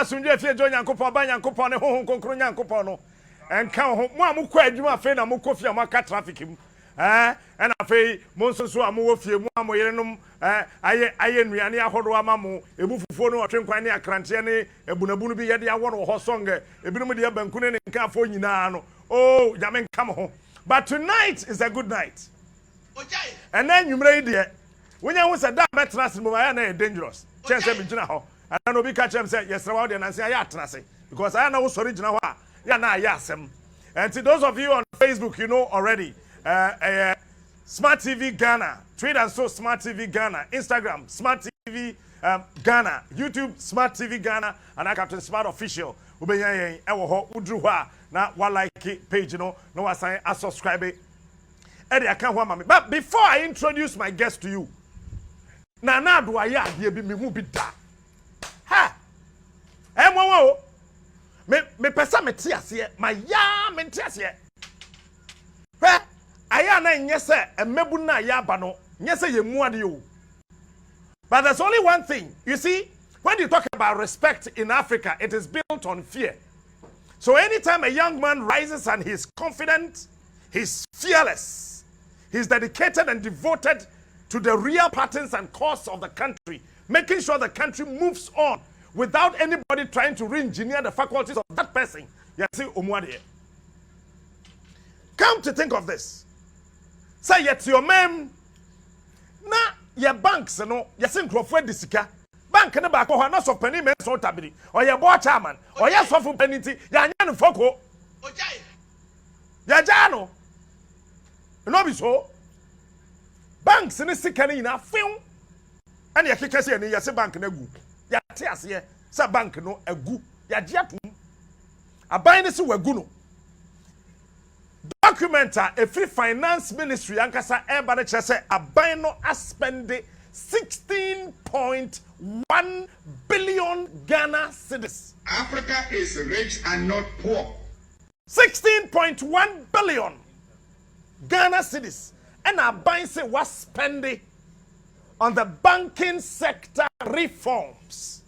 Sunday fie jo Nyankopon ba Nyankopon ne honhom konkro Nyankopon no enka ho mo amukọ adwuma fe na mukọ fie amaka traffic mu na fe mo nso amowo fie mu amoyerenom aye nuane ahodo ama mo ebu fufuo no otwenkwan ne akrante ne ebunabunu bi yede awo no ho songe ebinum de abankune ne nka afọ nyina no oh nyame nka mo ho. But tonight is a good night. Okay. And then you mre de wonya hu se da metras mu ya na dangerous chance be gina ho. And no be catch him say yes raw and say ya trase because I know sorry gina ho ya na ya asem. And to those of you on Facebook, you know already Smart TV Ghana, Twitter and so Smart TV Ghana, Instagram Smart TV Ghana, YouTube Smart TV Ghana, and I Captain Smart Official. Ube yen ewo ho udru ho na wa like page no wasan a subscribe. Ede aka ho ama me. But before I introduce my guest to you, na do aya de bi me hu bi da. Ha! Mo me pesa me ti ase ma ya me ti ase. Hwe aya na nye se emebu na ya ba no nye se ye mu ade o. But there's only one thing. You see, when you talk about respect in Africa, it is built on fear. So anytime a young man rises and he's confident, he's fearless, he's dedicated and devoted to the real patterns and cause of the country, making sure the country moves on without anybody trying to re-engineer the faculties of that person. You see, come to think of this. Say yet your man, na your banks, no, you think disika. Bank ne ba ko ho na so pani men so tabiri o ye bo chairman o ye so fu penity ya nya no foko ojai ya ja no no be so banks ne sika ne ina fiu ane ye keke se ne ye se bank na gu ya te ase se bank no agu ya je atum aban ne se wagu no documenta a free finance ministry ankasa e ba ne kire se aban no aspende 16.1 billion Ghana cedis. Africa is rich and not poor. 16.1 billion Ghana cedis. And our bank say was spending on the banking sector reforms.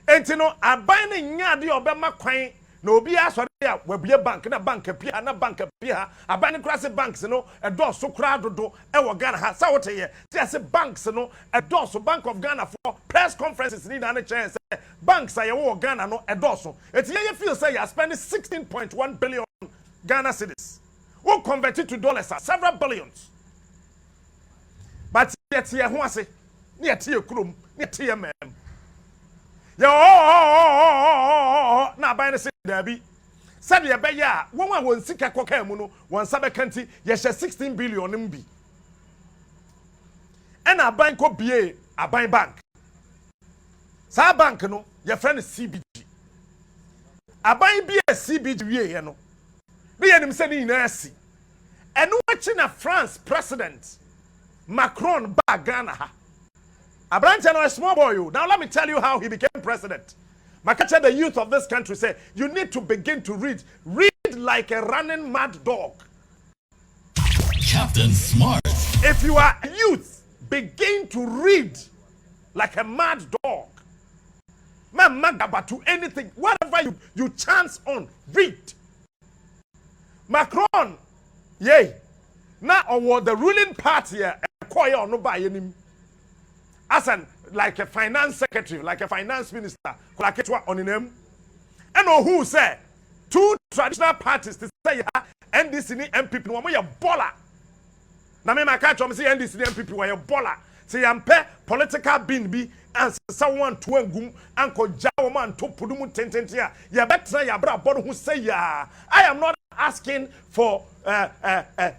And you know, our bank nyadi obema kwan no be asori a wabie bank na bank pia na bank pia abani class banks no edo so kra dodo e wo Ghana ha sa wote ye say banks no edo so Bank of Ghana for press conferences ni na chance banks aye wo Ghana no edo so eti ye feel say you are spending 16.1 billion Ghana cedis who converted to dollars are several billions, but yet ye ho ase ni yet ye krom ni yet ye mem yo na ban ne se dabi said ye be ya won wa won sika koka mu no won sabe kanti ye hye 16 billion mbi and aban ko bie aban bank sa bank no ye friend CBG aban bie CBG wie ye no be ye nim se ni na asi eno wachi na France president Macron ba Ghana ha Abranche no a small boy you. Now let me tell you how he became president. Makacha, the youth of this country say you need to begin to read like a running mad dog. Captain Smart. If you are a youth, begin to read like a mad dog. Man, magaba to anything, whatever you chance on, read. Macron, yay. Now on the ruling party, acquire no by any. As an like a finance secretary, like a finance minister, on him. And who say two traditional parties to say NDC MPP no mo ya baller. Na me maka chom say NDC MPP wa ya baller. Say ampe political bin bi and someone to angum anko jawo man to pudum tententia. Ya betra ya bra bodo who say ya. I am not asking for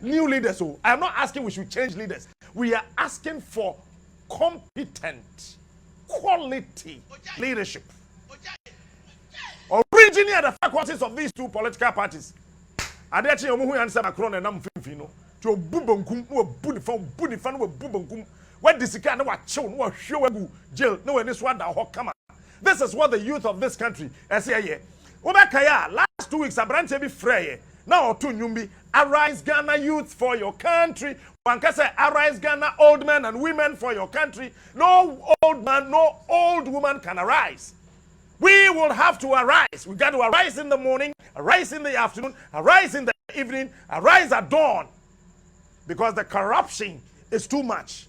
new leaders. I am not asking we should change leaders. We are asking for competent, quality leadership. Originally, the faculties of these two political parties, ade achi omo hu yan se Macron na nam finfin no to bu bankum no bu the fan no bu bankum what the sika na wa chew no wa hwe wagu jail no we ni so ada ho kama. This is what the youth of this country say here. Obekaya last 2 weeks abrante bi frey now to nyumbi arise Ghana youth for your country. One can say arise Ghana old men and women for your country. No old man, no old woman can arise. We will have to arise. We got to arise in the morning, arise in the afternoon, arise in the evening, arise at dawn. Because the corruption is too much.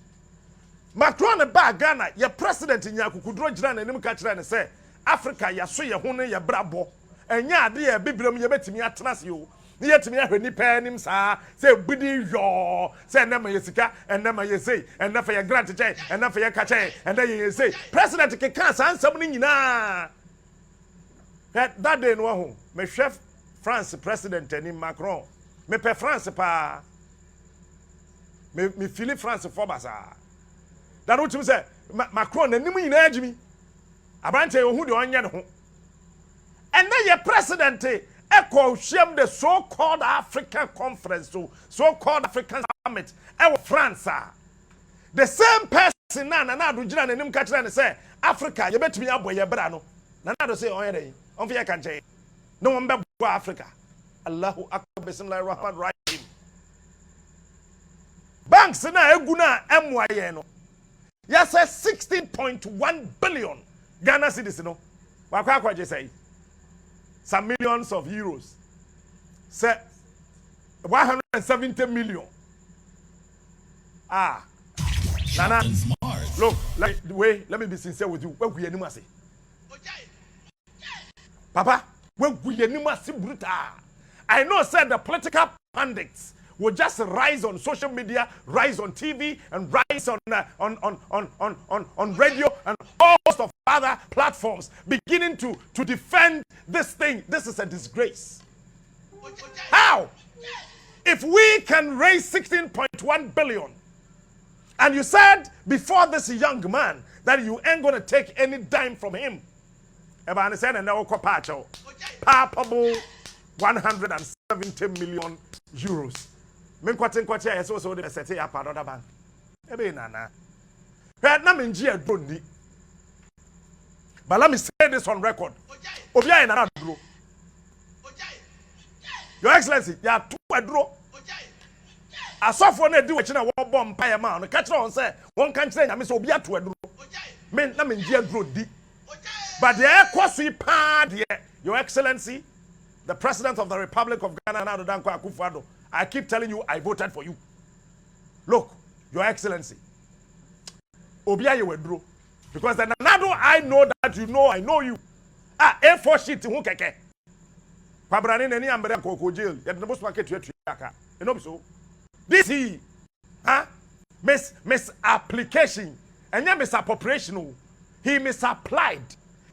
Macron ba Ghana, your president in Yakukudro Jiran and Nimkachran and say, Africa, ya so ya hune ya brabo. And ya dear Biblium, you bet me atras you. Yet me when ni pen him sa say bidi yo say na me yesika and na me yesi and na for your gratitude and na for your kache and then you say president ke kan san sam ni nyina that day no ho me chef France president ni Macron me pe France pa me Philippe France for basa that what you say Macron na nim nyina agimi abante ohun de onye ne ho and then your president Echo shame the so-called African conference, so-called African summit, France. The same person na do jina nim ka kire ne say Africa you betumi aboye bra no. Na do say on here on fi kan che. No one be Africa. Allahu akbar bismillahir rahmanir rahim. Banks na egu na emwaye no. Ya say 16.1 billion Ghana cedis no. Wa kwa je say some millions of euros. Say 170 million. Ah. Nana. Look, let me be sincere with you. Where we anima say? Papa, where we anima say brutal. I know said the political pundits will just rise on social media, rise on TV, and rise on radio and all sorts of other platforms, beginning to defend this thing. This is a disgrace. How? If we can raise 16.1 billion, and you said before this young man that you ain't going to take any dime from him, palpable 170 million euros. Men kwate ya so de set ya pa another bank. Ebe nana. Na me nji adro ndi. But let me say this on record. Obi ayi na adro. Your Excellency, ya tu adro. Asofo na di wechi na wo bom pa ya ma no ka kire on say won kan kire nyame say obi atu adro. Men na me nji adro ndi. But the ekosi pa de Your Excellency, the President of the Republic of Ghana na do danko Akufo-Addo, I keep telling you, I voted for you. Look, Your Excellency. Obia you withdraw. Because then another I know that you know, I know you. A4 sheet who keke. Pabrani neni ambere koko jail. Yet the most market to yaka. You know so. This he, misapplication. And ya misappropriation. He misapplied.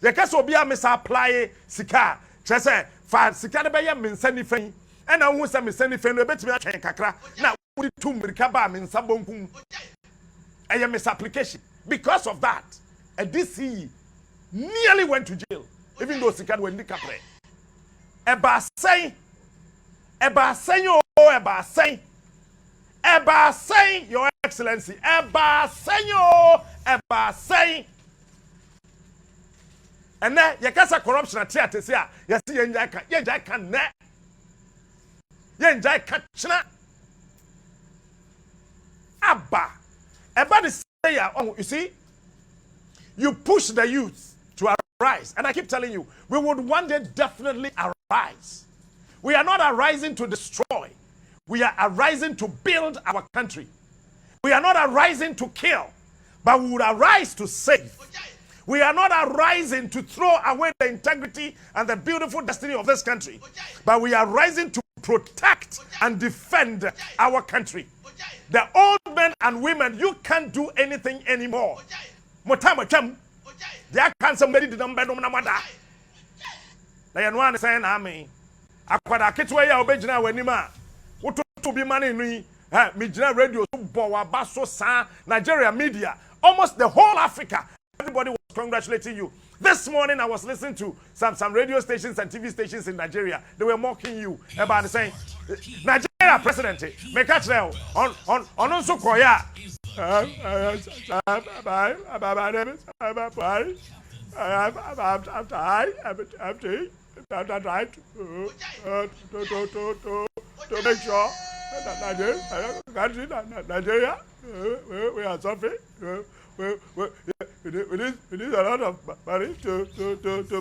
Yaka so obia misapply sika. Chese fa sika de be ya mensani fan. And I want some sending friend bet me atwen kakra na we two mirika ba me nsa bonkum I am misapplication. Because of that, a DC nearly went to jail, even though Sikad went capre. Eba say, Your Excellency, eba say. And then you can say corruption at theater, yes, yenja can ne. Yenja catchna. Abba. Everybody say, you see, you push the youth to arise. And I keep telling you, we would one day definitely arise. We are not arising to destroy. We are arising to build our country. We are not arising to kill, but we would arise to save. We are not arising to throw away the integrity and the beautiful destiny of this country, but we are rising to protect and defend our country. The old men and women, you can't do anything anymore. Motamacham, there can't somebody did number no mother. They are saying, Ami, Aquada Kitwaya Obejana Wenima, what to be money in Mijana Radio, Basso San, Nigeria media, almost the whole Africa. Everybody was congratulating you. This morning I was listening to some radio stations and TV stations in Nigeria. They were mocking you about saying, Nigeria president make a trail on also koya. I'm trying to make sure that Nigeria, we are suffering. We need a lot of money to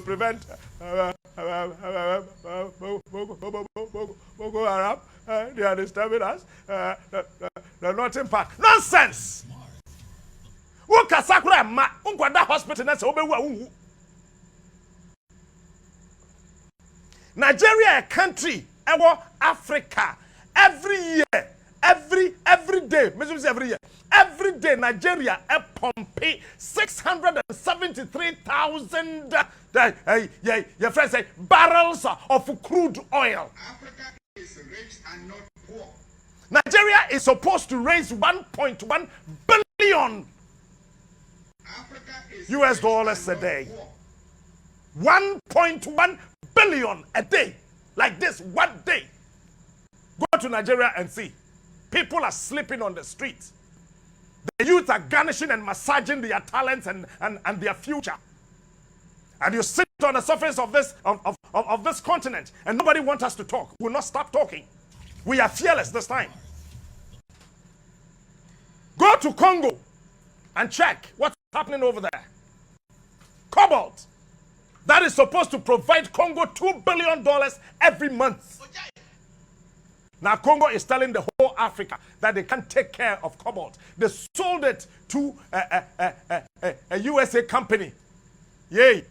prevent Boko Haram. They are disturbing us. They're not in part. Nonsense! Uka sakura ma unkwada hospital na se obewu awu. Nigeria, a country, Africa, every year, every day, every day, Nigeria, a Pompeii, 673,000, your friend say, barrels of crude oil. Africa is rich and not poor. Nigeria is supposed to raise 1.1 billion US dollars a day. 1.1 billion a day, like this, one day. Go to Nigeria and see. People are sleeping on the streets. The youth are garnishing and massaging their talents and their future. And you sit on the surface of this of this continent, and nobody wants us to talk. We'll not stop talking. We are fearless this time. Go to Congo and check what's happening over there. Cobalt. That is supposed to provide Congo $2 billion every month. Now Congo is telling the whole Africa that they can't take care of cobalt. They sold it to a USA company. Yay.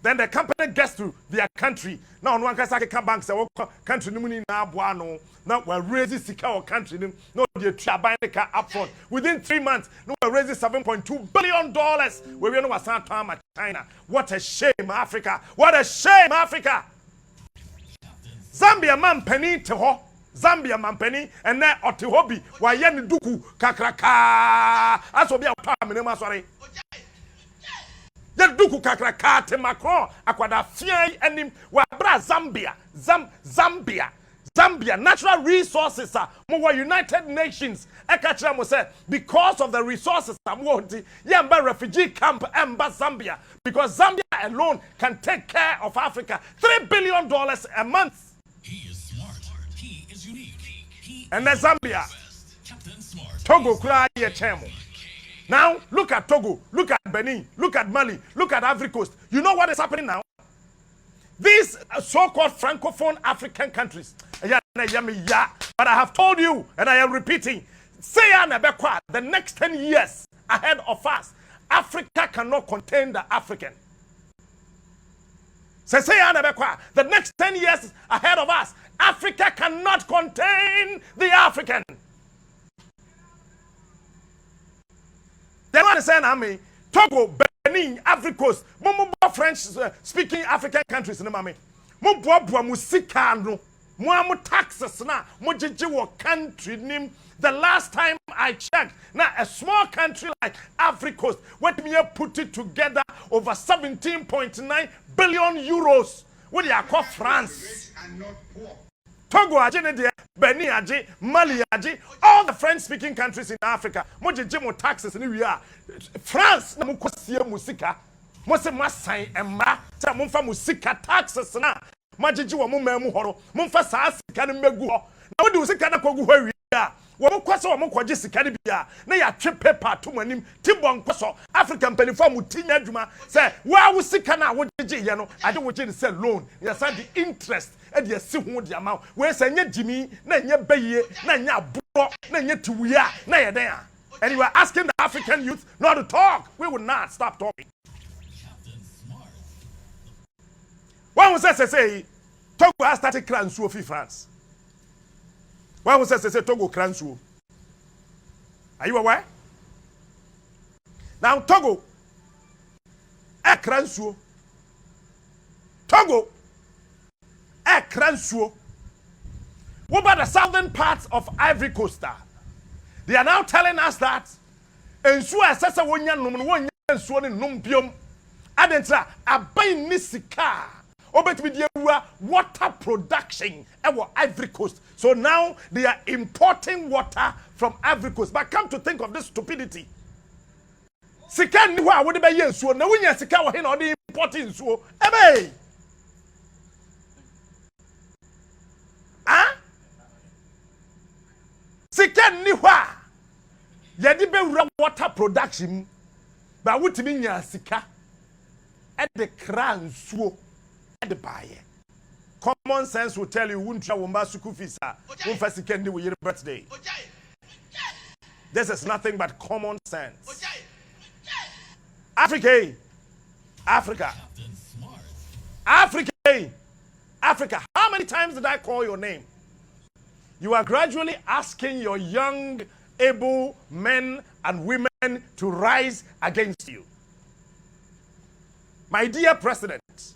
Then the company gets to their country. Now one can say bank say country ni na boano. Now we're raising sika country. No they buy the car up front. Within 3 months, no we're raising $7.2 billion. We know what's happening China. What a shame, Africa. What a shame, Africa. Zambia man penny to ho. Zambia man penny and then otihobi wa yen duku kakraka. Aso bia pam ne sorry. Duku kakraka te Macron akwada fian anim wa bra Zambia natural resources more United Nations ekachira mo say because of the resources amwonti yamba refugee camp emba Zambia because Zambia alone can take care of Africa $3 billion a month. He is smart. He is unique. And then Zambia Togo kura ye chemo. Now, look at Togo, look at Benin, look at Mali, look at Ivory Coast. You know what is happening now? These so-called Francophone African countries. But I have told you, and I am repeating, the next 10 years ahead of us, Africa cannot contain the African. The next 10 years ahead of us, Africa cannot contain the African. They want to say, I mean, Togo, Benin, Ivory Coast, French speaking African countries, taxes na country name. The last time I checked, now a small country like Ivory Coast, what me put it together over 17.9 billion euros. What do you call France? Togo aje, Benin aje, Mali aje, all the French-speaking countries in Africa. Mo taxes ni we are. France na mo kwasie musika. Mo se masan emma, ta mo fa musika taxes na. Majiji wo mo mamu horo. Mo fa saa sika ne megu ho. Na wo de usika na kogu ho wi a. Wo mo kwase wo mo kwaje sika ne bia. Na ya twe paper to manim. Tibon kwaso African penifo mu tinya adwuma. Say wa wo sika na wo gije ye no. Ade wo gije say loan. Ya say the interest e de si ho de ama. We say nya jimi na nya baye na nya abro na nya tiwia na ye den a. And you are asking the African youth not to talk. We will not stop talking. One was say Togo has started cransuo fi France. One was say Togo cransuo. Are you aware? Now Togo cransuo. Togo cransuo. What about the southern parts of Ivory Coast? They are now telling us that ensuo asesa wonya num no wonya ensuo ne num biom adentra abai nisika obetimi die water production ewo Ivory Coast. So now they are importing water from Ivory Coast. But come to think of this stupidity. Sika ni wa wo de be ye nsuo na wonya sika wo he na o de importing nsuo ebe sika ni hwa ye de be wura water production ba wutimi nya sika e de kra nsuo e de baye. Common sense will tell you won't try womba school fees won fa sika ndi wo your birthday. This is nothing but common sense. Africa. How many times did I call your name? You are gradually asking your young, able men and women to rise against you. My dear President,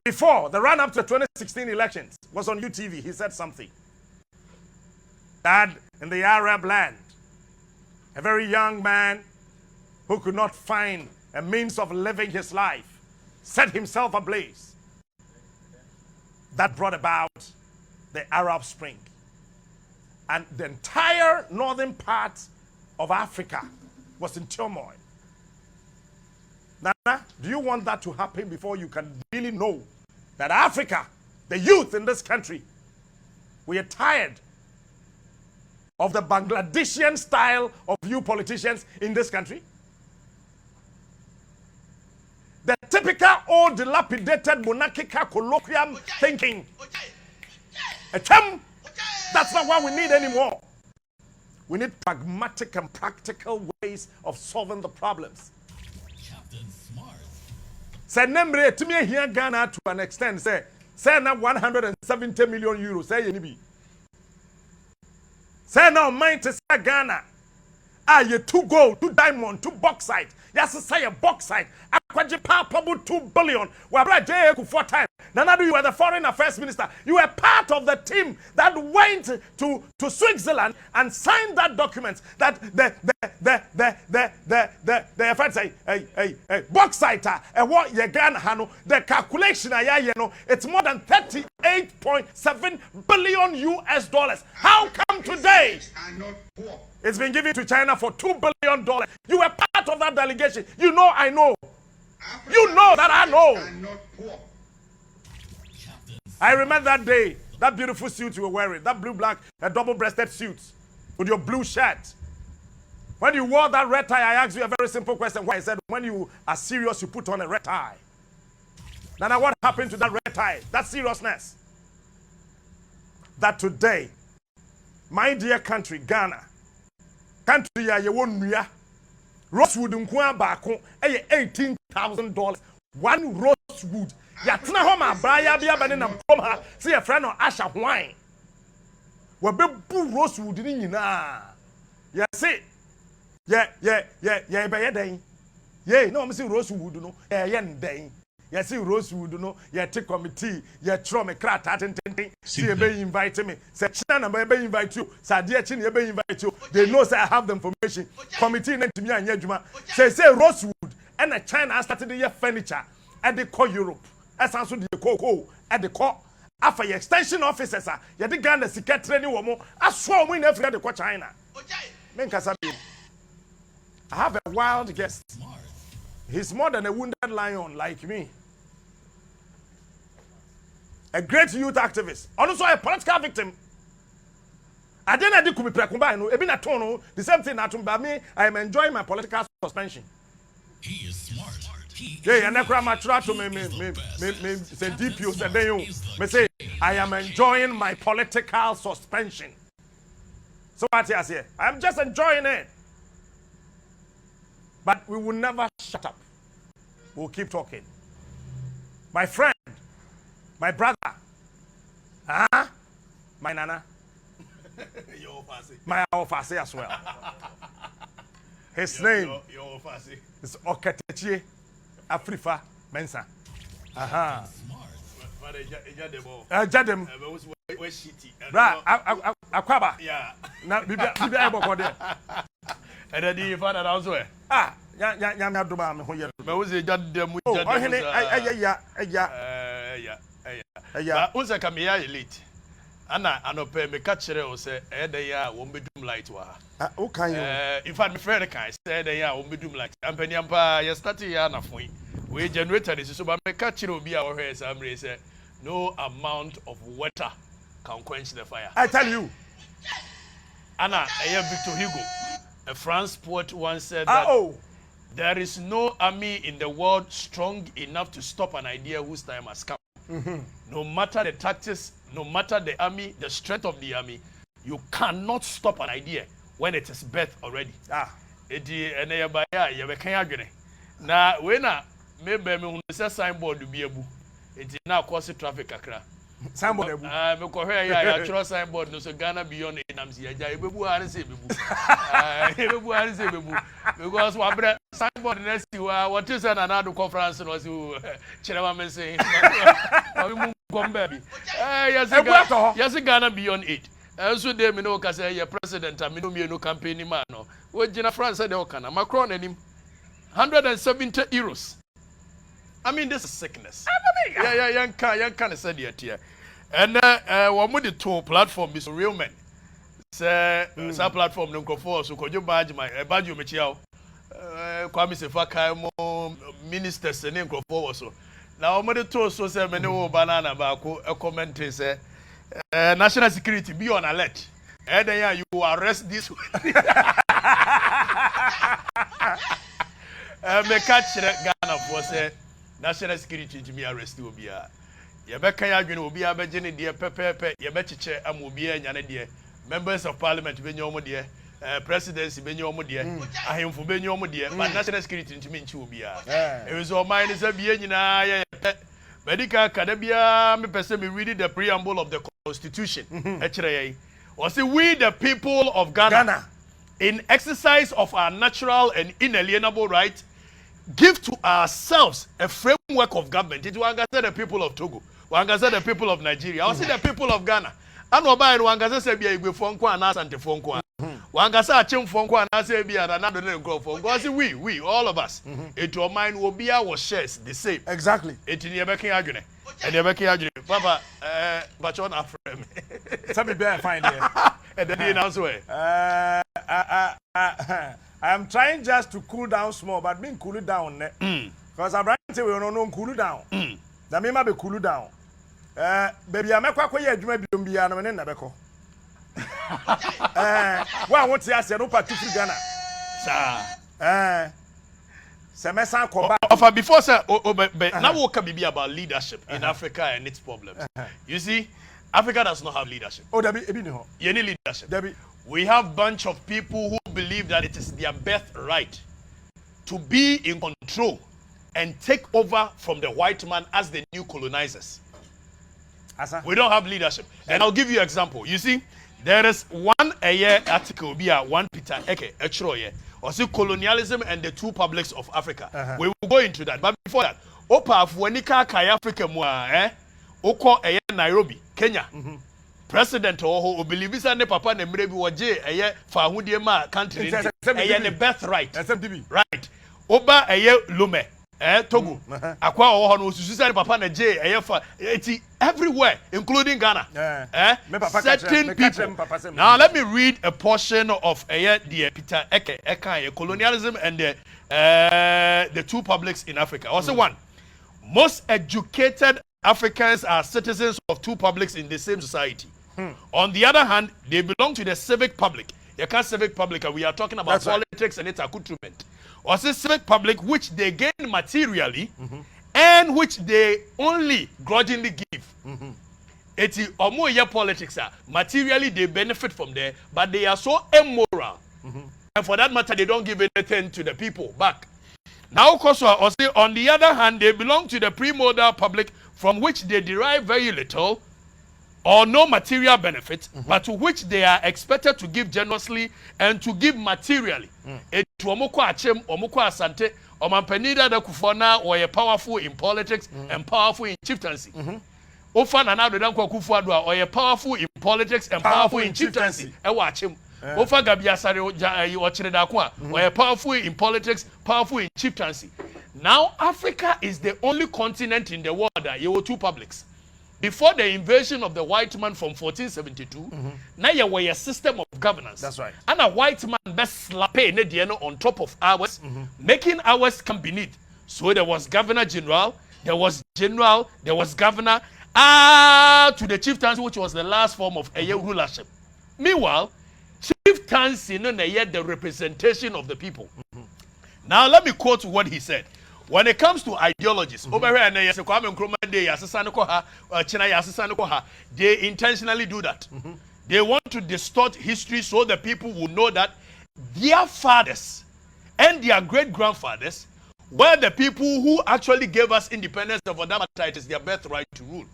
before the run-up to the 2016 elections was on UTV, he said something. That in the Arab land, a very young man who could not find a means of living his life set himself ablaze. That brought about the Arab Spring. And the entire northern part of Africa was in turmoil. Nana, do you want that to happen before you can really know that Africa, the youth in this country, we are tired of the Bangladeshian style of you politicians in this country? The typical old dilapidated monarchical colloquium thinking. That's not what we need anymore. We need pragmatic and practical ways of solving the problems. Captain Smart. Say number to me here Ghana to an extent. Say now 170 million euros. Say you need. Say now mine to say Ghana. You 2 gold, 2 diamond, 2 bauxite. Yes, say a bauxite. Akwaje probably 2 billion. Wabra J 4 times. Nanadu, you were the foreign affairs minister. You were part of the team that went to Switzerland and signed that document that the friends say bauxite and what you Ghana hano the calculation it's more than 38.7 billion US dollars. How come today it's been given to China for $2 billion? You were part of that delegation. You know I know. You know that I know. I remember that day, that beautiful suit you were wearing, that blue-black, double-breasted suit with your blue shirt. When you wore that red tie, I asked you a very simple question. Why? I said, when you are serious, you put on a red tie. Now, what happened to that red tie? That seriousness. That today, my dear country, Ghana, country ya ye won nua, rosewood nkwa baako, $18,000. One rosewood. Yatna homa braya bia bane na kom ha se ye frɛ no asha hwan we be bu rosewood ni nyina ye se ye be ye den ye no me se rosewood no ye nden ye se rosewood no ye te committee ye tro me krata tenten se ye be invite me se china na be invite you sa de chi na be invite you they know say I have the information committee na timi anya adwuma say rosewood and a China started the furniture at the call Europe. As also the cocoa at the court after your extension officers are you did Ghana secret training woman. I saw we never had the China. I have a wild guest. He's more than a wounded lion like me. A great youth activist, also a political victim. I didn't do the same thing that me. I am enjoying my political suspension. He is smart. Yeah, and I try to me say DPO said then you me say I am enjoying my political suspension. So what I say, I am just enjoying it. But we will never shut up. We'll keep talking. My friend, my brother, my nana, my officer as well. His name is Okatakyie. Afrifa Mensa. Aha. Jadem. Bra, akwaba. Yeah. Na bibi ebo ko de. And then the father also. Ah, ya doma me ho ye me wo se jade mu oh jade ohene ba unse ka me ya elite ana anope me ka kire o se ede ya wo bedum light wa o kan yo in fact me friend kan say ede ya wo bedum light ampani ampa ya start ya na foi we generator this so ba me ka kire obi a wo hwe say amre say no amount of water can quench the fire. I tell you. Anna, Victor Hugo, a France poet once said that there is no army in the world strong enough to stop an idea whose time has come. No matter the tactics, no matter the army, the strength of the army, you cannot stop an idea when it is birth already. Na when maybe me say signboard be abu. It is now cause traffic akra. Signboard ebu. Me ko hwe ya tro signboard no so Ghana beyond enams ya ja ebebu are say bebu. Ebebu are say bebu because wa bre signboard na si wa what is an another conference no si chirema men say. We mu come baby. Yes Ghana beyond 8. So dey me no ka say ya president am no mienu campaign man no. We gina France dey o kana Macron anim 170 euros. I mean, this is sickness. Yeah, young can say it here. And what would the two platform is real men? Say, some platform no go for so could you badge my badge you mechiao. Kwame Sefa mo ministers and go for so. Now, what the two so say me no banana ba ko comment say national security be on alert. And then you arrest this. Me catch Ghana for say national security to me arrest obia ye be kan adwene obia be gene de pepepe ye be chiche am obia nyane de members of parliament be nyomo de presidency be nyomo de ahemfo be nyomo de but national security to me nchi obia e was o mind say bia nyina ye medical kadabia me pese me read the preamble of the constitution e kire ye o say we the people of Ghana in exercise of our natural and inalienable right give to ourselves a framework of government. It was the people of Togo, the people of Nigeria, I see the people of Ghana. I know by Wangasa say be a fonko and as anti fonko. Wangasa chim fonko and as be another fonko. We all of us. It to mind will be our shares the same. Exactly. It in your making argument. And you're making argument. Papa, but you're not frame. Tell me better find here. And then answer. I am trying just to cool down small, but being cool down. Because I'm say we don't know cool down. That may be cool down. Baby, I'm a quack way, you may be on Biano and Nabeko. Well, what's the answer? No particular Ghana. Sir, before, sir, now what can be about leadership in Africa and its problems? You see, Africa does not have leadership. Oh, there be any leadership. We have a bunch of people who believe that it is their birthright to be in control and take over from the white man as the new colonizers. We don't have leadership. And I'll give you an example. You see, there is one article, one Peter Eke, or see colonialism and the two publics of Africa. We will go into that. But before that, Opa Afwenika Kaya Africa Mua, Oko Nairobi, Kenya. President or believe is ne papa ne mrebi waje eye fa ahudie ma country eye ne birthright right oba eye lume Togo akwa wo no osusu say papa na je eye fa everywhere including Ghana certain people. Now let me read a portion of the Peter Eke colonialism and the two publics in Africa. Also one, most educated Africans are citizens of two publics in the same society. On the other hand, they belong to the civic public. You can't civic public, we are talking about politics and its accoutrement. Or say civic public, which they gain materially and which they only grudgingly give. It's politics. Materially, they benefit from there, but they are so immoral. And for that matter, they don't give anything to the people back. Now, on the other hand, they belong to the primordial public from which they derive very little or no material benefit, but to which they are expected to give generously and to give materially. Omoko achem, omoko asante, omampenida da kufona or powerful in politics and powerful in chieftaincy. Ofan anado dan kwa kufuadwa or powerful in politics and powerful in chieftaincy. Ewa achem. Ofa Gabiasare Ochredakwa, were powerful in politics, powerful in chieftaincy. Now Africa is the only continent in the world that you were two publics. Before the invasion of the white man from 1472, now you were a system of governance. That's right. And a white man best slap on top of ours, making ours come beneath. So there was governor general, there was governor, to the chieftaincy, which was the last form of rulership. Meanwhile, chieftaincy the representation of the people. Now let me quote what he said. When it comes to ideologies, over here, they intentionally do that. They want to distort history so that people will know that their fathers and their great-grandfathers were the people who actually gave us independence of that matter. It is their birthright to rule.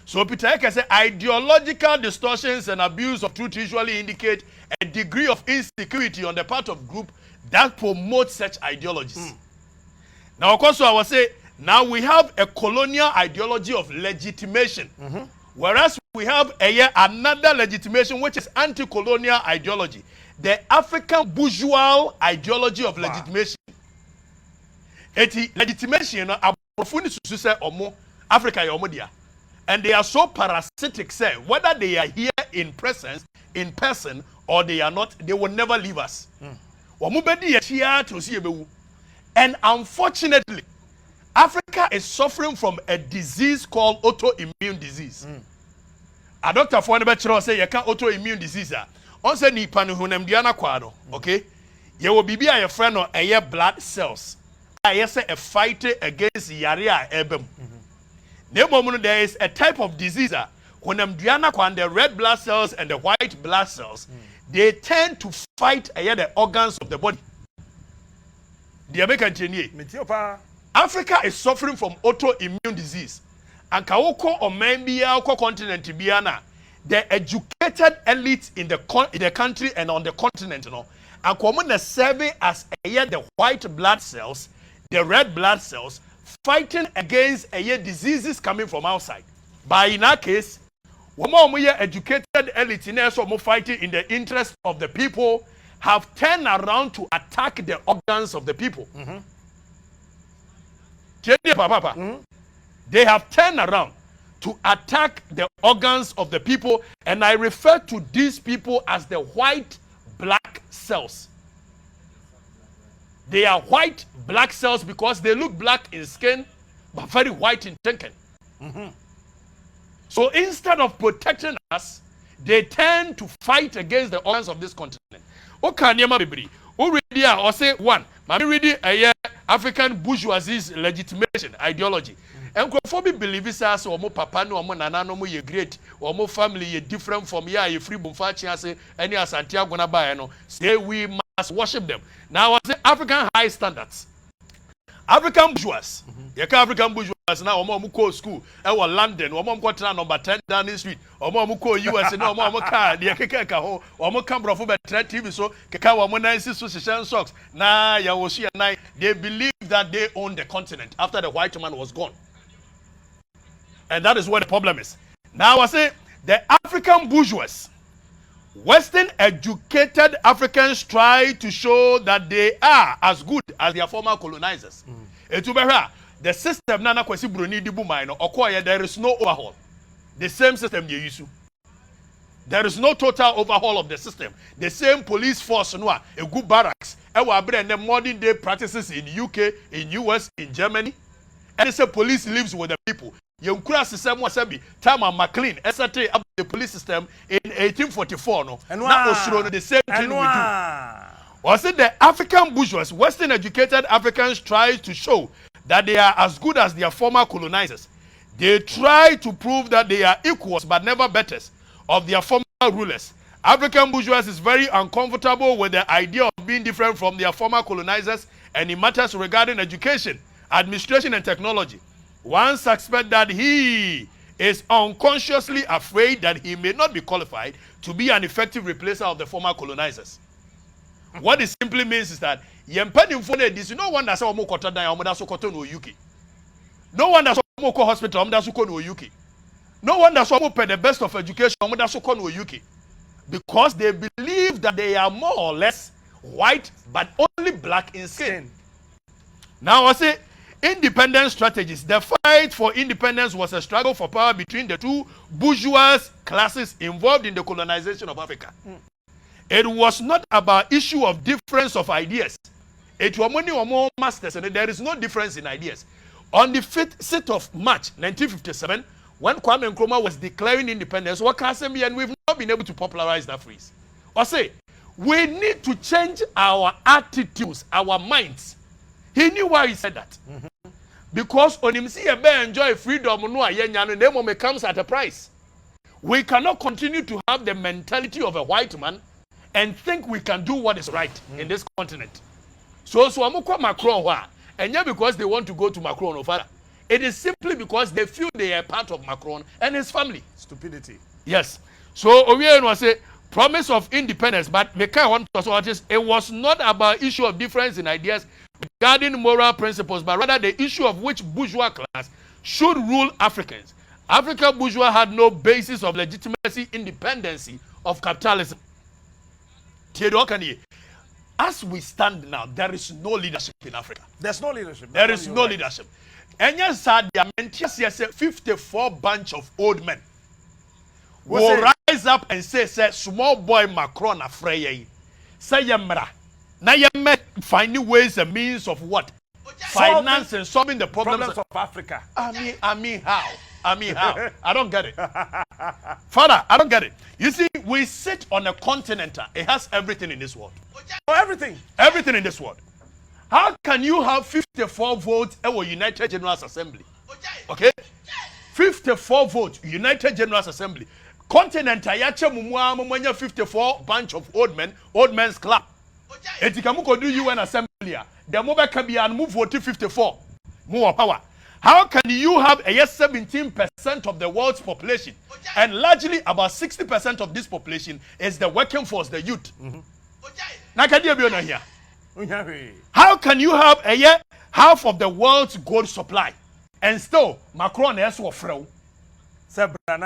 So Peter Eke said, ideological distortions and abuse of truth usually indicate a degree of insecurity on the part of group that promotes such ideologies. Now, of course, I will say, now we have a colonial ideology of legitimation, whereas we have another legitimation which is anti-colonial ideology, the African bourgeois ideology of legitimation. Legitimation, Africa, and they are so parasitic, say, whether they are here in person, or they are not, they will never leave us. And unfortunately, Africa is suffering from a disease called autoimmune disease. A doctor for the say you can't autoimmune disease. On say ni panu hunamdiana kwado, okay? You will be a friend of a blood cells. I say a fight against yaria ebem. There is a type of disease when the red blood cells and the white blood cells, they tend to fight the organs of the body. Africa is suffering from autoimmune disease. And Kaoko or Membia continent Biana, the educated elite in the country and on the continent, and common survey as the white blood cells, the red blood cells, fighting against diseases coming from outside. But in our case, we educated elite in fighting in the interest of the people, have turned around to attack the organs of the people. They have turned around to attack the organs of the people, and I refer to these people as the white black cells. They are white black cells because they look black in skin, but very white in thinking. So instead of protecting us, they tend to fight against the organs of this continent. Or say one, African bourgeoisie's legitimation ideology. And Crophobic believers as or papa no or nana no ye great or more family ye different from ye free bumfachi any as Santiago Nabayano. Say we must worship them. Now I say African high standards. African bourgeois. African bourgeois now Omo school. Our London, Omo number 10 Downing Street, Omo US, no Omo car, the Keka, Omo Cambro for TV, so Kaka Omo socks. Nah, Yawoshi and I, they believe that they own the continent after the white man was gone. And that is where the problem is. Now I say the African bourgeois, Western educated Africans try to show that they are as good as their former colonizers. The system nana kwesi broni dibu mine okoye, there is no overhaul. The same system you use. There is no total overhaul of the system. The same police force no a good barracks. And the modern day practices in UK, in US, in Germany. And it's a police lives with the people. You cross the same wasabi. Time and McLean estate up the police system in 1844 no. And now the same thing we do. Was it the African bourgeois, Western educated Africans try to show that they are as good as their former colonizers. They try to prove that they are equals but never betters of their former rulers. African bourgeois is very uncomfortable with the idea of being different from their former colonizers, and in matters regarding education, administration, and technology. One suspects that he is unconsciously afraid that he may not be qualified to be an effective replacer of the former colonizers. What it simply means is that no one that's no UK. No one that's hospital no UK. No one that's pay the best of education UK. because they believe that they are more or less white but only black in skin. Now I say independence strategies. The fight for independence was a struggle for power between the two bourgeois classes involved in the colonization of Africa. It was not about issue of difference of ideas. It was money or more masters, and there is no difference in ideas. On the 6th of March 1957, when Kwame Nkrumah was declaring independence, what can say me, and we've not been able to popularize that phrase. Or say, we need to change our attitudes, our minds. He knew why he said that. Because on him see a enjoy freedom, no comes at a price. We cannot continue to have the mentality of a white man and think we can do what is right in this continent. So amukwa Macron and yeah, because they want to go to Macron or father. It is simply because they feel they are part of Macron and his family. Stupidity. Yes. So Oyen was a promise of independence, but it was not about issue of difference in ideas regarding moral principles, but rather the issue of which bourgeois class should rule Africans. African bourgeois had no basis of legitimacy, independency of capitalism. As we stand now, there is no leadership in Africa. There's no leadership. There is no leadership. And yes, there are 54 bunch of old men will rise up and say, small boy Macron afraid. Say yamra. Now you finding ways and means of what? Finance and solving the problems of Africa. I mean how? I don't get it. Father, I don't get it. You see, we sit on a continent. It has everything in this world. Oh, everything. Everything in this world. How can you have 54 votes at a United General Assembly? Okay? 54 votes, United General Assembly. Continent, ayache mumwa 54 bunch of old men's club. Etikamuko do UN Assembly. The mobile can be and move vote 54. More power. How can you have a 17% of the world's population and largely about 60% of this population is the working force, the youth? How can you have a half of the world's gold supply and still Macron is for fraud? Sebra.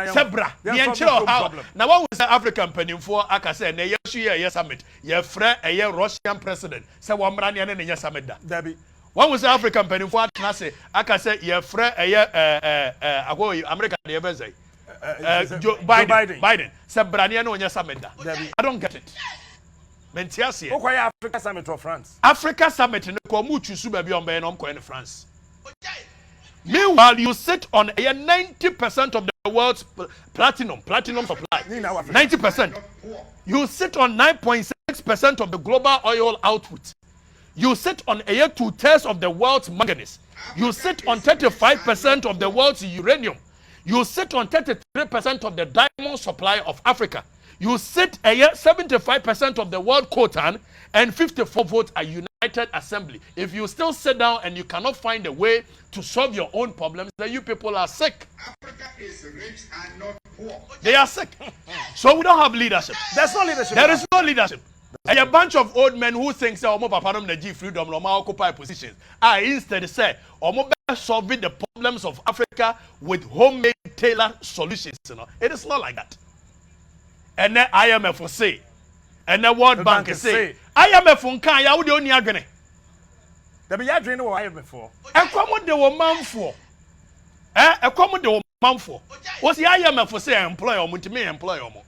Now what was the African penny for? I can say na yesu summit. Ye frɛ a Russian president. Say wamrani ane na summit da. Debbie. What was the African penny for? I can say ye frɛ a American the ever say. Joe Biden. Sebrani ane onya summit da. I don't get it. Mentiasie. Why Africa summit of France? Africa summit no ko mu chusu ba bi on be no ko in France. Meanwhile, you sit on a 90% of the world's platinum supply. 90%. You sit on 9.6% of the global oil output. You sit on a 2/3 of the world's manganese. You sit on 35% of the world's uranium. You sit on 33% of the diamond supply of Africa. You sit a 75% of the world coltan, and 54 votes are United Assembly. If you still sit down and you cannot find a way to solve your own problems, then you people are sick. Africa is rich and not poor. They are sick. So we don't have leadership. There's no leadership. There is no leadership. And a bunch of old men who think say omo papa no G freedom no occupy positions. I instead say omo solving the problems of Africa with homemade tailored solutions. It is not like that. And then IMF will say, and the World Bank will say, IMF nkan ya wo de oni adwene. The be adwene wo IMF for. Ekomo de wo manfo. Ekomo de wo manfo. What the IMF will say employ omo ntimi employ omo.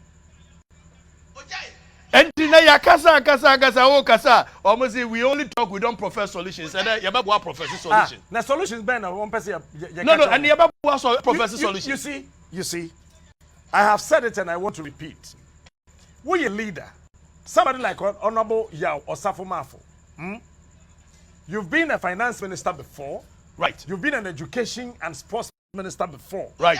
And na ya kasa o kasa omo say we only talk, we don't profess solutions. And ya ba bo profess solutions. Na solutions ben na one person No, and ya ba bo profess solutions. You see, I have said it and I want to repeat. We a leader, somebody like Honorable Yao Osafo Mafo. You've been a finance minister before. Right. You've been an education and sports minister before. Right.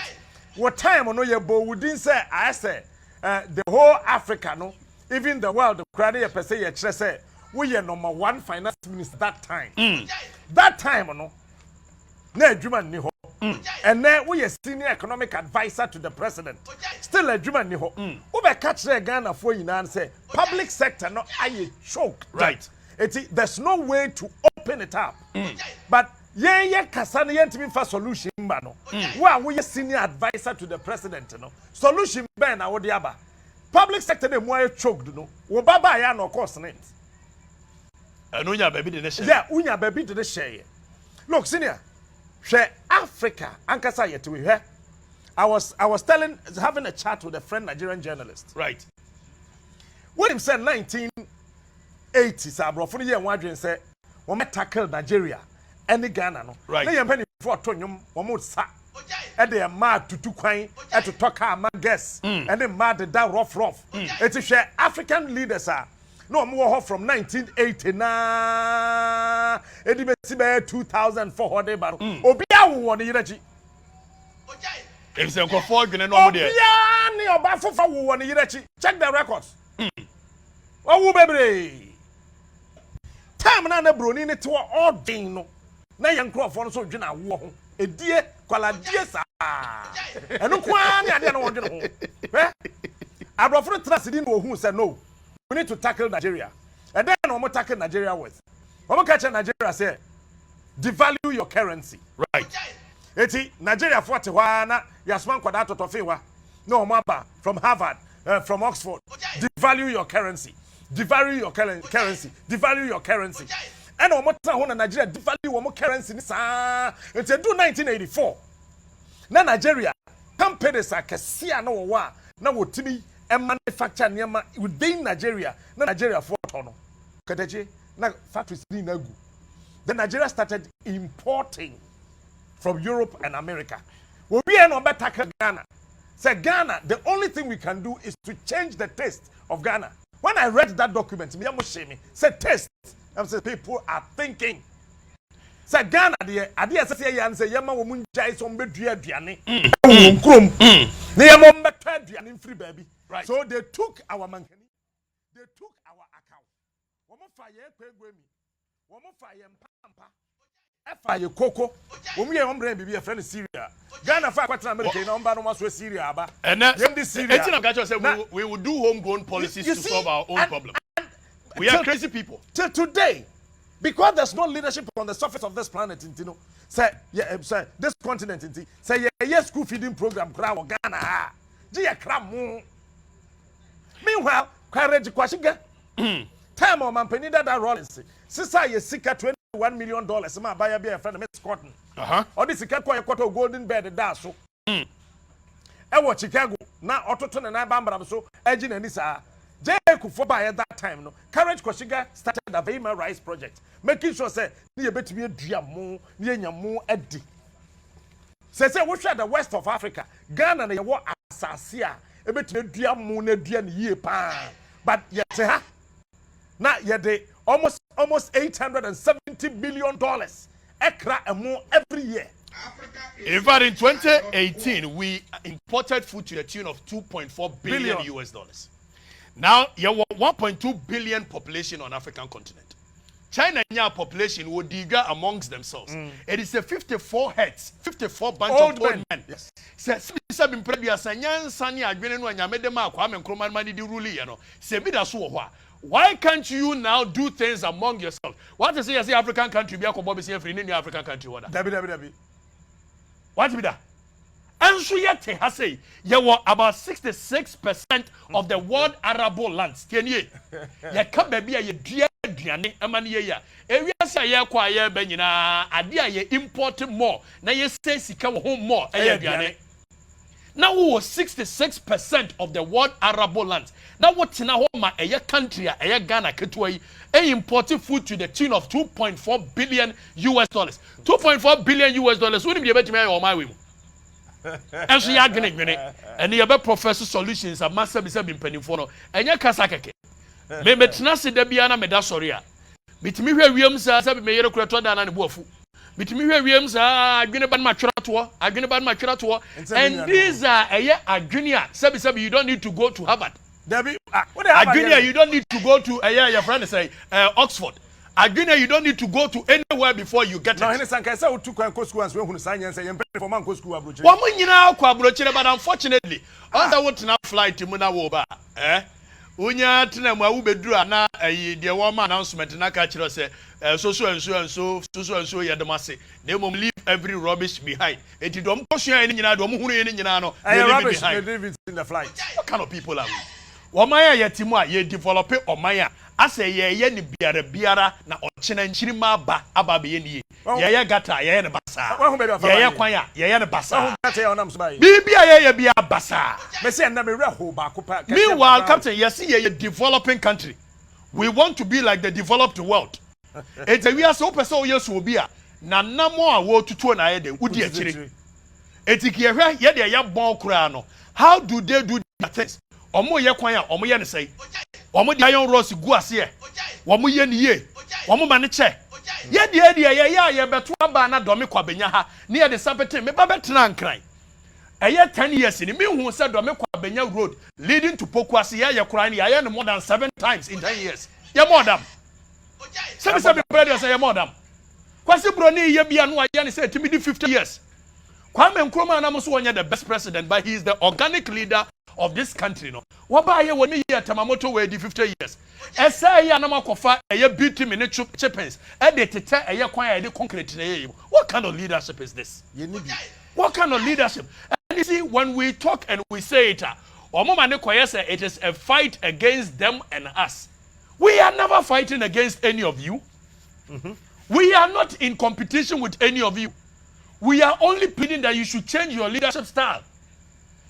What time on your board we didn't say, I say, the whole Africa, no, even the world, the credit per se, say, we are number one finance minister that time. That time, no, ne Juman Niho. And then we are senior economic advisor to the president. Still a Juman Niho. Ube catch the Ghana for you and say, public sector, no, I choke. Right. There's no way to open it up. But kasana yentimi for solution bano. We are senior advisor to the president, no. Solution ben awodiaba. public sector dey more choked no. Wo baba ya no cost rent. Unya baby de share. Yeah, unya baby de share. Look, senior. Share Africa ankasa yet we here. I was having a chat with a friend Nigerian journalist. Right. When him said 1980s abrofo ye wadwen say we met tackle Nigeria any Ghana no. Right. Na yempa ni for tonyum wo mo sa. E de ma tutu kwan e to talk am guess. And the mad that rough. It is share African leaders are no more from 1980 na edi be 2400 baro. Obi awu won yirechi. If they go for you, no more there. Obi ani oba fofa wo won yirechi. Check the records. Owu bebre. Time na broni ne to all din no. Na yan crofo no so dwena wo ho. Edie kwala die sa. Eno kwa ni ade na wo dwena ho. Abrofo trust din wo hu say no. We need to tackle Nigeria. And then we tackle Nigeria with. We catch Nigeria say devalue your currency. Right. Eti Nigeria 41 na yasman kwada totofewa. No mamba from Harvard, from Oxford. Devalue your currency. Devalue your currency. Devalue your currency. And we try na Nigeria devalue our currency ni sa. Eti do 1984. Na Nigeria companies akesia na wa na wotimi and manufacture nyama within Nigeria. Na Nigeria for no. Kadaje na factories ni nagu. Then Nigeria started importing from Europe and America. We be no better Ghana. Say Ghana, the only thing we can do is to change the taste of Ghana. When I read that document, me shame say taste. I say people are thinking. Say Ghana the idea say yan say yama wo munjai so mbedua aduane. Nkrom. Na yama mbetwa aduane free baby. Right. So they took our mankani. They took our account. Womo fa ye kwegwemi. Womo fa ye mpampa. Efa ye koko. Womo ye ombre bibi e friend Syria. Ghana fa kwatena America na omba no maso Syria aba. Yem di Syria. Etina catch us say we will do homegrown policies to solve our own problem. We are crazy people. Till today, because there's no leadership on the surface of this planet, you know, say this continent, say yes, school feeding program, Ghana, meanwhile, courage kwashiga. Time on man penny that Rollins. Sisa ye sika $21 million. Ma buy be a friend Miss Cotton. Or this sika kwa kwato golden bed da so. Ewo Chicago na ototo na bambara so eji na nisa. Jeku for by at that time no. Courage kwashiga started the Vema Rice project, making sure say ni betimi adua mo, ni enya mo edi. Say we share the west of Africa. Ghana na ye wo asase a ebetimi adua mo na adua ni yie pa. But yet ha na yede almost $870 billion ekra emo every year. In fact, in 2018, we imported food to the tune of $2.4 billion US dollars. Now, you have 1.2 billion population on African continent. China population would digger amongst themselves. It is a 54 heads, 54 bunch of old men. Yes. Why can't you now do things among yourselves? What is it as the African country? Be a African country. What be that? And so yet, I say, you were about 66% of the world arable lands. Can you? You come baby, you dear Diane, a man ye. Area say, ya quiet, Benina, idea ye imported more. Now you say, she come home more. Now, 66% of the world arable lands. Now, what's in a home, a country, a Ghana, Ketway, imported food to the tune of $2.4 billion US dollars. $2.4 billion US dollars. Wouldn't be able to marry or my women. And so you are getting and you have professor solutions a master be penny for and your casake. Maybe Tenasi Debiana Medasoria. Between me, Williams, as I may have created and Wofu. Between me, Williams, I'm going to ban my tour. I'm going to ban my tour. And these are a year at junior. Sabi, you don't need to go to Harvard. Junior, you don't need to go to a year, your friend say Oxford. Agreement, you don't need to go to anywhere before you get it. No, but unfortunately, I want to now fly to Munawoba. Unya tina mwa ubedru ana the woman announcement na ka kire say so yadamase. They will leave every rubbish behind. Enti dom kosua eni nyina dom hunu eni nyina no. Rubbish they leave it in the flight. What kind of people are we? Omaya yetimu a ye develop omaya ase ye ni biara na ochena nchirima ba aba be ye ni ye gata ye ne basa ye kwan a ye ne basa bibia ye bia basa me say na me reho ba ko pa. Meanwhile, Captain, you see a developing country. We want to be like the developed world. It's a we are so person yes will be a na namo a wo tutu na ye de udi akire. Etiki ehwe ye de ya bon kura no. How do they do that things? Omo ye kwan a omo ye ne sei. Omo de iron rods gu ase e. Omo ye ne ye. Omo ma ne che. Ye de ye beto aba na domi kwabenya ha. Ne ye de sapete me ba betena nkran. Eye 10 years in me who said do me kwabenya road leading to Pokwasi ye kura ne more than 7 times in 10 years. Ye more than. Seven brothers say ye more than. Kwasi broni ye bia no aye ne say timi di 50 years. Kwame Nkrumah na mo so the best president, but he is the organic leader of this country no. Wo ba ye woni ye tamamoto we di 50 years. Esa ye na makofa eye beauty minute chippings. E de tete eye kwan e de concrete na ye. What kind of leadership is this? What kind of leadership? And you see, when we talk and we say it, it is a fight against them and us. We are never fighting against any of you. We are not in competition with any of you. We are only pleading that you should change your leadership style.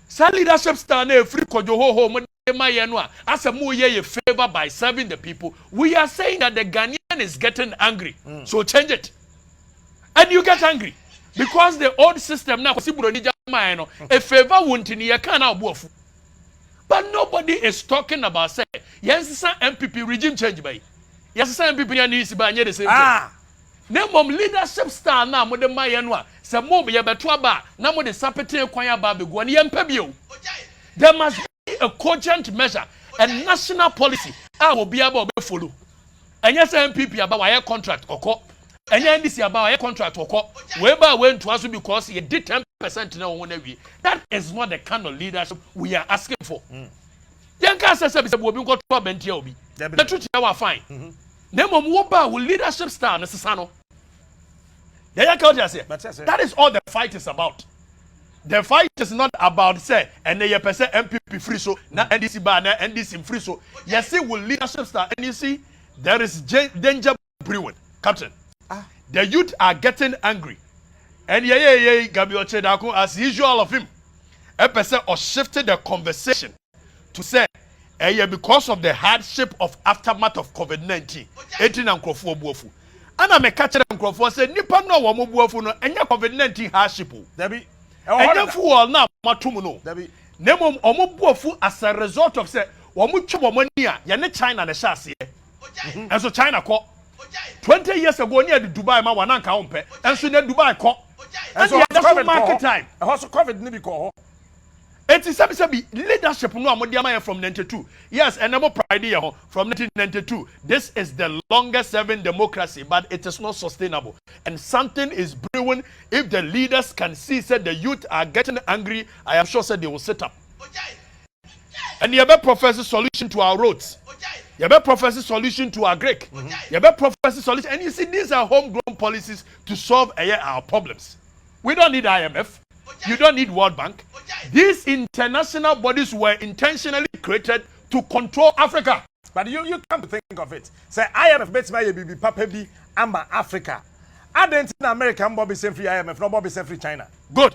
Sa leadership style na free kojo ho mo de mayenwa as a mo ye favor by serving the people. We are saying that the Ghanaian is getting angry. So change it. And you get angry. Because the old system now, a favor won't in your can of. But nobody is talking about say, yes, MPP regime change by. Yes, MPP needs to buy the same. Name of leadership style now, Mother Mayanwa, some more be a betuaba, now with the sapete choir baby, one yam pebio. There must be a cogent measure and national policy. I will be able to follow. And yes, MPP about a contract or and then this about a contract or whereby went to us because you did 10% now one every. That is not the kind of leadership we are asking for. Young Casa says we will go to a Bentiobi. The truth is fine. Name of Woba will leadership star Nesano. That is all the fight is about. The fight is not about say and they percent MPP free so na NDC bar na NDC free so. Yes, see will leadership star and you see there is danger brewing, Captain. The youth are getting angry. And Gabriel Chedako, as usual of him, a person or shifted the conversation to say, because of the hardship of aftermath of COVID-19, 18 and Buofu. And I'm a catcher and Crawford said, Nipa no one Buofu no, and your COVID-19 hardship. Debbie, and then for now, Matumuno, Debbie, Nemo Omobuofu as a result of say, Wamuchu Monia, Yana China and the Shasi. And so China called. 20 years ago, near the Dubai, my one uncle, and so then Dubai caught. And so that's market time. I also covered Nibi call. It is leadership no from 92. Yes, and I'm pride here from 1992. This is the longest serving democracy, but it is not sustainable. And something is brewing. If the leaders can see that the youth are getting angry, I am sure that they will sit up. And you have professor solution to our roads. You have a professor solution to our Greek. You have a professor solution. And you see, these are homegrown policies to solve our problems. We don't need IMF. You don't need World Bank. These international bodies were intentionally created to control Africa. But you come to think of it. Say, IMF bets my baby, Papa B, Amba Africa. I didn't in America, Bobby sent free IMF, no Bobby sent free China. Good.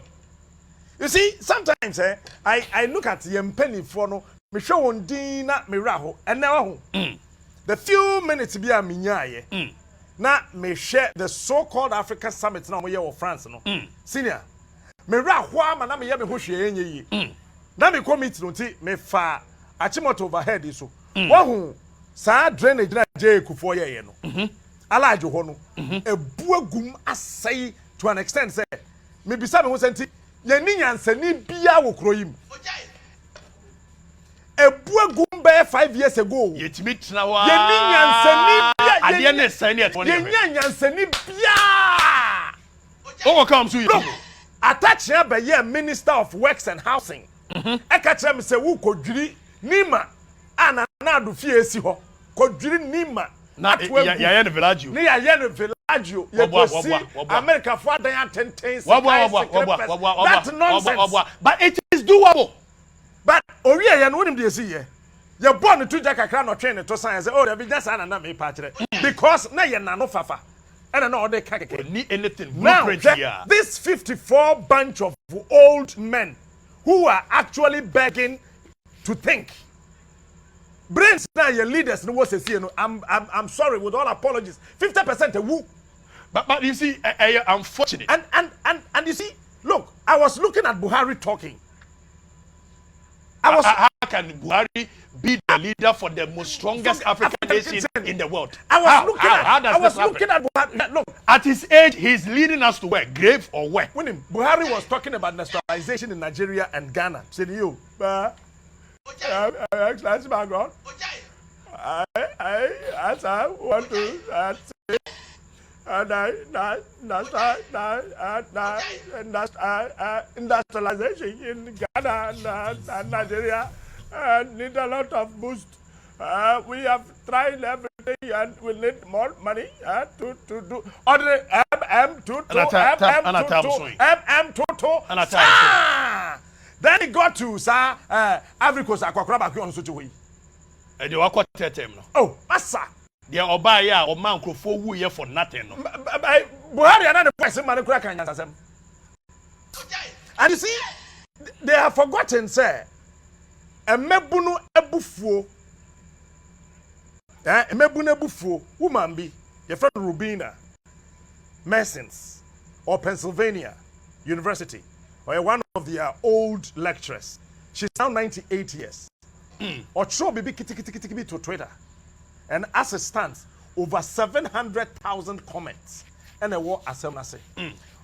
You see, sometimes I look at the penny for no. Me show on Dina Miraho and now the few minutes be a minyaye. Na me share the so-called African summit now we of France no. Senior. Me ra hwa ma na me ye me ho hwe enye. Na me commit no ti me fa achimot overhead so. Wo hu sa drainage na je kufo ye no. Alajo ho no. Ebu agum asai to an extent say me bisa me ho senti ye ni nyansani bia wo kroyim. A Buagumbe 5 years ago. Yetimi trawa. Oh, come to you. Attach here by year Minister of Works and Housing. I catch him say, who could Nima and another fear si ho. Could Nima. Not Yayan Villaggio. Near Yan Villaggio. America for the 10 days. That's nonsense. But it is doable. But Oria and what him they see here. you're born to Jack a no train to science. Oh, there be just an me patch because now you're no fafa. And I know they can't need anything. Now, this 54 bunch of old men who are actually begging to think. Brains now your leaders no was you know I'm sorry with all apologies. 50% a woo. But you see, unfortunate. And you see, look, I was looking at Buhari talking. How can Buhari be the leader for the most strongest African nation in the world? I was looking at Buhari. Look, at his age, he's leading us to where? Grave or where? When Buhari was talking about nationalization in Nigeria and Ghana, said you, that's my God. I want to say, industrialization in Ghana and Nigeria need a lot of boost. We have tried everything and we need more money to do. Ordinary Then he got to Africa's Aquacraba on such a way. Oh, Massa. They are Obaya or Mount Crofo here for nothing. Buhari and the person man crack and you see, they have forgotten, sir. A mebunu ebufuo. A mebunu ebufuo. Woman be your friend Rubina, Messins, or Pennsylvania University, or one of their old lecturers. She's now 98 years. Or throw baby kitty to Twitter. And as it stands, over 700,000 comments. And a war assembly say.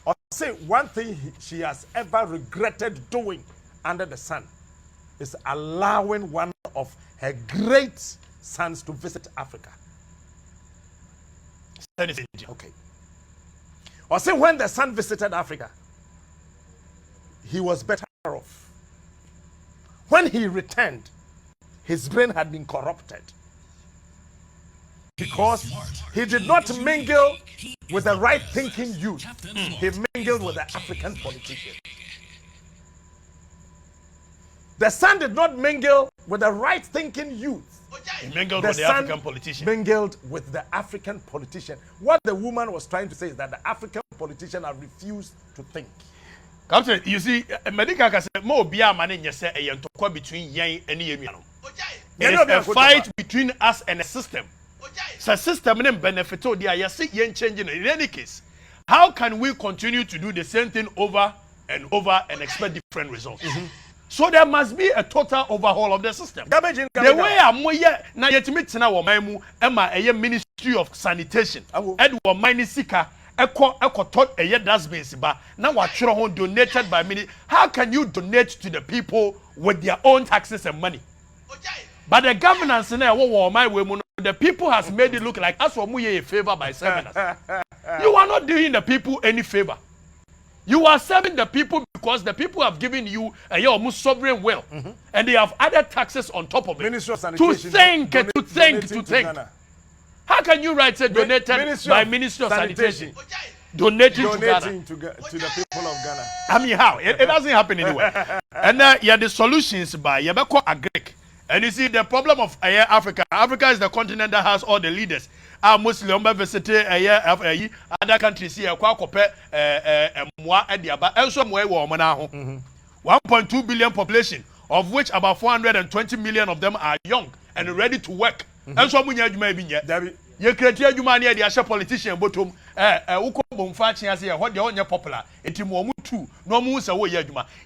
Or say one thing she has ever regretted doing under the sun is allowing one of her great sons to visit Africa. Okay. Or say when the son visited Africa, he was better off. When he returned, his brain had been corrupted. Because he did not mingle with the right thinking youth. He mingled with the African politician. The son did not mingle with the right thinking youth. He mingled with the African politician. Mingled with the African politician. What the woman was trying to say is that the African politician have refused to think. Captain, you see, medical can say more be a man in your say a talk between yang and Yemiano. It is a fight between us and a system. So system and benefit to the yen changing in any case. How can we continue to do the same thing over and over and expect different results? So there must be a total overhaul of the system. The way I'm now yet meet now Maimu Emma a Ministry of Sanitation. Edward Mini Sika Echo taught a year dustbins ba now what donated by many. How can you donate to the people with their own taxes and money? But the governance in the people has made it look like as for a favor by serving us. You are not doing the people any favor. You are serving the people because the people have given you a almost sovereign will, and they have added taxes on top of it. Ministry of Sanitation, to think. How can you write it donated by Ministry of Sanitation? Donating to the people of Ghana. I mean, how? It doesn't happen anywhere. And the solutions by Yabako Agric. And you see, the problem of Africa. Africa is the continent that has all the leaders. Muslim visit other countries here. 1.2 billion population, of which about 420 million of them are young and ready to work. And so you create a human the politician bottom what they popular. It is too. No more say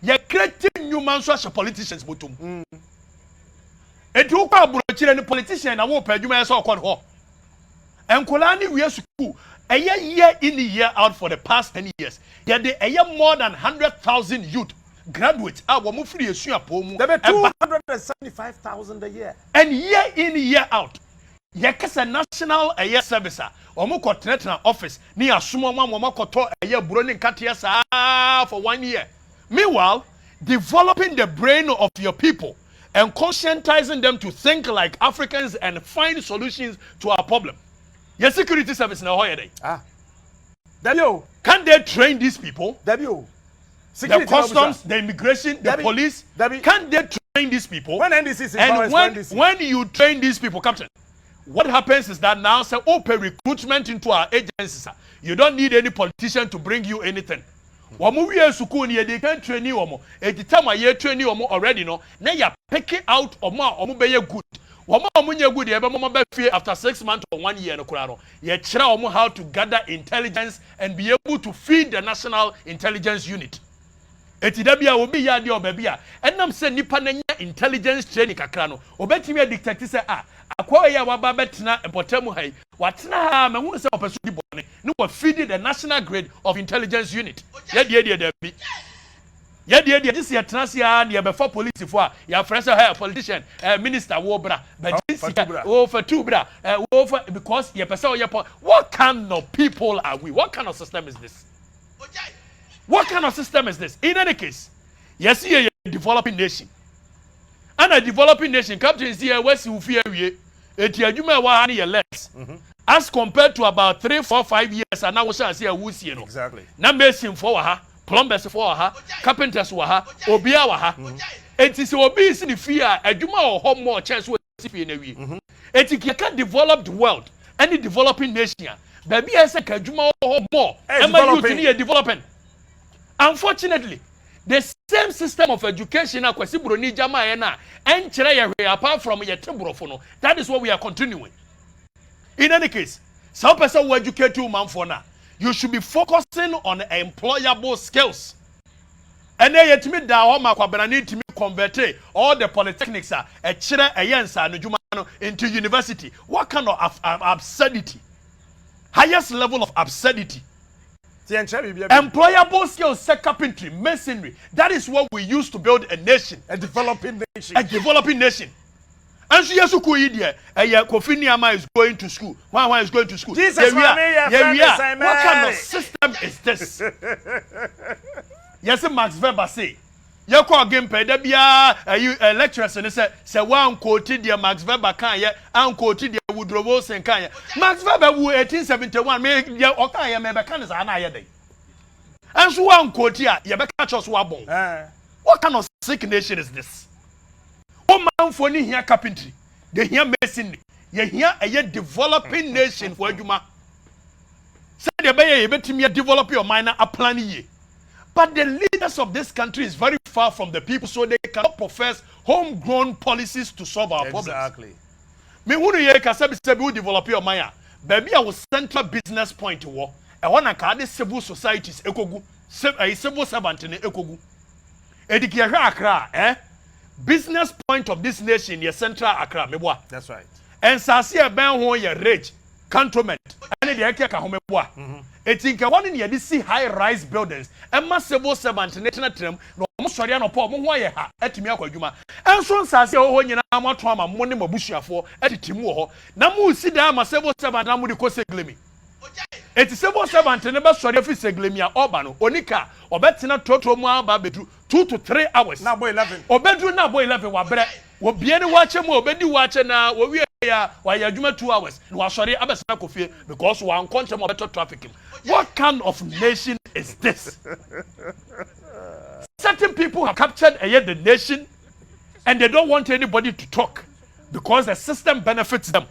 you're creating human social politicians bottom. And to the politician, I won't pay you my so called. And Kolani, we are school a year in, a year out for the past 10 years. Yet a year more than 100,000 youth graduates. I will move free a 275,000 a year. And year in, year out. Yakasa a national a year servicer. Omoko Tretina office near Sumoma Momokoto a year Bruning Katias for 1 year. Meanwhile, developing the brain of your people and conscientizing them to think like Africans and find solutions to our problem. Your security service now holiday. Can they train these people? The customs, the immigration, the police. Can they train train these people. When NDC is in power, and when you train these people, Captain, what happens is that now say open recruitment into our agencies. You don't need any politician to bring you anything. Wamu we school ni they can train you omo. At the time I train you omo already no. Now you pick it out omo be good. Omo nye good. Omo be fear after 6 months or 1 year no kurano. You try omo how to gather intelligence and be able to feed the national intelligence unit. Eti da bia obi ya de obabia. Enam se nipa na nya intelligence training kakra no. Obetimi detect say akwa ya waba betena empotemu hai. Watena ha mehu se opesu di bone. No wa feed the national grade of intelligence unit. Ye da bi. Ye this year transia na be for police for ya friend say hey politician minister wo bra but for two bra because ye person what kind of people are we? What kind of system is this? What kind of system is this? In any case, yes, you're a developing nation. And a developing nation, Captain is here, West Ufia, less. As compared to about 3, 4, 5 years, and now we shall see a woozy. Exactly. Numbers for her, plumbers for her, carpenters for her, Obiawa. It is obese in the fear, a Juma or home more chance with CPNW. It can develop the world, any developing nation. Baby, I say, Kajuma or more, and my youth need development. Unfortunately, the same system of education apart from that is what we are continuing. In any case, some person who educate you man for now, you should be focusing on employable skills. And then yet me da need to convert all the polytechnics into university. What kind of absurdity? Highest level of absurdity. Employable skills, carpentry, masonry. That is what we use to build a nation. A developing nation. A developing nation. And so yes, Kofi Niyama is going to school. One is going to school. Jesus, what kind of system is this? Yes, Max Weber say. You call game pay. There be a lecturers and say one quoted the Max Weber can ye, and quoted the Woodrow Wilson can ye. Max Weber who 1871 make ya okay me be can is anaya day. And so one quote here, you be catch us wabon. What kind of sick nation is this? Oh man for ni here carpentry, they here masonry, you here a developing nation for Juma. Say the be you betimi develop your mind a plan ye. But the leaders of this country is very far from the people, so they cannot profess homegrown policies to solve our problems. Exactly. Me who ye kasabi sebi who develop your mind. Baby, I will central business point to war. I want to call civil societies ekogu. A civil servant in ekogu. Edikiyahwa Accra, business point of this nation ye central Accra meboa. That's right. And sasi e ben ho ye rich cantonment. Ene de eke ka ho meboa. Etinka one in ye see high rise buildings. Emma civil servant national term no mo sori anopo mo ho ye ha etimi akwadwuma. Enso nsase ho nyina amato ama mo ne mabusuafo etitimu ho. Na mu si da ama civil servant na mu di ko seglemi. Eti civil servant ne be sori afi seglemi a oba no onika obetena toto mu aba bedru 2 to 3 hours. Na boy 11. Obedru na boy 11 wa bre. Wo biene wache mu obedi wache na wo wie ya wa yadwuma 2 hours. No wasori abesana kofie because one content mo better traffic. What kind of nation is this? Certain people have captured the nation and they don't want anybody to talk because the system benefits them.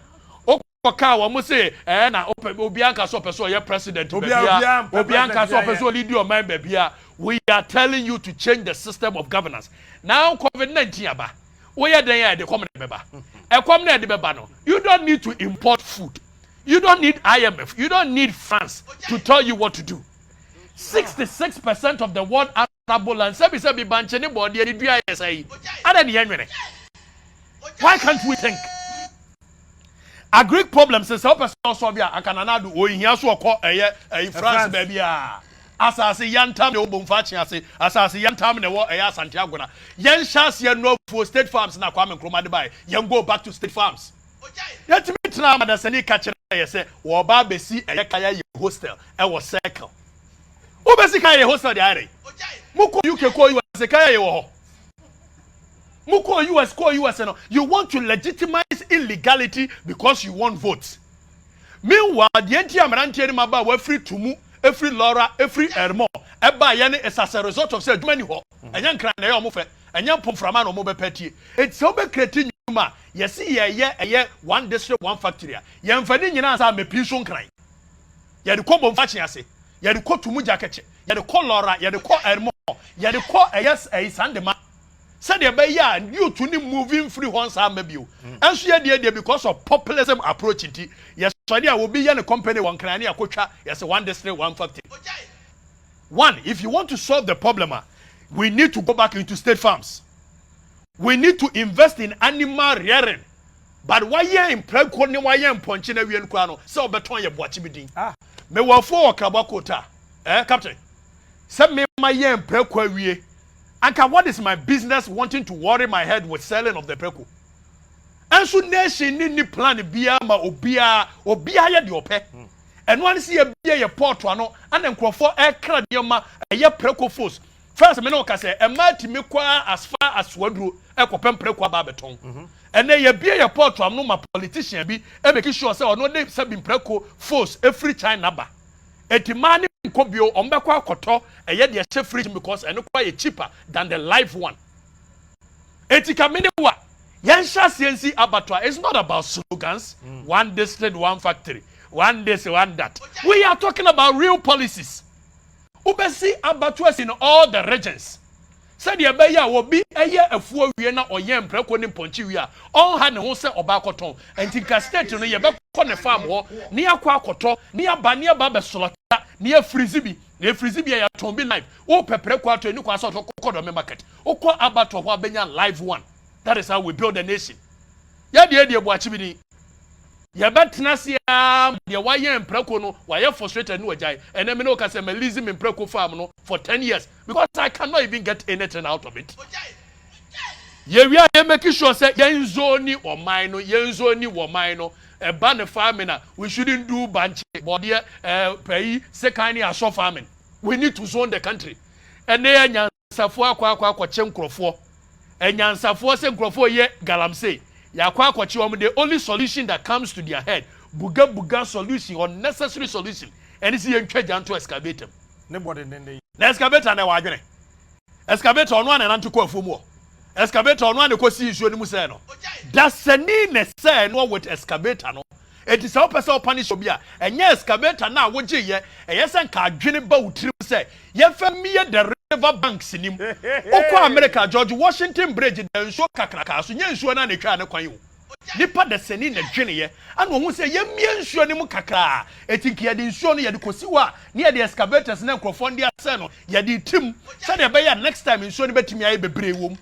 Say, Obianka so person your president. Obianka so person lead your mind, baby. We are telling you to change the system of governance. Now COVID-19 aba. We are there the common member. You don't need to import food. You don't need IMF. You don't need France to tell you what to do. 66% of the world arable land. Why can't we think? A Greek problem says how person solve ya akanana do here so call France baby asase yantam ne obomfa chiase asase yantam ne wo Santiago na yen chance ye no for state farms na Kwame Nkrumah de buy yen go back to state farms. Yet me tna madasani ka kire ye say wo ba besi kaya ye hostel e wo circle. Wo besi kaya ye hostel de are. Muko UK ko US kaya ye wo ho. Muko US no. You want to legitimize illegality because you want votes. Meanwhile, the anti-Amaranti maba we free to mu, every Laura, every Ermo. Eba yene is as a result of say many ho. Enyan kran na yo mo fe. anya pomframa no mo be peti eti so be create nyuma yesi ye one district one factory ye mfani nyina sa me pi so nkran ye de ko bomfa chi ase ye de ko tumu jakeche ye de ko lora ye de ko ermo ye de ko yes sandema said the bay you to moving free once I'm maybe you. And she had the idea because of populism approach it. Yes, Australia will be a company one cranny a coach, yes, one district, one factory. One, if you want to solve the problem, we need to go back into state farms. We need to invest in animal rearing. But why you in Prekoni, why you in Ponchina, Crano, so beton your watching. Me were for Kabakota, Captain. Send me my year in Prekwe. Anka, what is my business wanting to worry my head with selling of the preku? And so nation need plan bia ma obia ya de ope. And one see a bia ye port ano and then crofo e kra de ma ye preku force. First me no ka say e ma timi kwa as far as wadru e kopem preku aba beton. And then ye bia ye port no ma politician bi e make sure say ono dey say bin preku force every China ba. Etimani Kobio ombekwa koto eye de che fridge because eno kwa ye cheaper than the live one. Etikamene wa yansha CNC abattoir is not about slogans, one district, one factory, one this, one that. We are talking about real policies. Ubesi abattoirs in all the regions. Said ye be ya will be eye afuo wie na oye mpreko ni ponchi wie a on ha ne ho se obakoton antika state no ye be ko ne farm ho ne akwa akoto ne aba ne aba be solota ne afrizibi ya tombi live o pepere kwa to ni kwa so to kokodo me market o ko abato ho abenya live one. That is how we build a nation. Ya de bu achibini ye betena sia de waye mpreko no waye frustrated no wajai ene me no ka say me leasing me mpreko farm no for 10 years because I cannot even get anything out of it. Ye we are making sure say yenzoni or mine no e ban the farming we shouldn't do banche but there pay second aso farming. We need to zone the country. And they nyansafo akwa chenkrofo enyansafo se nkrofo ye galamsey yakwa kwachi the only solution that comes to their head buga solution or necessary solution and it's yen twaja to excavate nobody then na excavator na wadwene excavator ono na nanto ko afomu excavator ono na ko si isuo ni mu say no dasani ne say no with excavator no it is how person punish obi a enye excavator na woje ye eyesen ka adwene ba wutiri say ye famiye the river banks nim okọ America George Washington bridge the nsuo kakraka so nye nsuo na netwa ne kwan wo nipa de sani na dwene ye ana ohun say ye mie nsuo nim kakra etinki ye de nsuo no ye de kosiwa ne ye de excavators na nkrofo ndi ase no ye de tim say de be ya next time nsuo no betimi aye bebre wom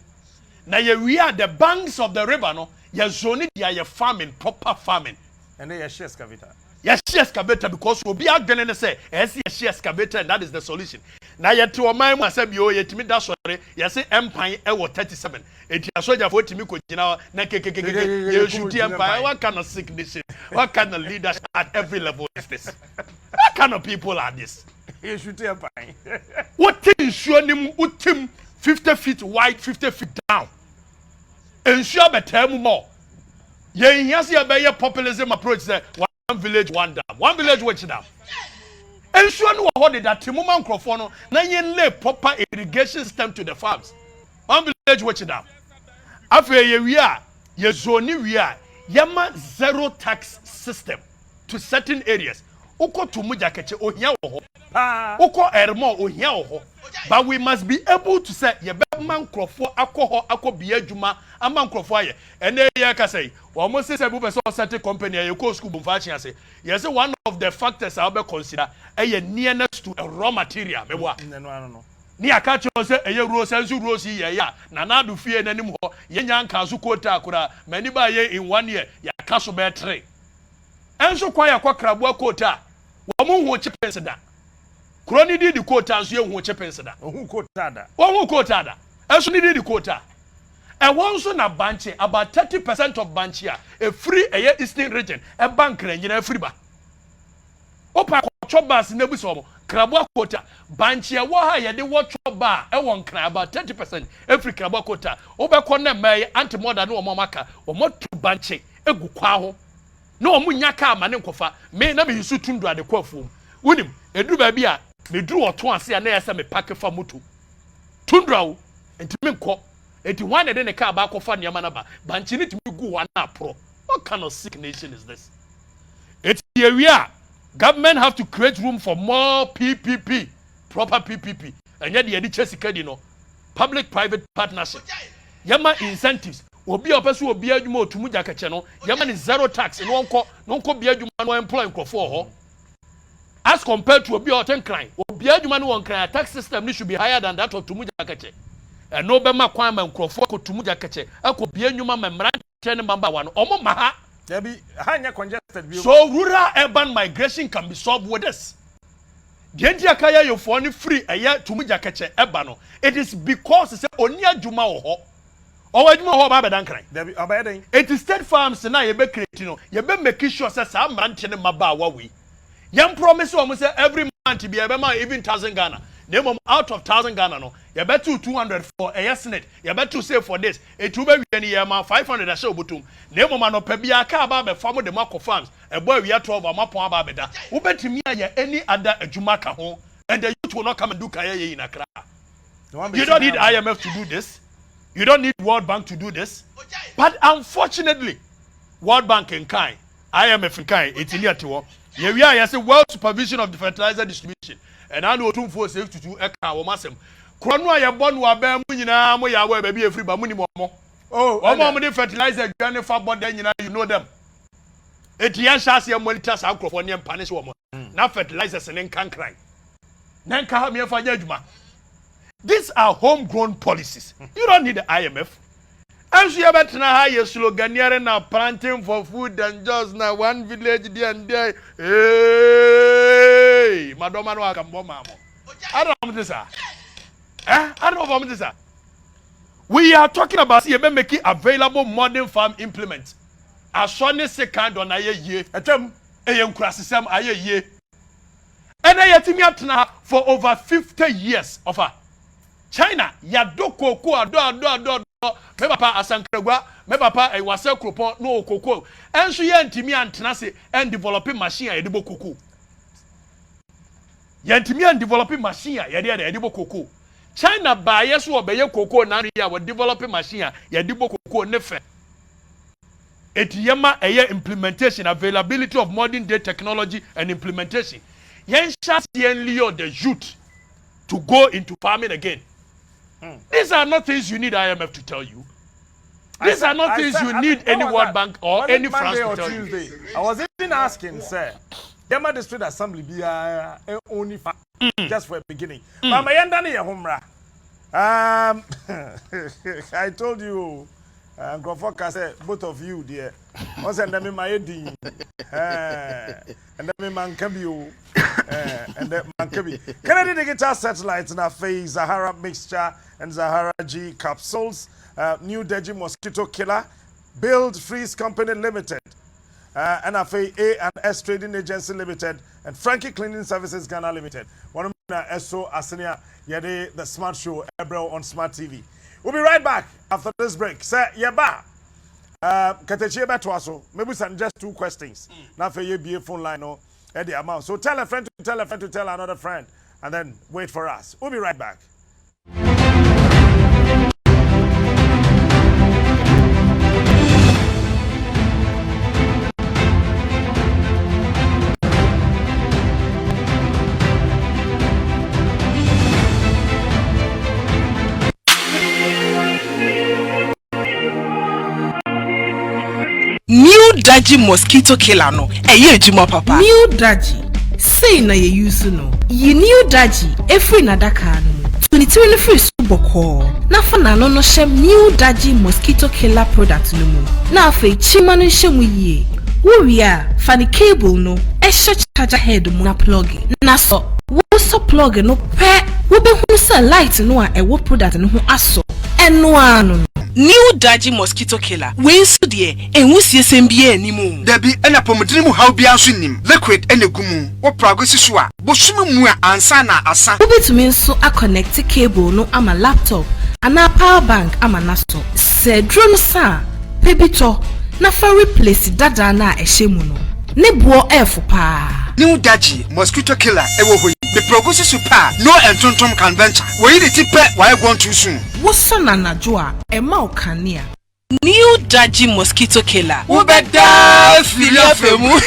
na ye we are the banks of the river no ye zone dia ye farming proper farming and they share excavator. Yes, excavator because we'll be agdene ne say yes excavator and that is the solution. Na yet to my man say bio yetimi da sore yes empire e wo 37 eti asoja for timi ko gina na kekeke ye shoot empire what kind of sickness what kind of leadership at every level is this what kind of people are this You shoot empire what thing sure nim utim 50 feet wide 50 feet down ensure better more ye yes ya be populism approach say one village one dam one village which dam ensure no hold that timuma nkrofo no na yen lay proper irrigation system to the farms one village which dam after ye zone we are yama zero tax system to certain areas uko tumuja keche ohia wo ho uko ermo ohia wo ho but we must be able to say ye be man nkrofo akoho akobia adwuma ama nkrofo aye ene ye ka say we must say bu person set company ye ko school bu fa chia say yes one of the factors I will consider nearness to a raw material mebo no ni aka cho say eye ruo sensu ruo si ye ya na na do fie nanim ho ye nya nka so quota akura mani ba ye in 1 year ya ka so be 3 enso kwa ya kwa krabo quota wo mu hu chipense da kroni di quota so ye hu chipense da hu quota da wo hu quota da enso ni di quota and once na banche about 30% of banche a free a eastern region a bank nyina free ba opa chobas na buso mo krabo quota banche wo ha ye de wo choba e won kran about 30% every krabo quota obekọ na mai anti modern no mo maka wo mo to banche egu kwa ho na wo munya ka ama ne nkofa me na me hisu tundu ade kwafum wonim edu ba bi a me duru oto ase na yesa me pack fa moto tundu awo enti me nkọ eti one de ne car ba ko fa niam na ba banchi ne timi gu one apro. What kind of sick nation is this? It's here we are. Government have to create room for more PPP, proper PPP. And yet the Chesika, you know, public-private partnership. Yama incentives. Obi opesu obi adwuma otumu jakache no. Yama ni zero tax. No nko bi adwuma no employ nkofo ho. As compared to obi oten crime. Obi adwuma no won crime tax system should be higher than that of tumu jakache. And no be ma kwan ma nkofo ko tumu jakache. Ako bi adwuma ma mra ne mamba wa no. Omo maha. So rural urban migration can be solved with this. Free it is because it's onia juma oho. It is state farms na ye be create no. Ye be make sure say some man tene maba we. Yam promise o say every month be even 1,000 Ghana. Name out of 1,000 Ghana no. You bet 200 for a senate. You bet to say for this. It will be any year 500 a show butum. Name man no pebia ka ba be farm the mark of farms. A boy we are 12 or mapon ba beda. Who bet me any other jumaka ho and the youth will not come and do kaya in Accra. You don't need IMF to do this. You don't need World Bank to do this. But unfortunately, World Bank in kind, IMF in kind, it's in here to here we are, yes, a world supervision of the fertilizer distribution. And I know 246 eka wo masem krono aye bonu aba mu nyina mo ya wa baby efri ba muni mo oh omo mo fertilizer gane fa boda nyina you know them etian chance ya monitor sa akrofo ne punish wo mo na fertilizers ne nkankran na nka ha me fa nya adwuma. These are homegrown policies. You don't need the IMF. As you ever try how you sloganiere na planting for food and just na one village there and there. Hey, madoma no akambo mamo. I don't know this. I don't know this. We are talking about making available modern farm implements. As soon as second on aye ye. Atem eyem krasisem aye ye. And ayetimi atna for over 50 years of her. China ya do koko ado me papa asankragwa me papa e wase kropon no koko enso ye ntimi antena se and developing machine ya debo koko ya ntimi and developing machine ya debo koko. China ba yeso obeye koko na ya we developing machine ya debo koko nefe etiyema eye implementation availability of modern day technology and implementation yen chance yen leo the youth to go into farming again. These are not things you need IMF to tell you. These are not things you need any World Bank or any France to tell you. I was even asking, sir, Yama District Assembly be only just for a beginning. But my endani ya humra. I told you, Grofoka said, both of you, dear. Once and then my edding, and then man can be and then man can be. Kennedy digital satellites in our face, Zahara mixture and Zahara G capsules, New Deji mosquito killer, Build Freeze Company Limited, NFA A&S Trading Agency Limited, and Frankie Cleaning Services Ghana Limited. One of them SO Asenia Yade the Smart Show Ebro on Smart TV. We'll be right back after this break. Sir, yeba. Katechi betwaso. Maybe just 2 questions. Now for you be a phone line or the amount. So tell a friend to tell a friend to tell another friend, and then wait for us. We'll be right back. New Daji mosquito killer no. Eye ejuma papa. New Daji. Say na ye use no. Ye New Daji every nadaka no. 23 free suboko. Na fa na no shem New Daji mosquito killer product no mu. Na fa chima no shemu ye. Wo wi a fa ni cable no. E charger head mu na plug. Na so wo so plug no pe wo be hu say light no a e wo product no ho aso. Eno anu. New Daji mosquito killer. We so de enwusie sembie animu. Dabi ena pomodini mu haw bia so nim. Liquid enegumu. Wo pragosi so a bosumu mu a ansa na asa. Obetumi nso a connect cable no ama laptop ana power bank ama naso. Se drone sa pebito na fa replace dada na ehemu no. Ne bo efo pa. New Daji mosquito killer ewo hoyi. The pragosi so pa no entontom convention. We yi de tipe why go too soon. Wosona najua ema okania. New Daji mosquito killer. Ubeda filia femu.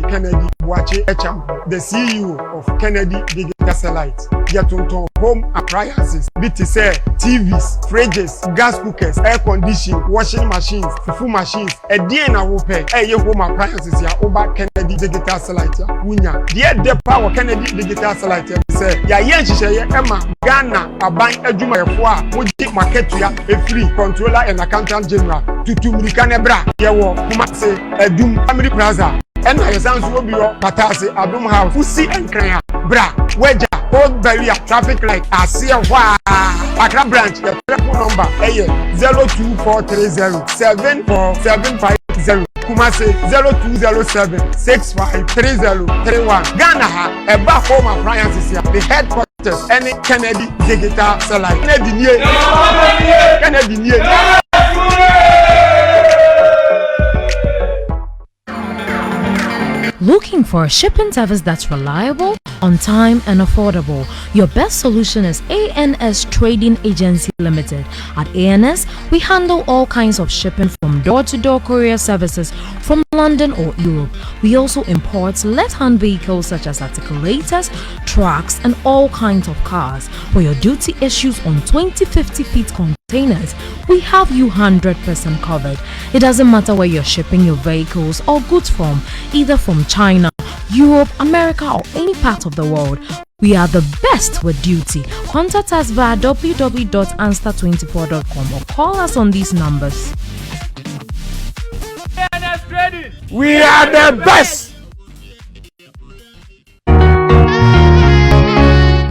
Kennedy Wache Echam, the CEO of Kennedy Digital Satellite. Yatunton home appliances, BTC, TVs, fridges, gas cookers, air conditioning, washing machines, fufu machines, a DNA wope, home appliances ya over Kennedy Digital Satellite. Wunya, the power Kennedy Digital Satellite. Say, ya yenchi Emma Ghana aban ejuma efo moji market ya free controller and accountant general tutu mirikane bra yewo kuma se edum family plaza. And I sound so be your patase Abum House, Fusi and Kran, Bra, Wedja, Old Barrier, traffic light, I see a wa, Accra branch, the telephone number, 02430-74750, Kumase 0207-653031. Ghana, a back home appliances here, the headquarters, any Kennedy Digital Satellite. Kennedy. Looking for a shipping service that's reliable, on time and affordable? Your best solution is ANS Trading Agency Limited. At ANS, we handle all kinds of shipping from door-to-door courier services from London or Europe. We also import left-hand vehicles such as articulators, trucks, and all kinds of cars. For your duty issues on 20-50 feet containers, we have you 100% covered. It doesn't matter where you're shipping your vehicles or goods from, either from China, Europe, America, or any part of the world. We are the best with duty. Contact us via www.answer24.com or call us on these numbers. We are the best.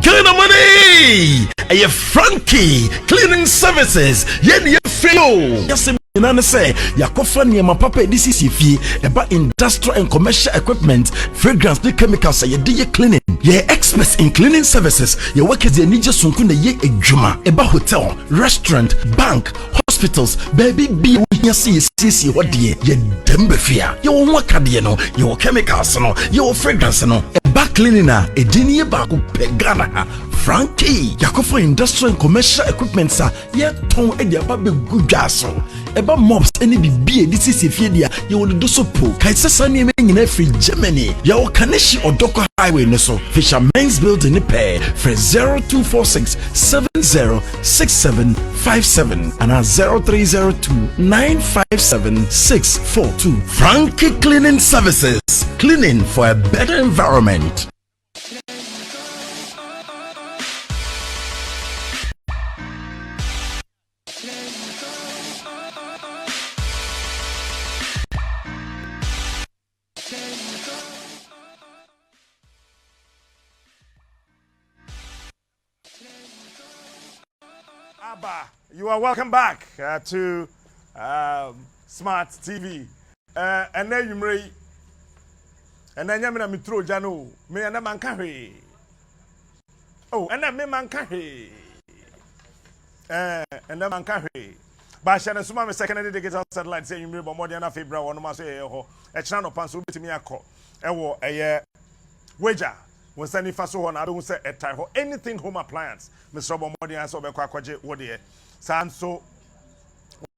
Clean the money! A Frankie Cleaning Services. Yen feel. Yes, I say, Yakofa Niama Papa, this is if about industrial and commercial equipment, fragrance, the chemicals, ye do ye cleaning. Ye experts in cleaning services. Ye work as ye ninja sunkuna ye ejuma. Eba hotel, restaurant, bank, hospitals, baby be here see what ye dembe fear. Ye won't work at ye no, your chemicals no, your fragrance no. Eba cleaning na, a genie baku pegana. Frankie, Yakofa industrial and commercial equipment sa, ye ton edia babe good jaso. Eba mobs any be this is if you will do so po. Kaisa Sani in every Germany. Ya Kaneshi or Doko Highway no so. Fisherman's Building in pair for 0246 706757 and 0302 957 642. Frankie Cleaning Services. Cleaning for a better environment. You are welcome back to Smart TV. And then you may, and then you may throw Jano, me and a man carry. Oh, and then me man carry. And then man carry. But I assume I'm a secondary digital satellite saying you may be more than a February one of my say, a channel pencil to me a call. A year wager. When sending fast one, I don't say a time for anything home appliance. Mr. Bomodi and so Bekwaje, what dear. So,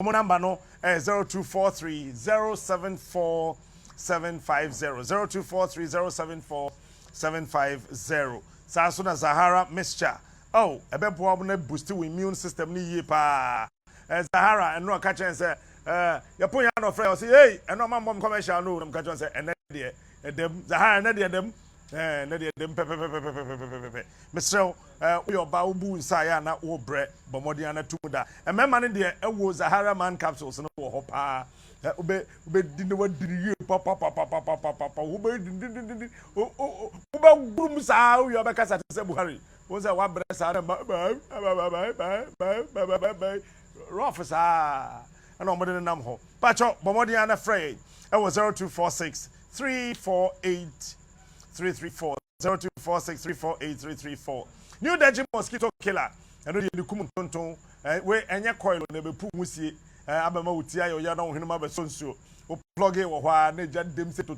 number no 0243 074 750 0243 074 750. Sansuna Zahara mixture. Oh, a bit more boost to immune system ni pa. Zahara and no catch and say, you put your no friend say, hey, and no mom commercial no, catch and say, and then them Zahara and them. Mr. We are Baubu inside na o bread, Bomodiana Tumuda. And my man in there was Zahara man capsules and no hopa. Ube didn't what did you papa Ube brooms out your back at Sebuhari. Was a one breast out of Rofus and no more than Namho. Pacho, Bomodiana afraid. I was 0246 348 334 0246 348 334. New Daji mosquito killer. I know you come tonton. Where any coil on the pumusi. Abama utia yo ya no hinuma be sonso. o plug it wo hwa na gya dem se to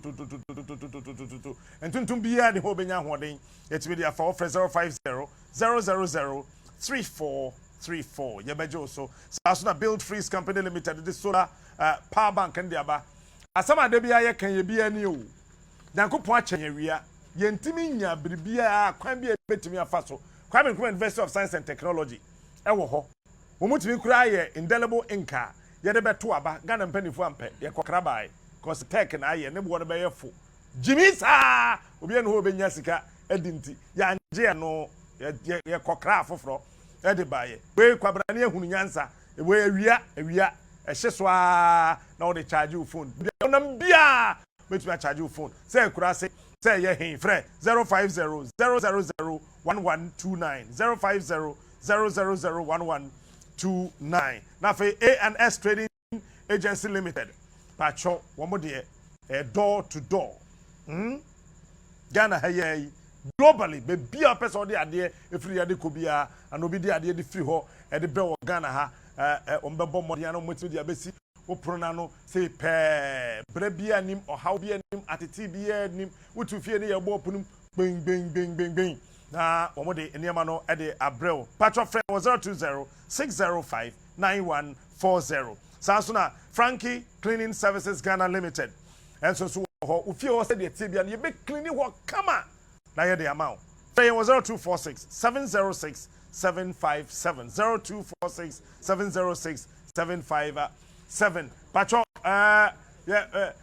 entuntum bia ne ho benya hoden yetimi dia fa offer 050 000 3434 yebejo so asuna build freeze company limited this solar power bank and aba asama de bia ye kan ye bia ni o Yankopon akyenya wia yentimi nya biribia kwan bia betimi afa so Kwame Nkrumah University of Science and Technology ewo ho omutimi kura ye indelible inka ye de beto aba Ghana mpanifo ampe ye kokrabai cause tech na ye ne bo no be ye fo jimisa obi eno ho benya sika edinti ya nje no ye kokra afoforo ede baye we kwabrane ehunu nyansa we awia ehye so a na wo de charge your phone nam bia betumi charge your phone say kura say ye hin frɛ 050 000 1129 050 000 na fe ANS Trading Agency Limited pacho womo de door to door Ghana haye globally be bia person de ade efiri ade kobia and obi de ade de free ho e de be wo Ghana ha ombebo modiano moti de abesi wo prona no say pe brebia nim or how bia nim atiti bia nim wutu fie ne ye bo punum bing na womo de eniema no e de abrel patro friend 020 605 9140 Sansuna Frankie Cleaning Services Ghana Limited and so ho ufie ho say de tibia ne be cleaning ho kama na ye de amount pay 0246 706 757 0246 706 757 patro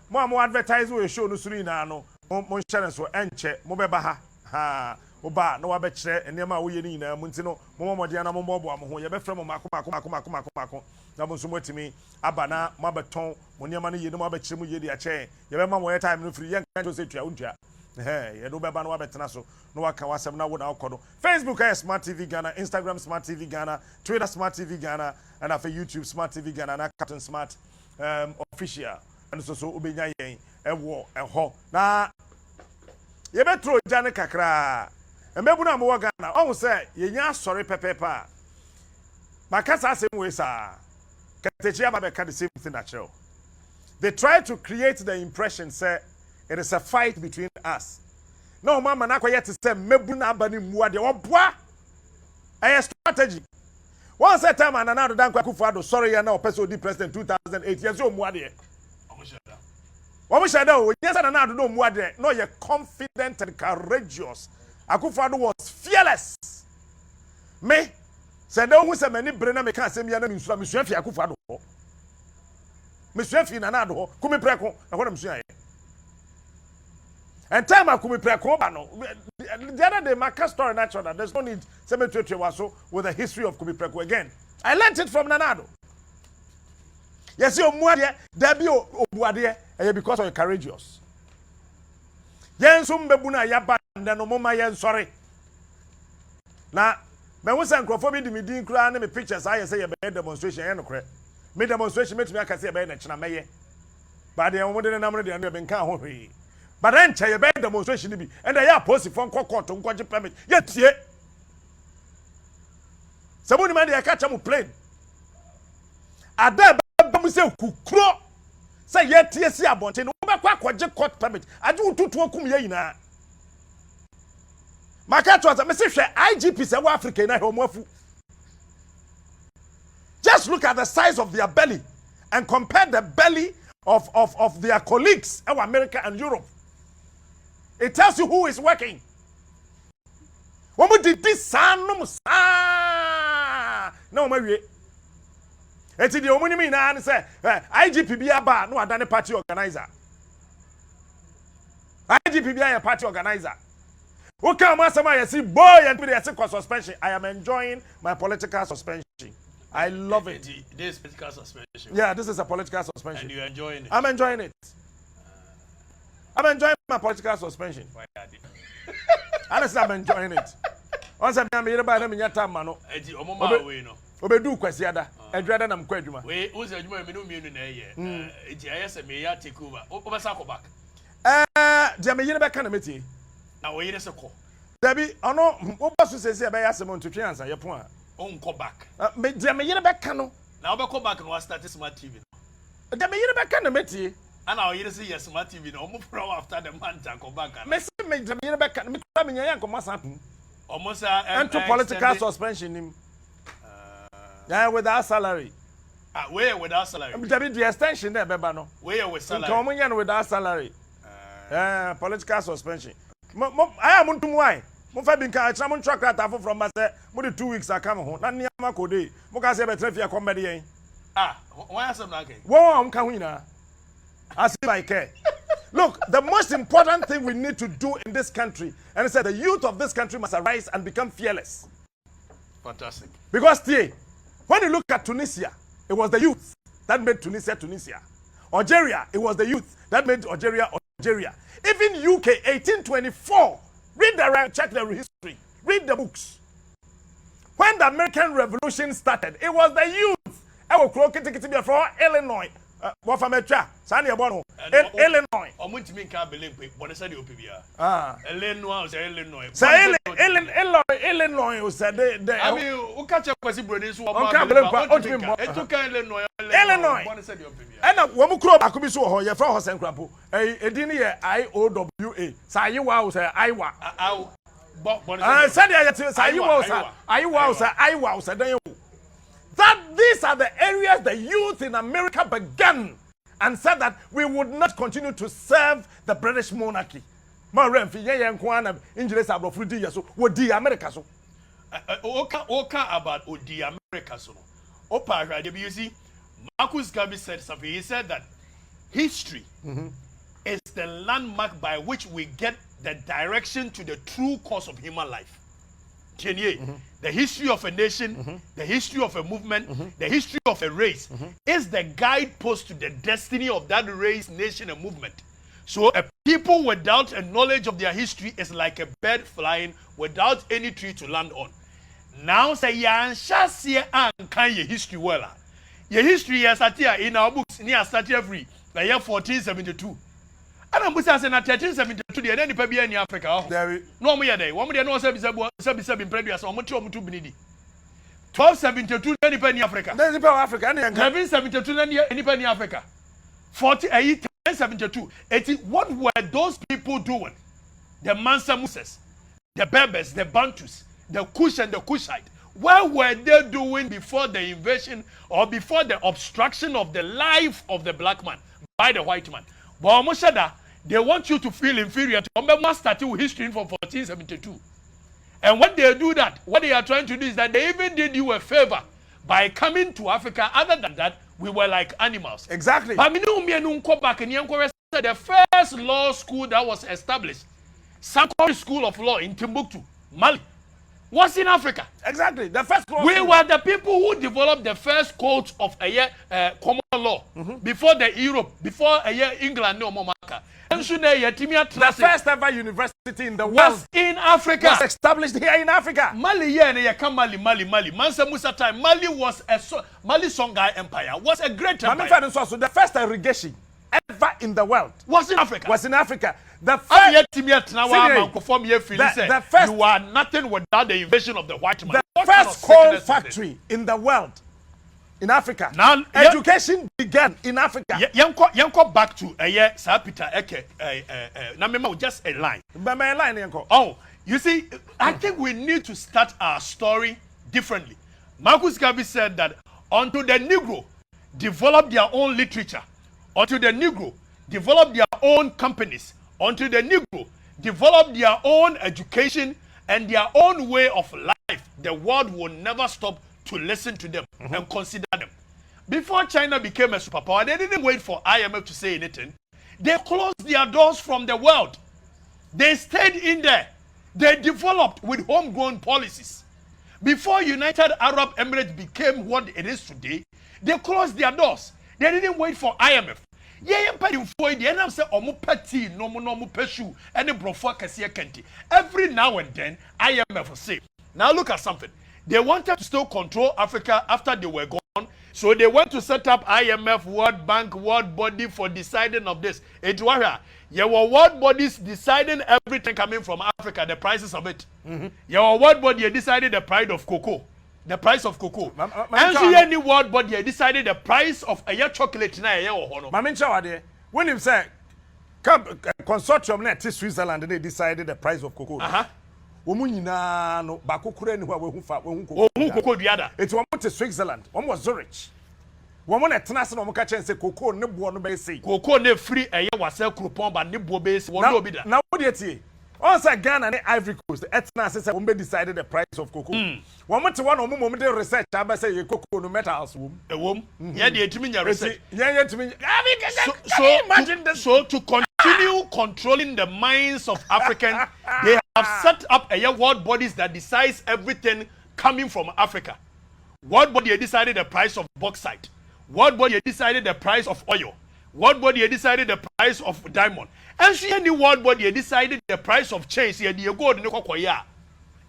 mo advertise we show no suri na no mo share so enche mo beba ha oba na wa be kire enema wo ye ni na mu ntino mo modia na mo bobo am ho ye be frem mo mako na bo so motimi aba na mo beton mo nema no ye no mo be kire mo ye di a che ye be ma mo ye time no free ye kan jo se tua untua ye do beba na wa betena so no wa kan wasem na wo na akodo Facebook Smart TV Ghana, Instagram Smart TV Ghana, Twitter Smart TV Ghana, and after YouTube Smart TV Ghana na Captain Smart official and so obenya yen ewo eho na ye betro jane kakra embebu na mo Ghana on say ye nya sorry pepepa makasa asem we sa katechia ba be ka the same thing natural. They try to create the impression say it is a fight between us. No mama na kwye te say mebu na aba ni muade oboa a strategy. One set time and another dan kwakufu ado sorry ya na opeso di president 2008 years o muade. Omo yes and another no muade. No ye confident and courageous. Akufo ado was fearless. Me said don't say many brena me kan asem ya na misua fi akufo ado. Misua fi na na ado kumi preko na ho na misua ye. And time akumi preko ba no. The other day my story natural there's no need cemetery waso with the history of kumi preko again. I learned it from Nanado. Yes, you muade there be obuade because you're courageous. Yen sum bebu na ya banda no moma yen sorry. Na me wo san krofo bi di me din kura na me pictures I say be demonstration yen no kre. Me demonstration me tumi aka say be na china meye. Ba de wo de na namre de na be nka ho hwe. But then che be demonstration bi and ya post for court nkoje permit. Ye tie. Sabuni man de catch am plane. Ada ba mu se kukuro. Say ye tie si abonte no be kwa kwaje court permit. Ade ututu akum ye yina. Makato asa me se hwe IGP se wa Africa na he omoafu. Just look at the size of their belly and compare the belly of their colleagues in America and Europe. It tells you who is working. When we did this, no, maybe. It's the only mean I say IGP be a bar, no, I done a party organizer. IGP be a party organizer. Who come as I see boy and put a second suspension. I am enjoying my political suspension. I love it. This political suspension. Yeah, this is a political suspension. And you're enjoying it. I'm enjoying it. I'm enjoying my political suspension. Honestly, I'm enjoying it. Once I'm here by them in your time, mano. Obedu kwesiada. Edwada na mkwadwuma. We uze adwuma me no mienu na eye. Enti ayese me ya take over. Obesa ko back. Dia me yire beka na metie. Na we yire se ko. Dabi ono obasu sese e be ya semo ntutwe ansa ye pon a. On ko back. Me dia me yire beka no. Na obeko back no start Smart TV. Dia me yire beka na metie. And now you see yes, smart TV. No move from after the man to come back. Me say me jamie back. Me try me nyan come happen. Almost into political suspension him. Yeah, without salary. Where without salary? The extension there, beba no. Where with salary? Come on, without salary. Political suspension. I am on to why. Mo fa bin ka tra mo track rata from ma say mo the 2 weeks I come home. Na niam ko dey. Mo ka say be traffic comedy yen. Why am not okay? Why am can na? As if I care. Look, the most important thing we need to do in this country, and I said the youth of this country must arise and become fearless. Fantastic. Because when you look at Tunisia, it was the youth that made Tunisia Tunisia. Algeria, it was the youth that made Algeria Algeria. Even UK, 1824. Read the check the history. Read the books. When the American Revolution started, it was the youth. I will call Kitty from Illinois. What from Illinois. Omuntimi can't believe what I said. Illinois. Illinois said they. I mean, who catch up with British? Illinois. And when we grow back, we saw her from Hossen Crapo. A dinner IOWA. Say you wow, say I wa. Said I was that these are the areas the youth in America began and said that we would not continue to serve the British monarchy. America so. Oka about Odi America so. Opa, you see, Marcus Garvey said something. He said that history is the landmark by which we get the direction to the true course of human life. The history of a nation, the history of a movement, the history of a race is the guidepost to the destiny of that race, nation, and movement. So a people without a knowledge of their history is like a bird flying without any tree to land on. Now say ya shasiye an kan your history well. Your history is in our books near started free the year 1472. And I'm saying that 1372 the any people in Africa. No more day. One day no sebi previous or much to binidi. 1272 any people in Africa. There's people Africa. 1172 any people in Africa. 1072. What were those people doing? The Mansa Muses, the Berbers, the Bantus, the Kush and the Kushite. What were they doing before the invasion or before the obstruction of the life of the black man by the white man? But they want you to feel inferior. Remember, started history from 1472. And when they do that, what they are trying to do is that they even did you a favor by coming to Africa. Other than that, we were like animals. Exactly. But the first law school that was established, Sankore School of Law in Timbuktu, Mali, was in Africa. Exactly. The first law. We were the people who developed the first codes of common law before the Europe, before England, no more. The first ever university in the world was in Africa. Was established here in Africa. Mali, Mali. Mansa Musa time. Mali was Mali Songhai Empire was a great empire. So the first irrigation ever in the world was in Africa. The first, you are nothing without the invasion of the white man. The first coal factory in the world. In Africa. Now, education began in Africa. Yanko back to Sir Peter Eke. Now, just a line. Oh, you see, I think we need to start our story differently. Marcus Garvey said that until the Negro develop their own literature, until the Negro develop their own companies, until the Negro develop their own education and their own way of life, the world will never stop to listen to them and consider them. Before China became a superpower, they didn't wait for IMF to say anything. They closed their doors from the world. They stayed in there. They developed with homegrown policies. Before United Arab Emirates became what it is today, they closed their doors. They didn't wait for IMF. Every now and then, IMF will say, now look at something. They wanted to still control Africa after they were gone. So they went to set up IMF, World Bank, World Body for deciding of this. There were world bodies deciding everything coming from Africa, the prices of it. There were world body decided the price of cocoa. The price of cocoa. And so any world body decided the price of a chocolate. when him say consortium net Switzerland they decided the price of cocoa. Womu nyina no ba kokura ni ho a wehu fa wehu cocoa duada. It womu to Switzerland. Womu was Zurich. Womu na tena se no mo ka chen say cocoa ne bo no be say. Cocoa ne free eye wase krupon ba ne bo be say won do bi da. Now what dey tie? Also Ghana and Ivory Coast, etna say we decided the price of cocoa. Womu to one omo dey research aba say ye cocoa no metals wom. Yeah, dey etimi nya research. Yeah, etimi. So imagine this. So to continue controlling the minds of Africans, they have set up a world bodies that decides everything coming from Africa. World body decided the price of bauxite. World body decided the price of oil. World body decided the price of diamond. And she any world body decided the price of chains. Here the gold ne kokoya.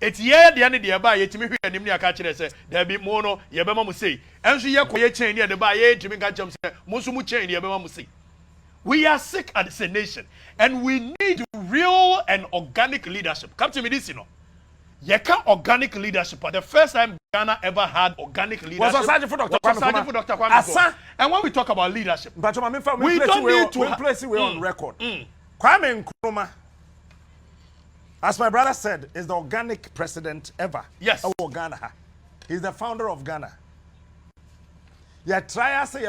It's here the end the buy yetimi hwe anim ne aka kire say there be mo no ye bema mu say. And she ye koye chain ne the buy yetimi ka cham say mo so mu chain ye bema mu say. We are sick as a nation, and we need real and organic leadership. Come to me, this, you know. You can't organic leadership, but the first time Ghana ever had organic leadership was for Dr. Kwame. And when we talk about leadership, but we don't need to place it on record. Kwame Nkrumah, as my brother said, is the organic president ever. Yes. Of Ghana. He's the founder of Ghana. You try to say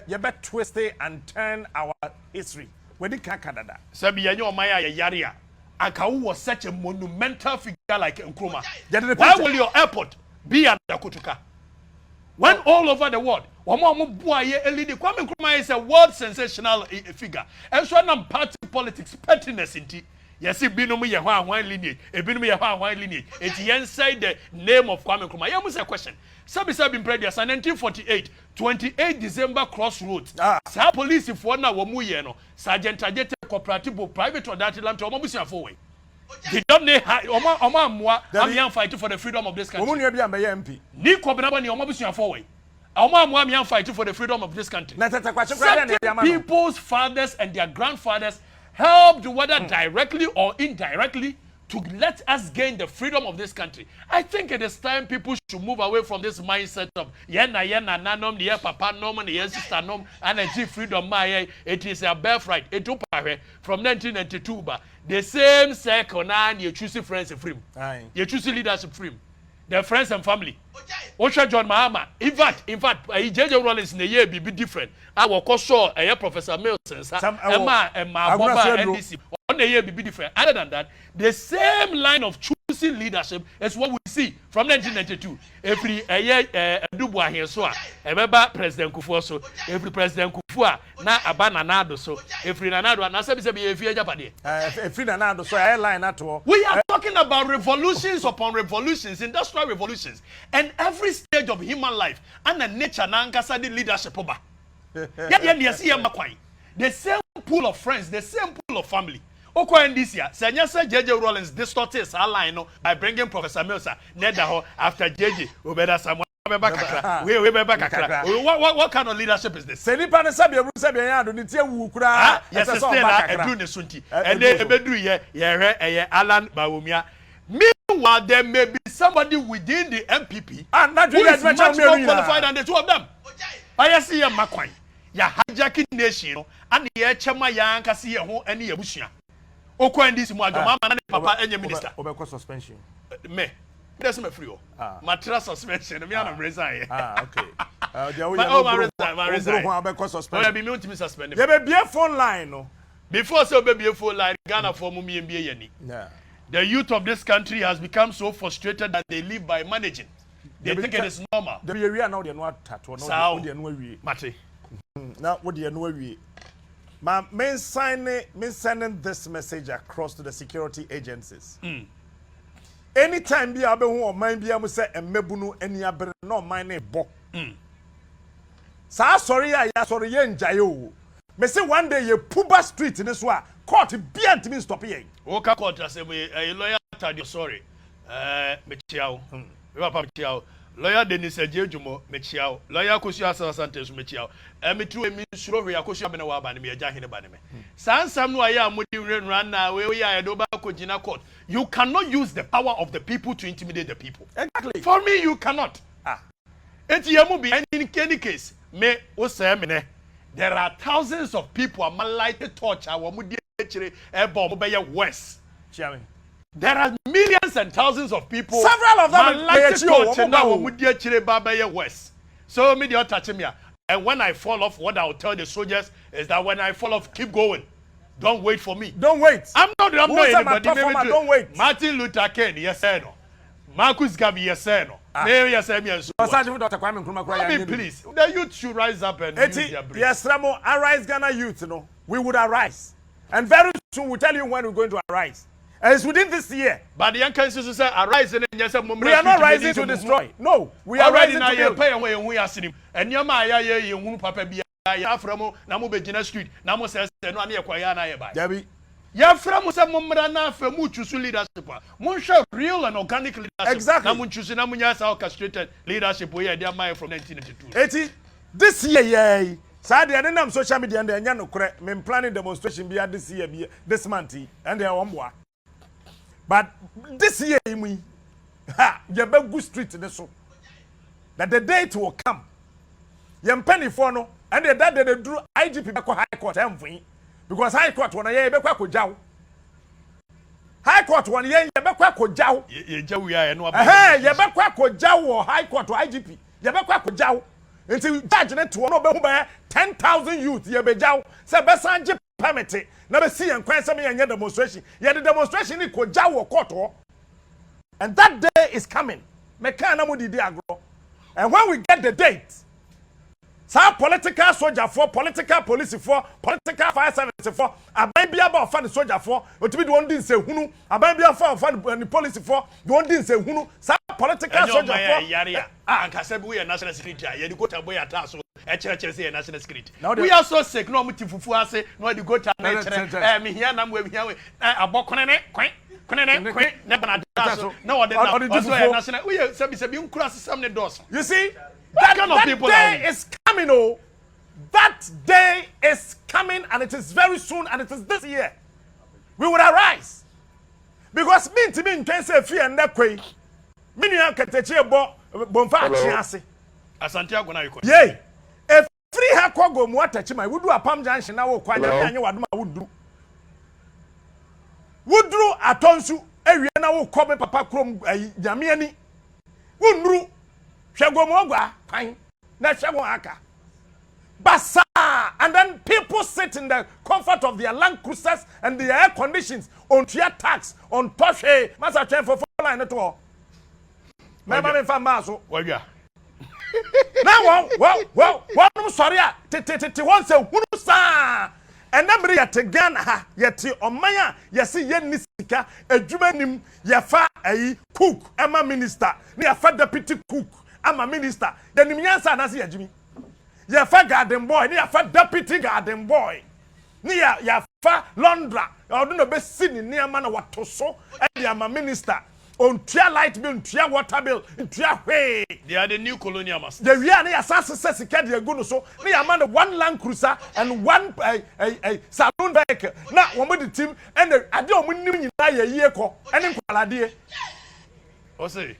you bet twist it and turn our history. When did Canada? Sabi yanyo maya yaria. Akawu was such a monumental figure like Nkrumah. Why will your airport be at Kutuka? When all over the world, Kwame Nkrumah is a world sensational figure. And so now party politics pettiness indeed. Yes, it been me a lineage. It been me a lineage. It's inside the name of Kwame Nkrumah. Yeah, a question. Sabi been previous 1948, 28 December crossroads. Sa police for na wamu ye no. Sergeant Ajete cooperative private or that land to omabusia forward. They don't know Oma Mwa am fighting for the freedom of this country. Omu be MP. Ni kobenaba ni omabusia forward. Oma Mwa am fighting for the freedom of this country. People's fathers and their grandfathers helped, whether directly or indirectly, to let us gain the freedom of this country. I think it is time people should move away from this mindset of yena nanom, the papa nom, the sister nom, and a freedom. It is a birthright. From 1992, the same circle now you choose friends and free. You choose leadership free. The friends and family. Osha John Mahama. In fact, JJ Rollins in the year be different. I will call sure a Professor Milson, Emma and my NDC. On the year be different. Other than that, the same line of choosing leadership is what we see from 1992. Every year, Dubois here so. Remember President Kufuor so. Every President Kufuor na abana nado so. Every nanado na sabi every Japade. Every nanado so airline at all. We are talking about revolutions upon revolutions, industrial revolutions, and every stage of human life and the nature na ankasa the leadership oba. The same pool of friends, the same pool of family. Oko in this year, Senyasa JJ Rollins distorted our line by bringing Professor Milsa Nedaho after JJ Ubeda Samuel. What kind of leadership is this? Yes, and they Alan Bawumia. Meanwhile, there may be somebody within the MPP and that who is much more qualified than the two of them. I see a Makwai. Ya hijacking nation and the Chama Yanka see a home any Abusia. Oko and this Mama and Papa and your minister. Over suspension. Me. That's my free. Matras suspension. Me and resign. Okay. My resign. I be me suspended. There be a phone line, no. Before so be a phone line, Ghana for me and be any. The youth of this country has become so frustrated that they live by managing. They think it is normal. The area now they are not tattoo. So, Mate. Now what do you know we? Ma men sending this message across to the security agencies. Anytime be abe hu o man be am say emebunu eni abere no man na ebo. Sa sorry ya sorry ye njaye o. Me say one day ye Puba street in so a court be antimi stop here. O ka court say a lawyer tell you sorry. Me chiao. We papa chiao. Lawyer Denis Ejejumo me chiao. Lawyer Kosi Asa Santos me chiao. Me tru me suro hwe akosi abena wa ba ne me agya hene ba ne me. Sansam no aya amodi run na we ya do ba ko gina court. You cannot use the power of the people to intimidate the people. Exactly. For me you cannot. Eti yamu be in any case me o say me ne There are thousands of people who are lighted torch west. There are millions and thousands of people. Several of them lighted torch west. So media touching me. And when I fall off, what I'll tell the soldiers is that when I fall off, keep going. Don't wait for me. Don't wait. I'm not anybody. Don't wait. Martin Luther King, yes sir no. Marcus Garvey, yes sir no. Maybe yes sir me. Please, the youth should rise up and use their brain. Yes, Ramo, arise Ghana youth, we would arise. And very soon we'll tell you when we're going to arise. And it's within this year. But the young countries say arise and yes, we are not rising to destroy. No, we are rising to build. Pay away and we are seeing. And your Maya, you papa be Afrifa, Namu Begina Street, Namu says, no near Quayana by. Debbie. Yaframu sa mumrana for muchu leadership. Munsha real and organic leadership. Exactly. Namunchu Namunyas orchestrated leadership we had their mind from 1982. 80 this year, Sadi and then social media and the Yano correct men planning demonstration be this year, this month, and they are one more. But this year, we you better go street in the so that the date will come. You penny for no, and the that they drew IGP back High Court because High Court one year be kwa jaw. High Court one year you be kwa jaw. Ye jaw we are no about. You be kwa jaw or High Court or IGP. You be kwa jaw. Until judge net to no be 10,000 youth you be jaw. Say be sanje permit. Na be see and kwan say me anya demonstration. Ye the demonstration ni ko jaw or court. And that day is coming. Me kan na mo didi agro. And when we get the date, some political soldier for, political police for, political fire service for, aban bia ba fa the soldier for, otibi the one din say hunu, aban bia fa the police for, the one din say hunu, some political soldier for. Anka say we are national security, you go to boy attack so e say national security. We are so sick no muti fufu ase, no dey go to me here na we here abokonene kwen you see, that people day is coming, oh. That day is coming, and it is very soon, and it is this year. We will arise. Because me to me can say fear and that way. Me you can teach you bonfa chiase. Asantiago na yuko. Yay. If free hakwa go mu atachi mai, we do a palm junction na wo kwanya anya waduma wudru. Wudru atonsu ewie na wo kobe papa krom nyame ani wunru hwego mo ogwa kwan na hwego aka basa, and then people sit in the comfort of their Land Cruisers and their air conditions on tier tax on toshe masa chen for line to all mema me fa maso wagwa now well I'm sorry one say hunu sa. And number yet Ghana yet Omaya yesi yen nisika adwumanim yafa ayi cook ama minister ni yafa deputy cook ama minister the nimyansa na se yajimi yafa garden boy ni yafa deputy garden boy ni yafa laundra odo no be sini ni ama na watoso e ama minister on tia light bill, tia water bill, tia way. They are the new colonial masters. The real ni assassin says he can't go so. Me a man one Land Cruiser and one saloon vehicle. Now one with the team and I don't win you a year ko. And in Kualadi. What say?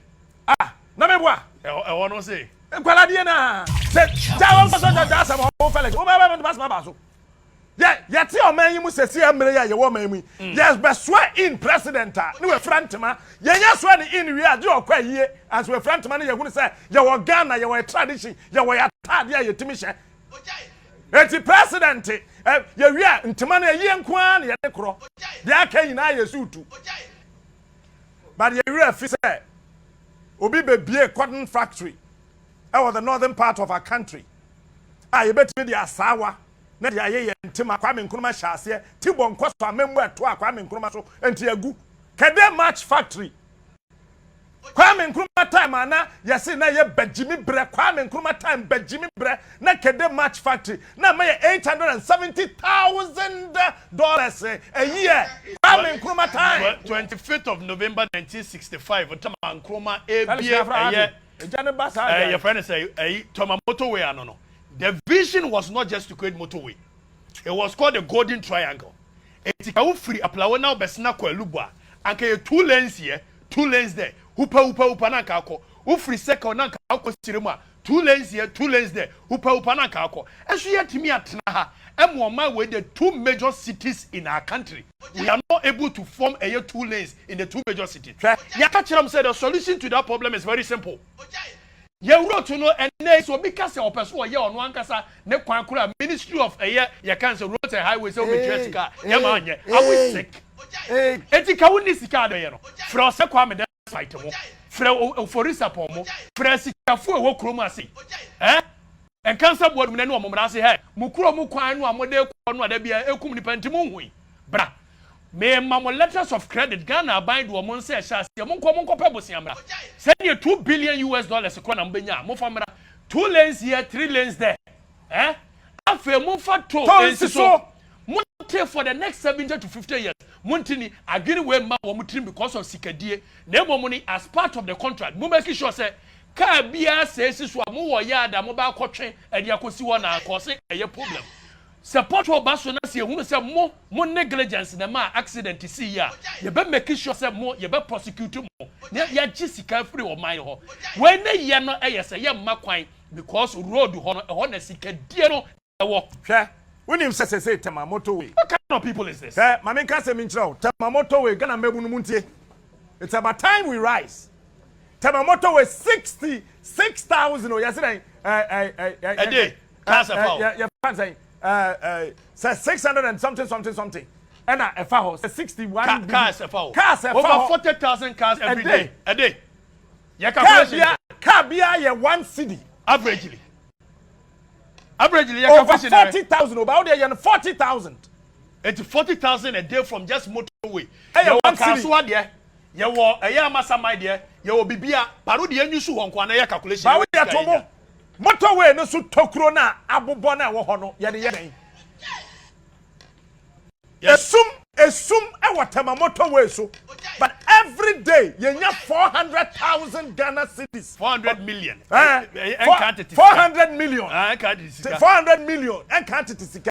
Na me boa. I want to say. Kualadi na. Say, Jawan person that some whole fellas. Oh my baso. Yeah, tell man you must say America, you want me. Yes, but swear in president. No front man. Yeah, swear in we are do quite here. As we front man, you're going to say, you are Ghana, you are tradition, you are Tadia, you Timisha. It's the president. You are in Timana, young Kwan, you are crow. There can I suit too. But you are a Obi be a cotton factory. Over the northern part of our country. You bet me the Asawa. Na dia ye ntima Kwame Nkrumah hyase tibon kwaso amembo eto Kwame Nkrumah so enti agu kede match factory Kwame Nkrumah time ana yesi na ye bajimi bre Kwame Nkrumah time bajimi bre na kede match factory na me $870,000 a year Kwame Nkrumah time 25th of November 1965 Kwame Nkrumah your friend say Tomamoto way no. The vision was not just to create motorway. It was called the Golden Triangle. It was free. Aplawa now besna kwa lubwa. Anke 2 lanes here, 2 lanes there. Upa na kako. Free second na kako sirima. 2 lanes here, 2 lanes there. Upa na kako. And so yet to me atna I'm on my way the 2 major cities in our country. We are not able to form a 2 lanes in the 2 major cities. Yakachiram said the solution to that problem is very simple. You wrote to know and so because your person on one casa, ne kwankura Ministry of Air, you can't say roads and highways over Jessica. Yamanya, I was sick. Etika woni sika de no. Fra se kwa me da fight mo. Fra oforisa pomo. Fra sikafu e wo krom ase. En cancer board me no omomra ase he. Mukuro mu kwan no amode ko no da bia ekum ni pantimu hui. Bra. Me mamo letters of credit Ghana bind wo mon se sha se mon ko pebo se amra. Send you $2 billion ko na mbenya. Mo famra 2 lanes here, 3 lanes there. Afa mo fa to so. Monte for the next 70 to 50 years. Montini agiri we ma wo mutrim because of sikadie. Na money as part of the contract. Mo make sure say ka bia say so mo wo yada mo ba kotwe e dia kosi wo na akose eye problem. Support wo baso na se ehunu se mo negligence na ma accident see ya. Ye be make sure say mo ye be prosecute mo. Na ya gi sika free wo man ho. When na ye no eye say ye ma kwan because road ho na sikadie no e wo. Hwe when him say Tema motorway. What kind of people is this? Mama can say minchra. Tema motorway Ghana mebu muntie. It's about time we rise. Tema motorway 66,000 or yesterday. A day. Cars are 600 and something. And a foul 61 cars over 40,000 cars every day. A day. Car bia 1 city averagely. Over 40,000 about there 40,000. It's 40,000 a day from just motorway. Hey, one casual there. You were a yamasa my dear. You will be beer. Parody and you on Kwana calculation. But we are tomo. Motorway no su tokrona abubona wo hono yade. Assume our Tema motorway so. But every day you have 400,000 Ghana cities. 400 million. 400 million. 400 million. And can't it sika.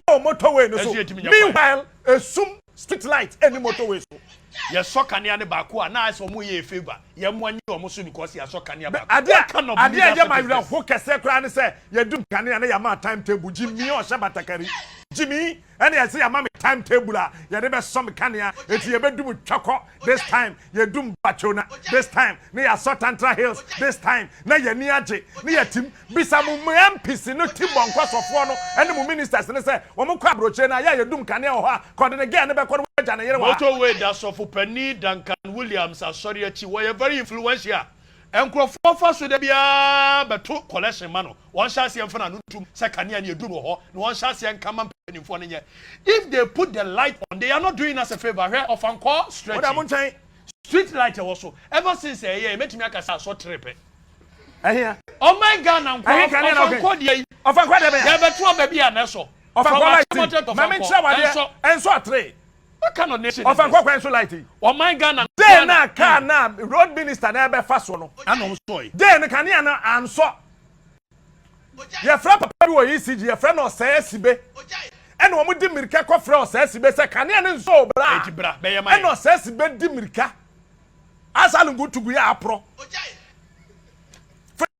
Our motorway no so. Meanwhile, assume street lights any motorway so. Ye so kania ne baako na aso mo ye favor. Ye mo anyi o mo so because ye so kania baako. Adia ye my real who kese kra ne say ye dum kania na ya ma timetable Jimmy o shabatakari. Jimmy and you say my timetable you never some kania it you be do choko this time you do bachona this time na ya Sotantra Hills this time na ya ni age na ya tim bisa mu MPC no tim bonko sofo no and mu ministers ne say wo mo kwa broche na ya dum kania o ha ko de again ne be ko ja na yere wa motorway that sofo Penny Duncan Williams asori achi we very influential. Enkrofo fa so de bia beto collection mano one chance yem fa na nutum sekania na edu no ho no one chance yem kama penifo ne nye. If they put the light on, they are not doing us a favor here of anko stretching street light also ever since year metimi akasa so trip here oh my god na anko dey of anko dey ya beto ba bia na so of anko light mama nchira wade enso atre. What kind of nation is this? Of lighting. Oh my God! Then na car na road minister na be fast no. Ano so. Then can ya na anso. Your friend papa do ECG, your friend no say sibe. And wo mo di mirika ko friend say sibe say can ya ne so bra. Eti bra be ya mai. And no say sibe di mirika. Asalu go to ya apro.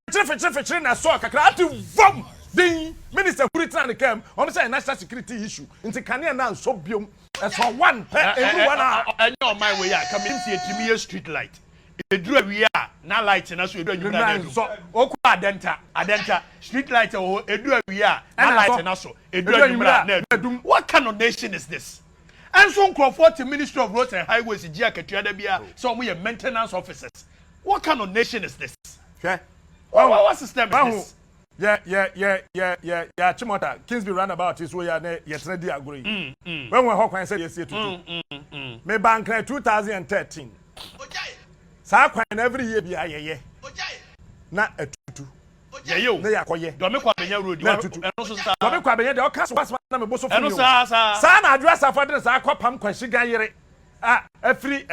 Fetri na so kakra ati vom. The minister who returned came on say national security issue. Nti can ya na so biom. That's for one everyone I know my way ya come in see a street light. Edru we are na light na so edru nyina so oku adenta street light o edru we are na light na so edru nyina na edum. What kind of nation is this? And so Crawford the Ministry of Roads and Highways ji akatua da bia so we are maintenance officers. What kind of nation is this? Okay. What system is this? Yeah. Chimota Kingsby roundabout is where you yesterday agree. When we Hawkeye said yes to me bank 2013. Sa kwan every year be aye. Na atutu. Yeah yo. Na yakoye. Do me kwa benya road. Eno so sa. Do me kwa benya de o kaso pass na me boso fu. Eno sa. Sa na address afode sa akopam kwanshiga yere. Every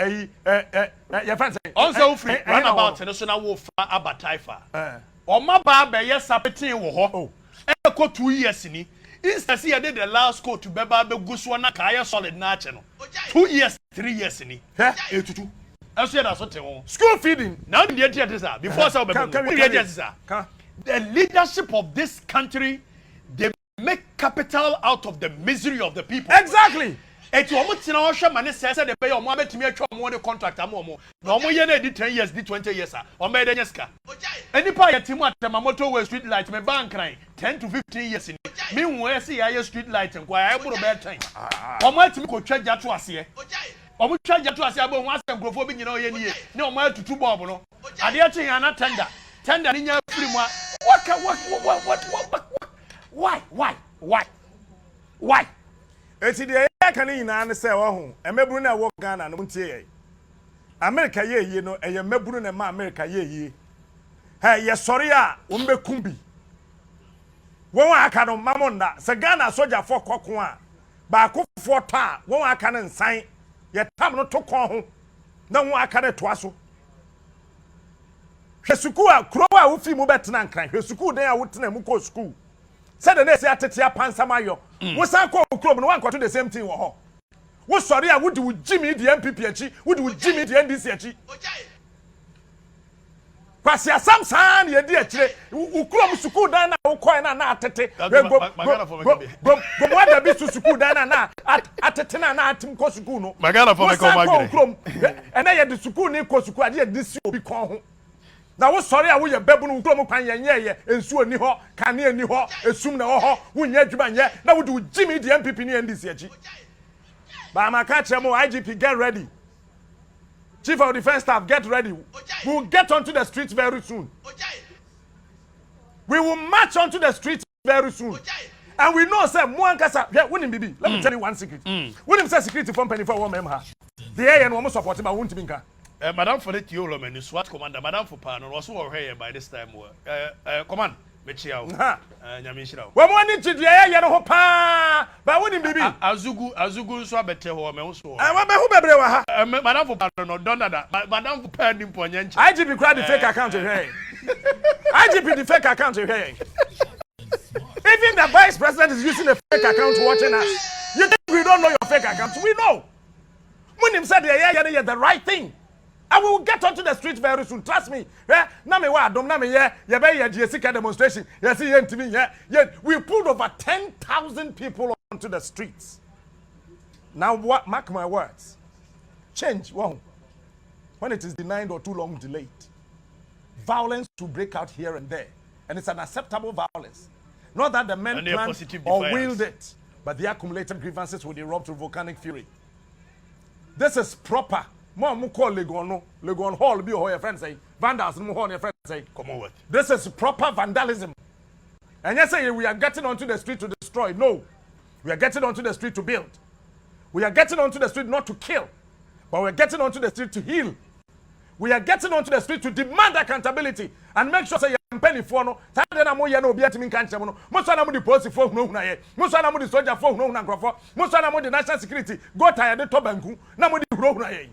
your friends say. On say free roundabout no so na wo fa abataifa. Oma ba be yes sapetin wo ho. E ko 2 years ni. Instead see did the last code to beba be guso na ka solid na ache no. 2 years, 3 years ni. Etutu. School feeding. Now before the leadership of this country, they make capital out of the misery of the people. Exactly. Eti omo tina o hwe mane sese de be omo abetimi atwa omo ne contract amomo na omo ye na di 10 years di 20 years omo be denya sika enipa ye timu atema motorway street light me bank ran 10 to 15 years ni me hu se ya street light nkwa ya buru be 10 omo atimi ko twa jato ase omo twa jato ase abo hu asem grofo bi nyina o ye nie ne omo atutu bob no ade achi ya na tender ni nya free mu why Eti de ya kan nyina ne se wo ho emeburu na wo Ghana no ntie ye America ye no eye meburu na ma America ye ye sori a wo mbekum bi won aka no mamonda se Ghana soldier for kokon a ba ko fo ta won aka ne nsan ye tam no to kon ho na won aka ne to aso hwesuku a kuro a wo fi mu betena nkran hwesuku den a wo tena mu ko school said the next atete apansamayo wo san ko okrom no wan kwato the same thing wo ho wo sori a wo di wo Jimmy the MPP achi wo di wo Jimmy the NDC achi kwasi asamsan ye di achire okrom school dan na wo koy na atete go da bi school dan na atete na atim ko school no magana for me ko magre ena ye di school ni ko school ade di si obi kon ho na wo sori a wo ye babunu kro mo kwan ye ensuo ni ho kane ni ho esum na ho wo nya adwuma nye na wo do Jimmy the MPP ni NDC achi ba ma ka chere mo IGP get ready, Chief of Defense Staff get ready. We will get onto the streets very soon. We will march onto the streets very soon. And we know say mo ankasa wouldn't be let me tell you one secret. Wouldn't say security from penny for one member. The air no mo support ma won't binka. Madam for the Tiolo man, SWAT commander, Madam for Pano, also here by this time. Command, Michio, Yamishra. Well, one inch, yeah, but wouldn't be Azugu, so better, or also. Madam for Pano, don't that, Madam for Penning Ponyan. IGP cried the fake account of her. IGP the fake account of her. Even the vice president is using a fake account watching us. You think we don't know your fake accounts? We know. When him said, yeah, the right thing. I will get onto the street very soon. Trust me. Na me wa dom na me ye be ye GSK demonstration. Yes, we pulled over 10,000 people onto the streets. Now what? Mark my words. Change won't. When it is denied or too long delayed, violence will break out here and there, and it's an acceptable violence. Not that the men planned or willed it, but the accumulated grievances will erupt through volcanic fury. This is proper. Mo call Legon Hall be your friend say. Vandals no your friend say. Come on with. This is proper vandalism. And you say we are getting onto the street to destroy. No. We are getting onto the street to build. We are getting onto the street not to kill, but we are getting onto the street to heal. We are getting onto the street to demand accountability and make sure say penny for no time na mo ye no obi atimi kan chem no mo so na mo the police for no na ye mo so na mo the soldier for no na nkrofo mo so na mo the national security go tired to banku na mo the huro na ye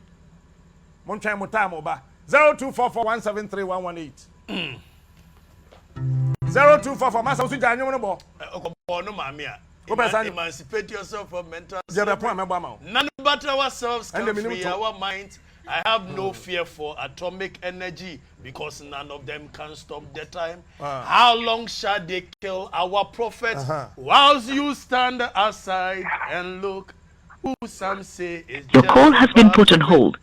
mo ntwan mo time oba 0244173118 0244 masa so janyo no bo no mami a emancipate yourself from mental none but ourselves can free our minds. I have no fear for atomic energy because none of them can stop the time. How long shall they kill our prophets whilst you stand aside and look? Who some say is your call has been put on hold.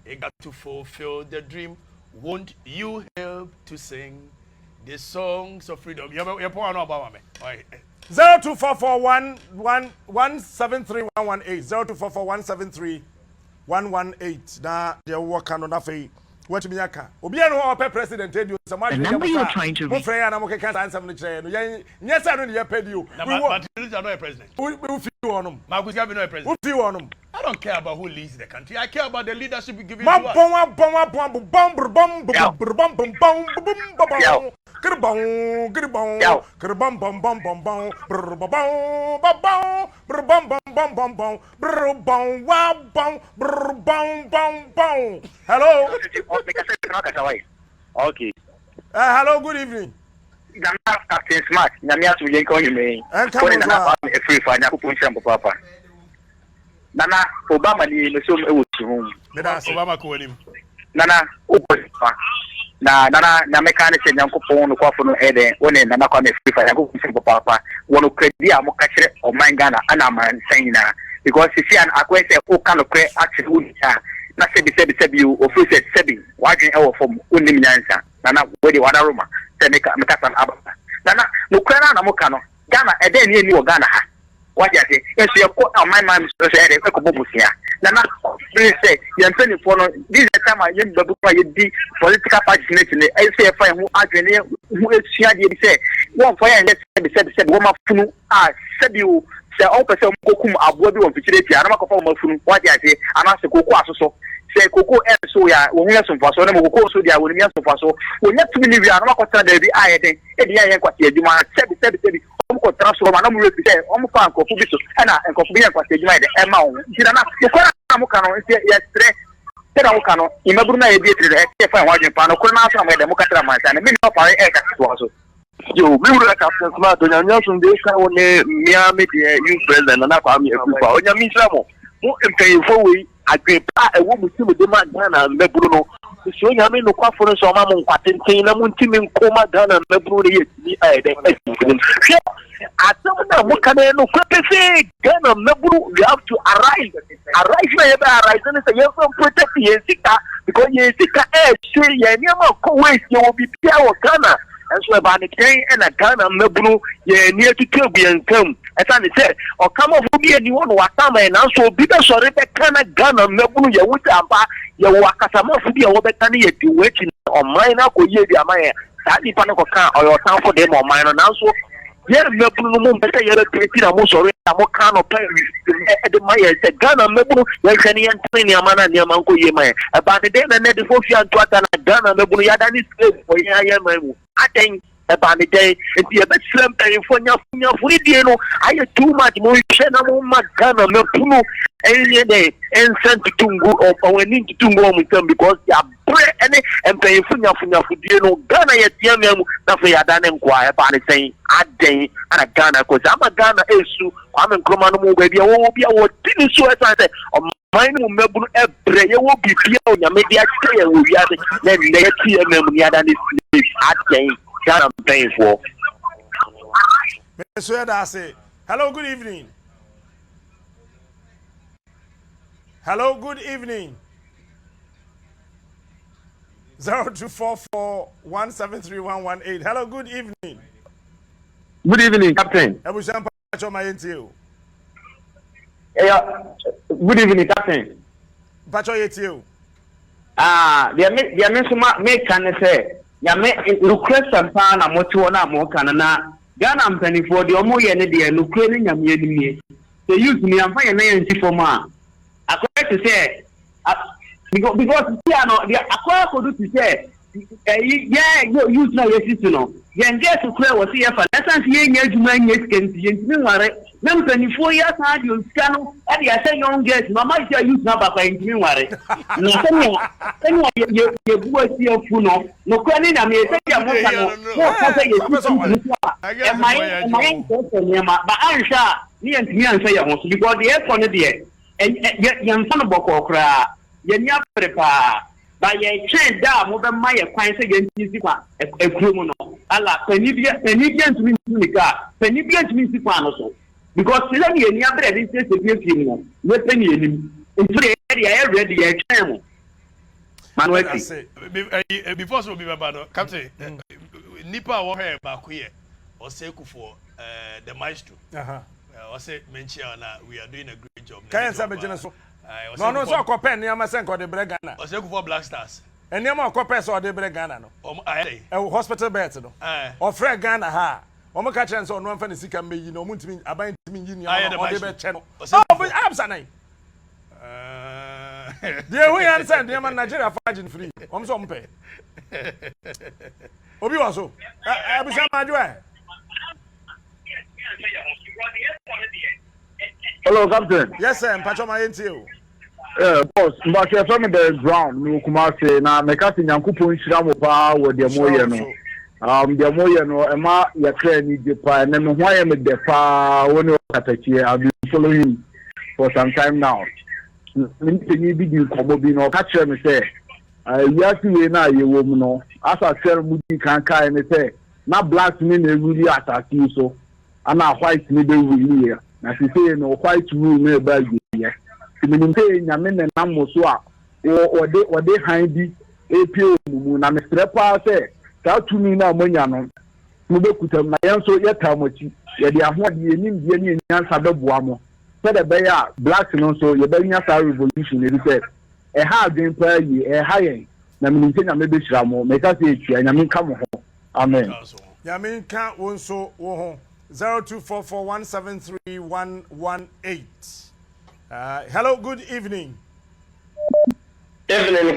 They got to fulfill the dream. Won't you help to sing the songs of freedom? You're 0244173118 0244173118 na de work on na fei what me aka obi eno ho pe president edu so the number you're trying to reach na mo keka ansem no kire no yen say no ye pedi o but you are not a president we feel onum Magusia be not a president we feel onum. I don't care about who leads the country. I care about the leadership we give to us. Hello. Okay. Hello, good evening. Captain Smart, Namia to Yanko, you may. And come on, Afrifa, Nakupunsham, Papa. Nana, Obama, the Obama, nana ukofa na mechanic nyankopon no kwafo no eden woni nana kwa me Afrifa nyankopon se papa wono kredi a mo ka kire o man Ghana ana man sayina because si an akwese o kan no kre actually unia na sebi you office sebi wadwen e wo fom onim nyansa nana we wada roma se meka san abata nana no kra na mo ka no Ghana eden ni wo Ghana ha wajate enso ye ko man so eden e ko bobusia nana say yantani for no this time I babu kwa di political party nation e say fa hu adwene hu esua de say won for yan said wo mafunu said you say o pese mkokum abo bi won fikire ti anama ko fa mafunu wajate anase koko asoso say koko enso ya wo hu esomfaso na mkoko so dia wo ni esomfaso wonya tumi ni wi anama ko tana da bi ayede e di yan kwati adwuma said ko transfer ma na mu repi say o mu fa nkofu bi so na nkofu bi yan kwati adwuma de e ma wo ntina na mo kanu yesterday tera wo kanu imaburu na ebi etre e fa ho adwen pa no ko na aso ma de mo katara mansa na me no pare e ka to so yo me wuru ka smart onya nyaso de ka wo ne mia me de youth president na kwa mi Afrifa onya mi ntramo mo empayefo we agrepa e wo musimu de ma Ghana meburu no so onya me no kwafo no so ma mo nkwatenten na mo ntimi nkoma Ghana meburu ne yetimi de atam mo kana no kwepese Ghana meburu we have to arise na yeba arise na say you protect yesika because yesika say ye niam ko waste ye will be pia wo Ghana and so ba ne ten na Ghana meburu ye ni atutu aguankam esa ne say o kama fu bi ani won watama na so bi be sore be kana Ghana meburu ye wuti amba ye wakasama fu bi ye wo be kana ye di wechi o man na ko ye di amaye sa di pa no ko kan o yo tan for dem o man na so yer mebunu no mbeta yer kreti na mo sore na mo kan no pa e de maye se Ghana mebunu yer kani yan ni amana ni amanko ye maye e ba de na ne de fofi anto ata na Ghana mebunu ya da ni slave for ya mamu aten e ba de enti e be slam pe fo nya furi die no aye too much mo hwe na mo ma Ghana mebunu enye de ensent tungu o wani tungu o mutam because ya bre ene empay funya die no Ghana ye tia memu na fe ya da ne nkwa e ba de sen aden ana Ghana ko ama Ghana esu kwame nkroma no mo bia wo bia wo tini so e say o man mo mebunu e bre ye wo bibia o nyame dia tie ye wo wiade na ne tia memu ni ada ne aden Ghana paying for. Mr. Edase, hello, good evening. Hello, good evening. 0244173118. Hello, good evening. Good evening, Captain. Good evening, Captain. Pacho yetio. Dia me kan say ya me request ampa na moto na mo kan na Ghana mpanifo de omo ye ne de nukre ne nyame ni the youth me amfa ye na ye nti form a akwa to say because here no the akwa ko do to say youth na ye situ no ye nge to kure wo se ye fa lesson ye nya adwuma nya skanti ye nti nware na mpanifo ya sa de oska no e de say young girls mama say youth na ba fa nti nware na sema ye buwa si afu no kwa ni na me say ya mo ka no mo ka say ye e mai ko ne ma ba ansha ni ntimi ansha ya ho so because the air no de ye nfa no boko kra ye nya prepa ba ye chen da mo be ma ye kwan say ye ntisi kwa ekuro mu no ala panibia ntimi nika panibia ntimi si kwa no so because sila ni eni abre dey say se bia fie no we pani enim ntire area ready ye chen mo Manuel before so be baba Captain nipa wo here ba ko ye o say ku for the maestro o say mention na we are doing a great job can say be jene so no so akopen ni ama sen ko de bre Ghana o say ku for Black Stars eni ama akopen so de bre Ghana no hospital bed no o free Ghana ha o mo ka chen so no amfa ne sika meyi no mo ntimi aban ntimi yi ni o de be che no am sanai Dear, we understand the man Nigeria fighting free. I'm so pay. Obi also. Hello, Captain. Yes, sir. Pacho my NTO. Boss, but you're from the ground. No, Kumasi. Na mekasi nyankupo nshiramu pa wo de moye no. De moye no. Ema yakre ni depa. Na me hwa ye me depa. Woni Okatakyie. I've been following him for some time now. Many be you come be no catch me say yasi we na ye wo mu no asa share mu di kan kai ne say na black ni na really attack you so ana white ni be really ya na si say no white rule na ba ye minim say nyame ne nam so a ode han bi epie mu na mestre pa say ta tumi na monya no mo be kutam na yen so ye ta mochi ye de ahode ye nim die ni nyansa be boa mo say the be ya black no so ye be nyasa revolution e say e ha adwen pa yi e ha yen na minim say nyame be hira mo me ka say etua nyame nka mo ho amen nyame nka wonso wo ho 0244173118 hello good evening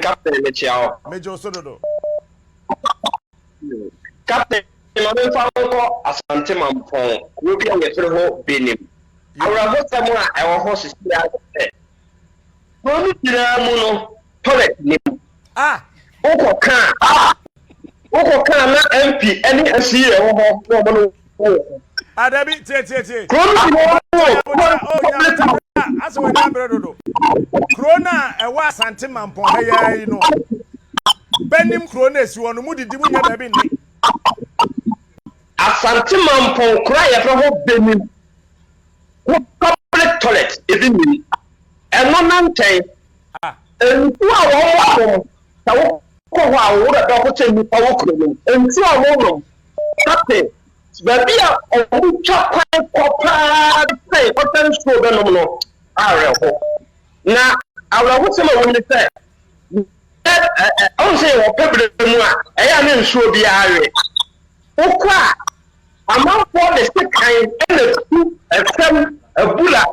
Captain Mechiao. Major Sododo. Captain, I'm follow Asante Mampon, will be on the through Benim. I will have someone our horses. Mono, toilet name. Okokan MP, any SEO. Adabi, as we know, Krona, a was anti-mampon, you know. Benim Krones, you want to move the demon have been. Asante Mampon, cry from Benim. Public toilet, even me. And no nante. And 2 hours, I would have double me power crew. And 2 hours, Captain. But we are on chop say potential phenomenon. Now, I will say when they say, I say, people, I am in sure be area. Okwa, among for the stick kind and a bulla,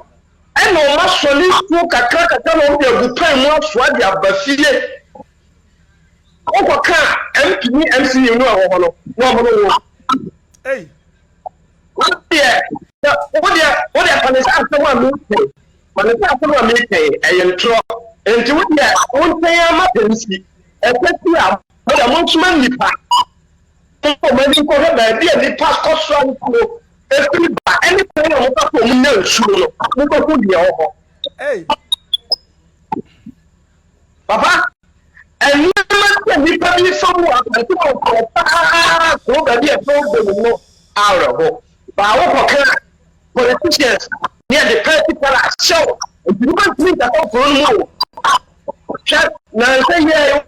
and no much solid smoke a crack at all of the time was what they have Basilie. Okwa, MC, you know, hey. What can someone meet? But the someone meet I am true. And to what one say I'm not especially but a monthman with her. Maybe for her, the past cost anything on no sure. Hey, Papa, and you must be someone politicians near the political show. If you don't think that all for you, now say, yeah,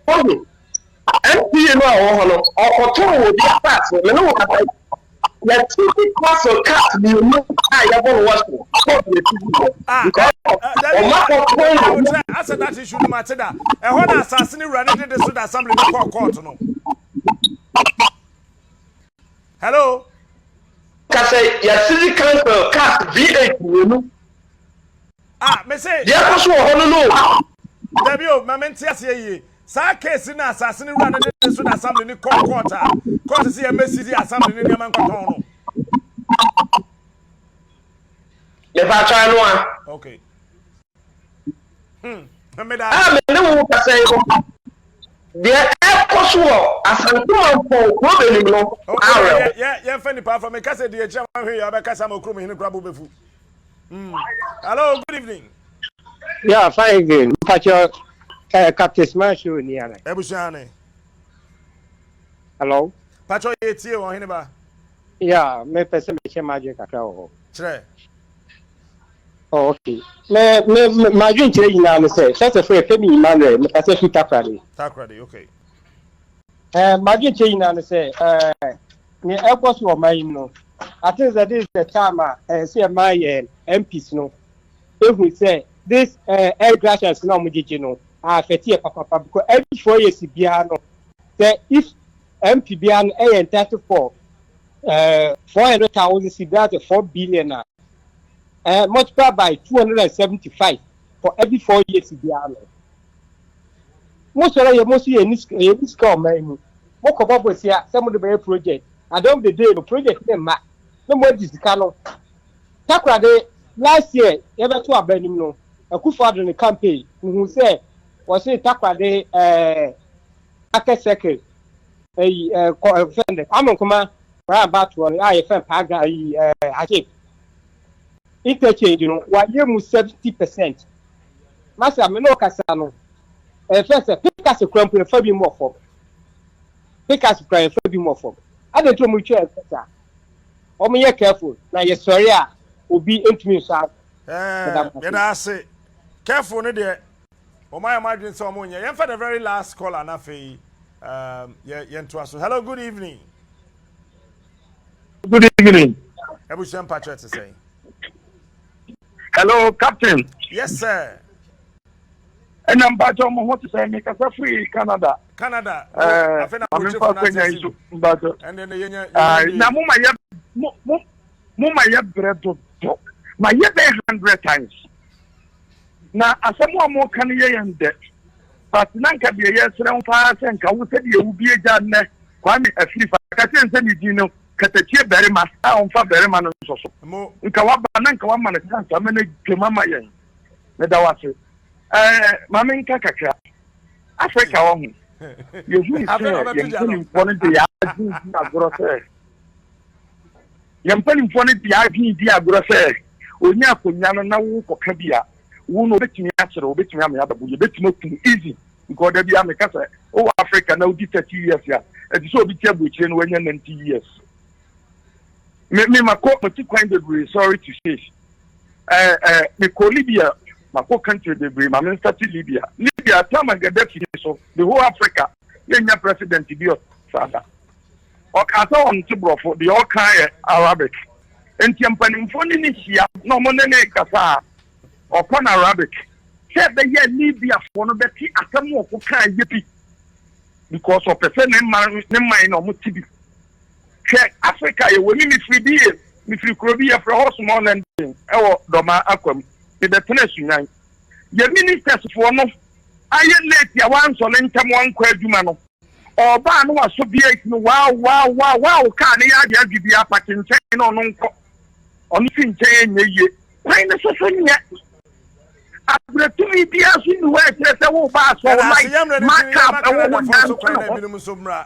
and you know, or two will be a pass. You know what I let TV class or cat be no I ever was I said that issue matter that. And when assassin running to the assembly court, no. Hello. Say your city council cast V8 me say yeah so no Debio mamenti ase sa case na assassin run the so assembly ni court court see MSC assembly ni man kwaton no le fa try no okay me no ka say there Kosuo Asante for problem no yeah funny part from me ka say the chairman here abeka mo krom hin krabo befu hello good evening yeah fine again pacho Captain Smash you ni ana ebushane hello pacho etie Oheneba yeah me pese me chema je kakra o chere okay me imagine chere ina me say first of all Femi Emmanuel me pese fi takrade okay imagine chere ina me say me ekos wo my no I think that this is the time say my MPs no if we say this air gracious no mujiji no affect papa because every 4 years bia no say if MP bia no entitled for 400,000 cedis to 4 billion multiplied by 275 for every 4 years bia no most of you must use come man what about say some of the project I don't the day the project them no more this cano takrade last year ever to abanim no akufo in the campaign who say was say takrade market circle friend am kuma about one I fan paga aje interchange you know why you 70% masa me no kasa no first pick us a crump and for be more for. Pick us cry for be more for. I don't know much better. Oh, me careful. Now yes, sorry, will be intimate, sir. I say, careful, no dear. Oh, my imagine someone. Yeah, for the very last call, and hello, good evening. Good evening. Ebusham Patrick to say. Hello, Captain. Yes, sir. And I'm back on what to say, make us free Canada. Canada. I'm in but and then the now, Mumma, bread to my year 100 times. Now, as someone more can you and debt. But none can be a yes, and pass and I would say you will be a done. Kwame Afrifa, I can't send you know, Okatakyie very much. I don't feel very much. So, Nkawaba, Nankawama, and so many Kimama Yang. Medawasi. Mamma Kakaka. Africa, you say, you're wanted the Agrose. You're putting funny the idea, Agrose. Unya Kunyana now for Kabia. Who know bet me natural, bet me I'm other, you bet not too easy. Because there be America. Oh, Africa now did 30 years, yeah. And so be terrible when you're 90 years. Me, my court, my sorry to say. Me call Libya. My poor country, the my minister to Libya. Libya, time and get deputy, so the whole Africa, then your president to be your father. Or Kata on Tibro for the all kind Arabic. And Tiampanin Fondini here, no money Kasa or Pan Arabic. Said the year Libya for no better at some more who can't yippee because of the same name or Mutibi. Check Africa, you will need free deal, if you could be a for horse more than our Doma Aquam. The tension, your ministers for no. I let your one so length one quadrumano. Or ban was so be wow, can't I give you a packing chain on anything chain ye. Why necessary yet? After 2 years in the West, I will pass for my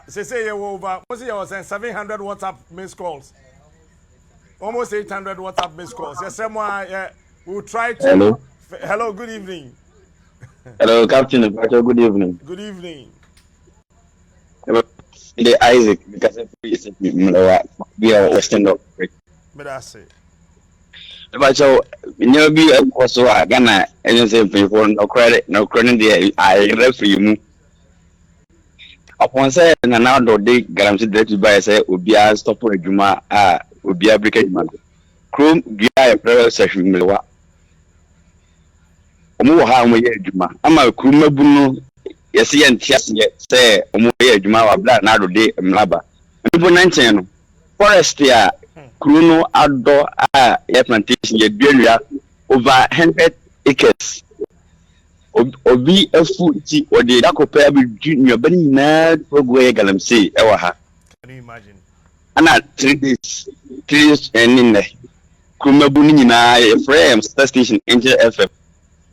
say you over, was it was 700 WhatsApp missed calls? Almost 800 WhatsApp missed calls. Yes, someone, we'll try to. Hello, good evening. Hello, Captain. Good evening. Good evening. The Isaac, because we are Western Dog. But I say. But so, you be also a Ghana and say for no credit, there. I refer you. Upon say, and now they guaranteed that you buy say, would be a stop for a Juma, would be a briquette man. Chrome, a prayer session. Omo ha mo ye adwuma ama kuruma bunu yesi ye ntiase ye se omo ye adwuma wa bla na dode mlaba nibo nanchen no forest ya kuru no ado a ye plantation ye duanua over 100 acres obi afu ti ode dakopa bi duanua bani na progo ye galamsey e wa ha. Can you imagine? Ana 3 days in ne kuruma bunu nyina ye frame station Angel FM.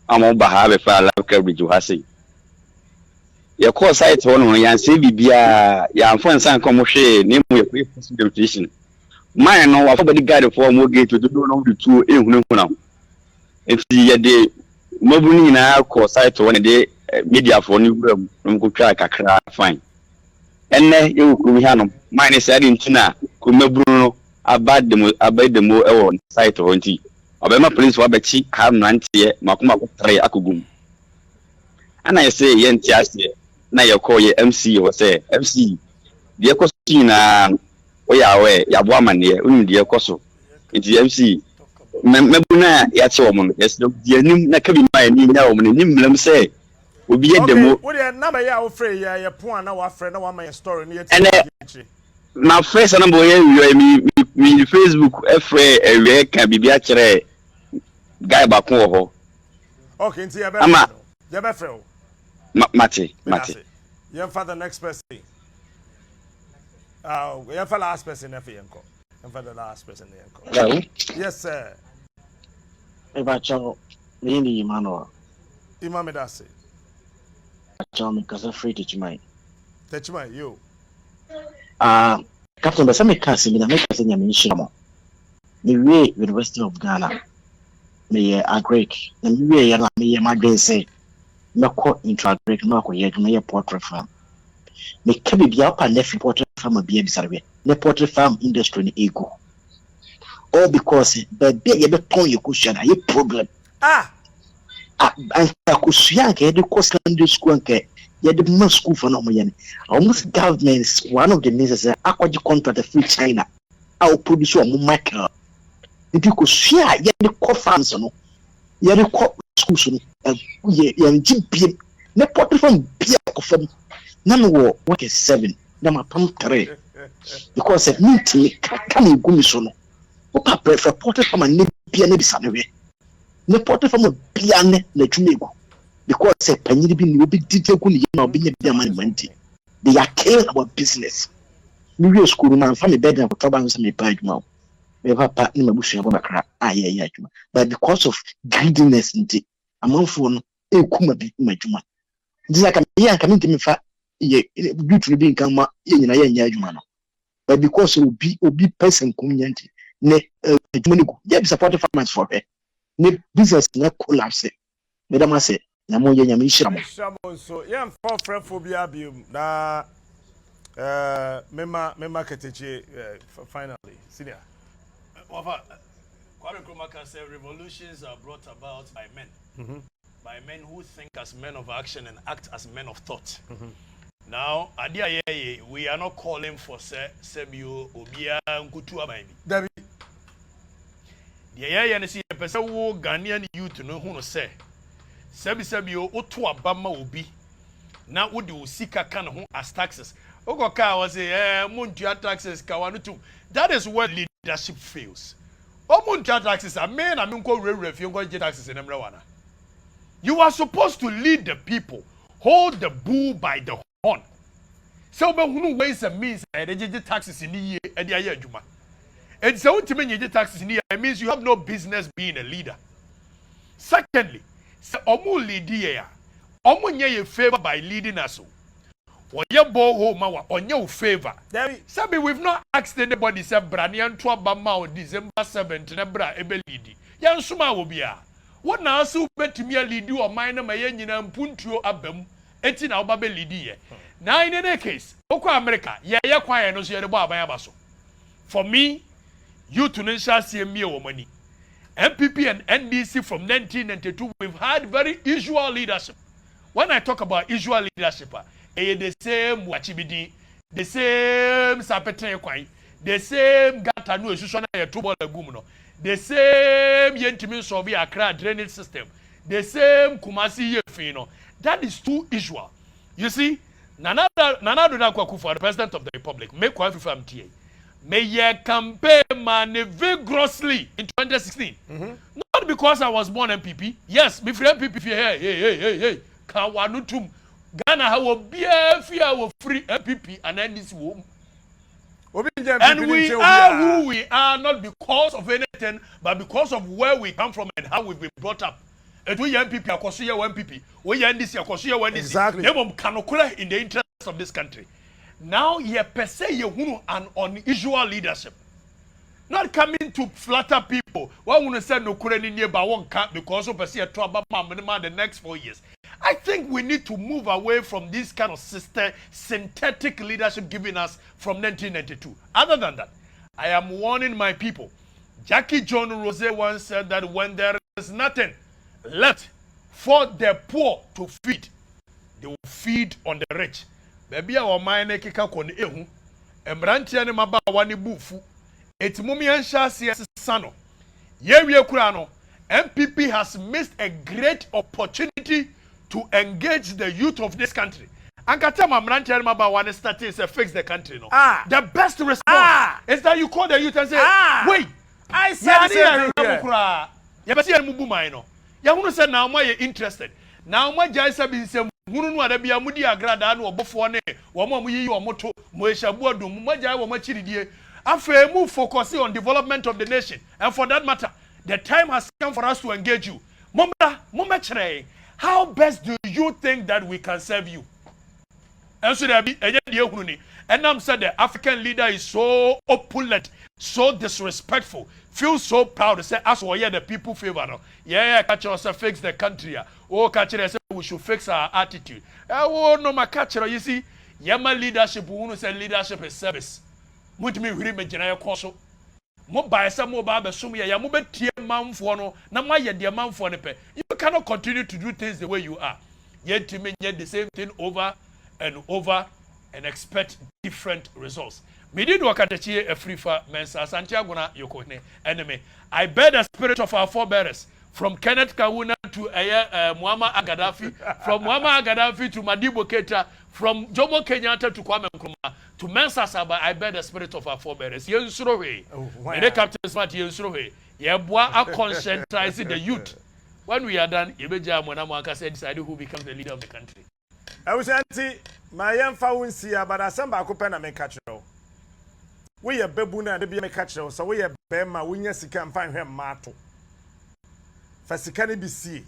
I'm on behalf of our coverage. You have seen your course site on yan say bibia yan phone san commercial name your presentation. Mine no somebody guide for mortgage to do no the two ehunu now. If you dey mobuni na course site on the media for new go try kakra fine. Enne you kumi hanom mine say ntina kumaburu no abad demo e won site on ti. Obema police wa bechi have nantie makuma ko tray akugum ana ye say ye ntiase na ye call ye MC wo say MC de ko na o ya we ya bo amane unu de ko so nti MC mebuna ya che wo mo yes de anim na ka bi mai ni nya wo mo ni mlam say obi ye demo wo de na ma ya wo frɛ ya ye pon na wa frɛ na wa ma story ni ye na first number ye mi Facebook efre ewe ka bibia kire guy back ho. Okay, nti ya be frɛ Mate. You for the next person. You for last person if you enko. You for the last person enko. Hello. Yes, sir. Eba chawo ni Emmanuel. Imam Edase. Chawo me kasa free to chimai. Techimai yo. Captain Basame kasi mi na me kasi nyame nshiramo. Me we University of Ghana. Me a Greek. Na me we ya na me ya madwen say meko intragric no akoye adwuma ye poultry farm me kabe bia pa na fi poultry farm bia bisarwe na poultry farm industry ni ego all because the big ye be ton ye kusua na ye problem and kusua nke de cost secondary school nke ye de ma school for no mo ye almost governments one of the means is akwaji contract free China au produce o mo market nti kusua ye de co farms no ye de co schools no ye njibie na poultry farm bia ko fam na no work 7 na ma pam 3 because it mean to can you go me so no opa prefer poultry farm na bia na bisa we na poultry farm bia na twumegu because say panyiri bi ni obi diteku ni na obi nya bia management they are caring about business ni we school na family bed na ko ba nso me pa adwuma me papa ni mabusu abo bakra aye adwuma but because of greediness nti amanfo no ekuma bi adwuma ndi aka me yanka me ntimi fa ye YouTube bi nkan ma ye nyina ye nya adwuma no but because obi person community ne adwuma ni go ye be support farmers for her ne business na collapse me da ma say na mo ye nya me shira mo so ye for friendphobia bi na mema keteche finally senior Kwame Nkrumah can say revolutions are brought about by men. By men who think as men of action and act as men of thought. Now, adia we are not calling for Sebio Obia Nkutu Ababi. David. Yeah, see a person who Ghanaian youth know who no say. Sebio Otu Abama Obi. Now would you seek a kind of as taxes? Ogoka was a Muntia taxes Kawanutu. That is where leadership fails. Muntia taxes are men and Munko refuse taxes in Emrawana. You are supposed to lead the people, hold the bull by the horn. So, but who ways and means and taxes in the year and the year Juma. And so, to me, taxes in the year means you have no business being a leader. Secondly, Omu lead here. Omu nye favor by leading us. Or your boho mawa on your favor. Sabi, we've not asked anybody, say, Branian Twabama on December 7th, Nebra Ebelidi. Yan Suma will be. What now so bet me a lead you or mine my engine and puntio abem, etin our baby lidi. Now, in any case, Oko America, ya quiet no see the bar by Abaso. For me, you to Nisha see me or money. MPP and NDC from 1992, we've had very usual leadership. When I talk about usual leadership, the same Wachibidi, the same Sapete Kwai, the same Gatanu Susana Tubo Lagumuno, the same Yentimin Sovi Accra drainage system, the same Kumasi Yefino. That is too usual. You see, Nana Kwakufa, the President of the Republic, make Afrifa MTA. May ye campaign man vigorously in 2016. Not because I was born MPP. Yes, me free MPP. Hey. Kawanutum. Ghana have a free MPP and then this womb. And we are who we are, not because of anything, but because of where we come from and how we've been brought up. And we MPP, Akosuya MPP, we NDC, Akosuya NDC. Exactly. Kanokula in the interest of this country. Now, ye per se ye an unusual leadership. Not coming to flatter people. Why wouldn't say no currently nearby one camp because of per se a trouble the next 4 years? I think we need to move away from this kind of synthetic leadership given us from 1992. Other than that, I am warning my people. Jackie John Rose once said that when there is nothing left for the poor to feed, they will feed on the rich. Baby, our mind kika kon ehu. Embrantia ne maba wani bufu. Etimumi ansha siya sano. Ye kura no. MPP has missed a great opportunity to engage the youth of this country. Ankatama Mrantia ne maba wani starting to fix the country no. The best response is that you call the youth and say, wait, I said it. You basi ya mubu maino. Ya hunu said now why you interested. Now my jaisa bin se hunu ada bia mudi agrada na obofo ne wo ma mu yiyi omoto mo ehyabu adum mo jai wo ma chiridie afa mu focus on development of the nation, and for that matter the time has come for us to engage you. Momba chere, how best do you think that we can serve you? And so there be and I'm said the African leader is so opulent, so disrespectful, feels so proud to say as well, yeah, the people favor no. Yeah, catch us fix the country. Oh, catch us we should fix our attitude. Oh no, my catcher, you see, yeah, my leadership, who say leadership is service. Much me really make general course. Mo buy some mobile besum ya mo betie manfo no na ma ye de manfo ne pe. You cannot continue to do things the way you are. Yet to me the same thing over and over and expect different results. Me did Okatakyie Afrifa mensa Santiago na yokone enemy. I bear the spirit of our forebears from Kenneth Kaunda to Muammar Gaddafi, from Muammar Gaddafi to Madibo Keita, from Jomo Kenyatta to Kwame Nkrumah, to Mensa Saba. I bear the spirit of our forebears. Yen Surowe, and Captain Smart Yen Surowe. Yeboa are conscientizing the youth. When we are done, Ibeja Mwanamaka said, decide who becomes the leader of the country. I was anti my young Fawunsia, but I send back Kupena make catch. We are Bebuna, the be catch, so we are Bema, we can find him Mato. Fasikani BC.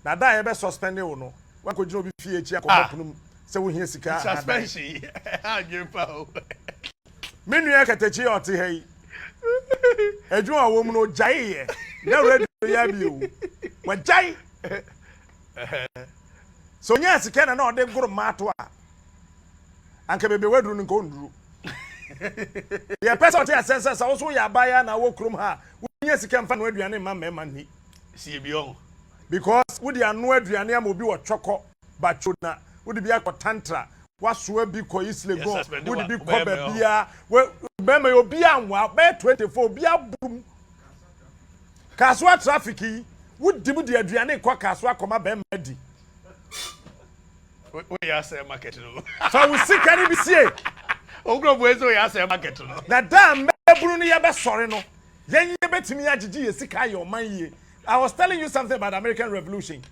Now that I be suspended or no. What could you be FH? So we hear Sika suspension. I give power. Menu Okatakyie or Tihei. A Joe woman no Jay. No ready to have you. What Jay? So yes, you can not them go to Matwa. And can be wedding and go through. Yeah, person senses also ya buyer and I walk room her. Yes, you can find where you are money. See beyond. Because would you know Adriania will be what choco, but chuna would be a tantra. What swear be coisle go? Would it be covered beer? Well, Bema will be on what bear 24 beer boom. Kaswa trafficky would do the Adriania Quackaswa come up Bemedi. We are saying market. So we see can be see. Oh, we are saying market. That damn Bruni Yaba sorry no. Then you bet me I was telling you something about the American Revolution.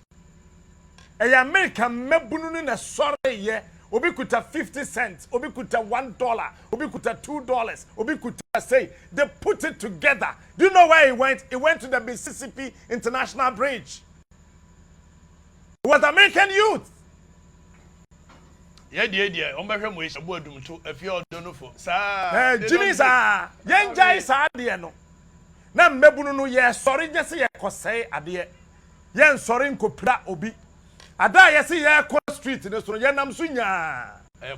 A American mebunu na sorry ye obi kuta 50 cents, obi kuta $1, obi kuta $2, obi kuta say they put it together. Do you know where it went? It went to the Mississippi International Bridge. It was American youth. Yeah. On my home we should do to if you don't know for sir. Jimmy sir, yen jai sa de no. Na mbebunu no ye sorry just ye kosei ade. Yen sorry nkopira obi. Ada ye se ye ko street ne so ye nam so nya.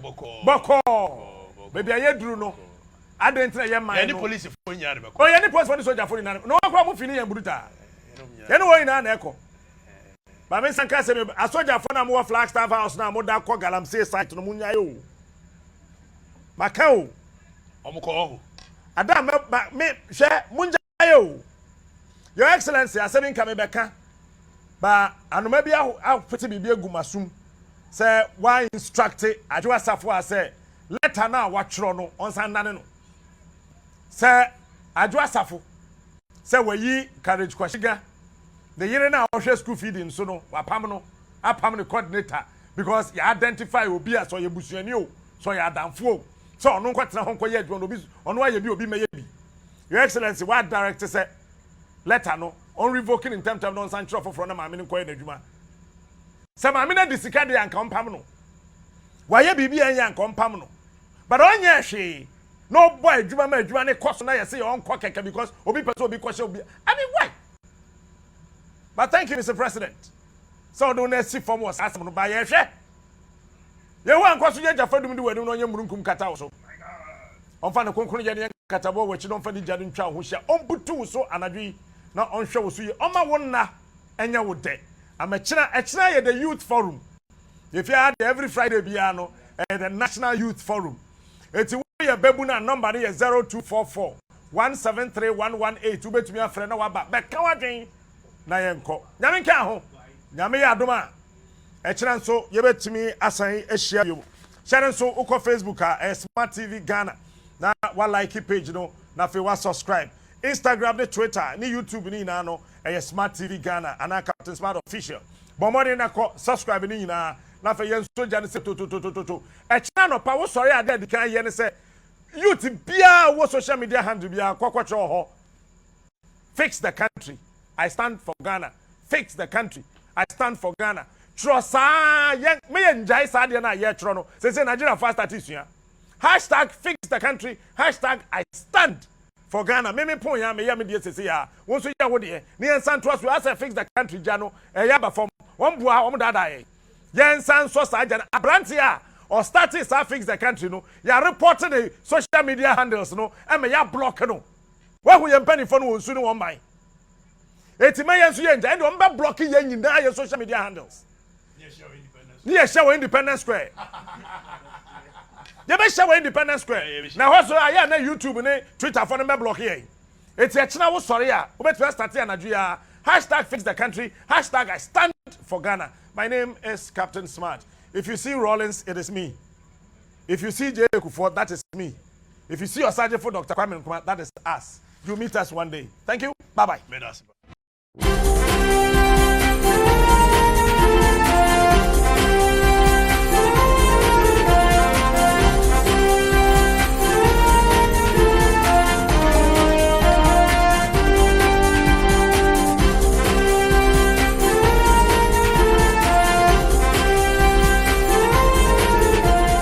Boko. Baby aye duru no. Ada ntina ye man no. Ye police fo nya de beko. Oh ye ni police for the soldier fo nya. No kwa mo fini ye buruta. Ye no wo ina na eko. Ba me sanka se me a soldier for na mo Flagstaff house na mo da ko Galamsey site no munya yo. Makao. Omko. Ada me she munja yo. Your Excellency, asemi nka me beka. Ba anoma bia a pete bibia gumasum. Say why instruct Adwo Asafo say letter na watchro no onsan nane no. Say Adwo Asafo say wayi carriage kwashiga. The year na ohwe school feeding so no wapam no apam the coordinator because you identify obi as so ye busuani o so ye adamfo o so ono kwatena ho koye adwo no obi ono aye bi obi meye bi. Your Excellency, what director say letter no on revoking in terms of non sanction for na maame nkoye na adwuma. Say maame na disika de anka ompam no. Waye bibi anya anka ompam no. But onye hwe no boy adwuma ma adwuma ne cost na ye say on kɔ keke because obi person obi kwese obi. I mean why? But thank you, Mr. President. So don't see from us as no buy ye hwe. Ye wan kwaso ye jafa dum di wadum no nye murunkum kata wo so. Onfa na konkonu ye ne kata bo wachi don fa di jadu ntwa ho hia. Onbutu so anadwi na onhwe wo so ye. Oma wonna enya wo de. Amachina ye the youth forum. If you had every Friday bia no the National Youth Forum. Eti wo ye bebu na number ye 0244 173118 ubetumi afre na waba. Be ka wadwen na yenko nyame nka ho nyame ya adoma ekira nso yebetimi asan ehia yo share nso uko Facebook Smart TV Ghana na wa like page no na fe wa subscribe Instagram ne Twitter ni YouTube ni na no Smart TV Ghana ana Captain Smart official bomori na ko subscribe ni nyina na fe yenso jane se to ekira no pa wo sori ade de kan ye ne se youth bia wo social media handle bia kwakwacho ho fix the country. I stand for Ghana. Fix the country. I stand for Ghana. Trosa, young me enjoy Sadia na ye trono. Say Nigeria fast #, fix the country, I stand for Ghana. Me point ya me media say ya. Won't ya wo de. Ni ensan to us we as fix the country jano. Ya ba form. One bua om dada ye. Yen san so sa jana abrantia or starting sa fix the country no. Ya reporting the social media handles no. E me ya block no. Where who yem penny phone won't soon one by. Eti me yen so yen and on ba blocking yen nyina your social media handles. Near show Independence Square. You be show Independence Square. Now also I na YouTube ne Twitter for them block here. It's a china sorry ya. We better start here Nigeria. #fix the country. #I stand for Ghana. My name is Captain Smart. If you see Rollins, it is me. If you see J. Kufuor, that is me. If you see your sergeant for Dr. Kwame Nkrumah, that is us. You meet us one day. Thank you. Bye bye.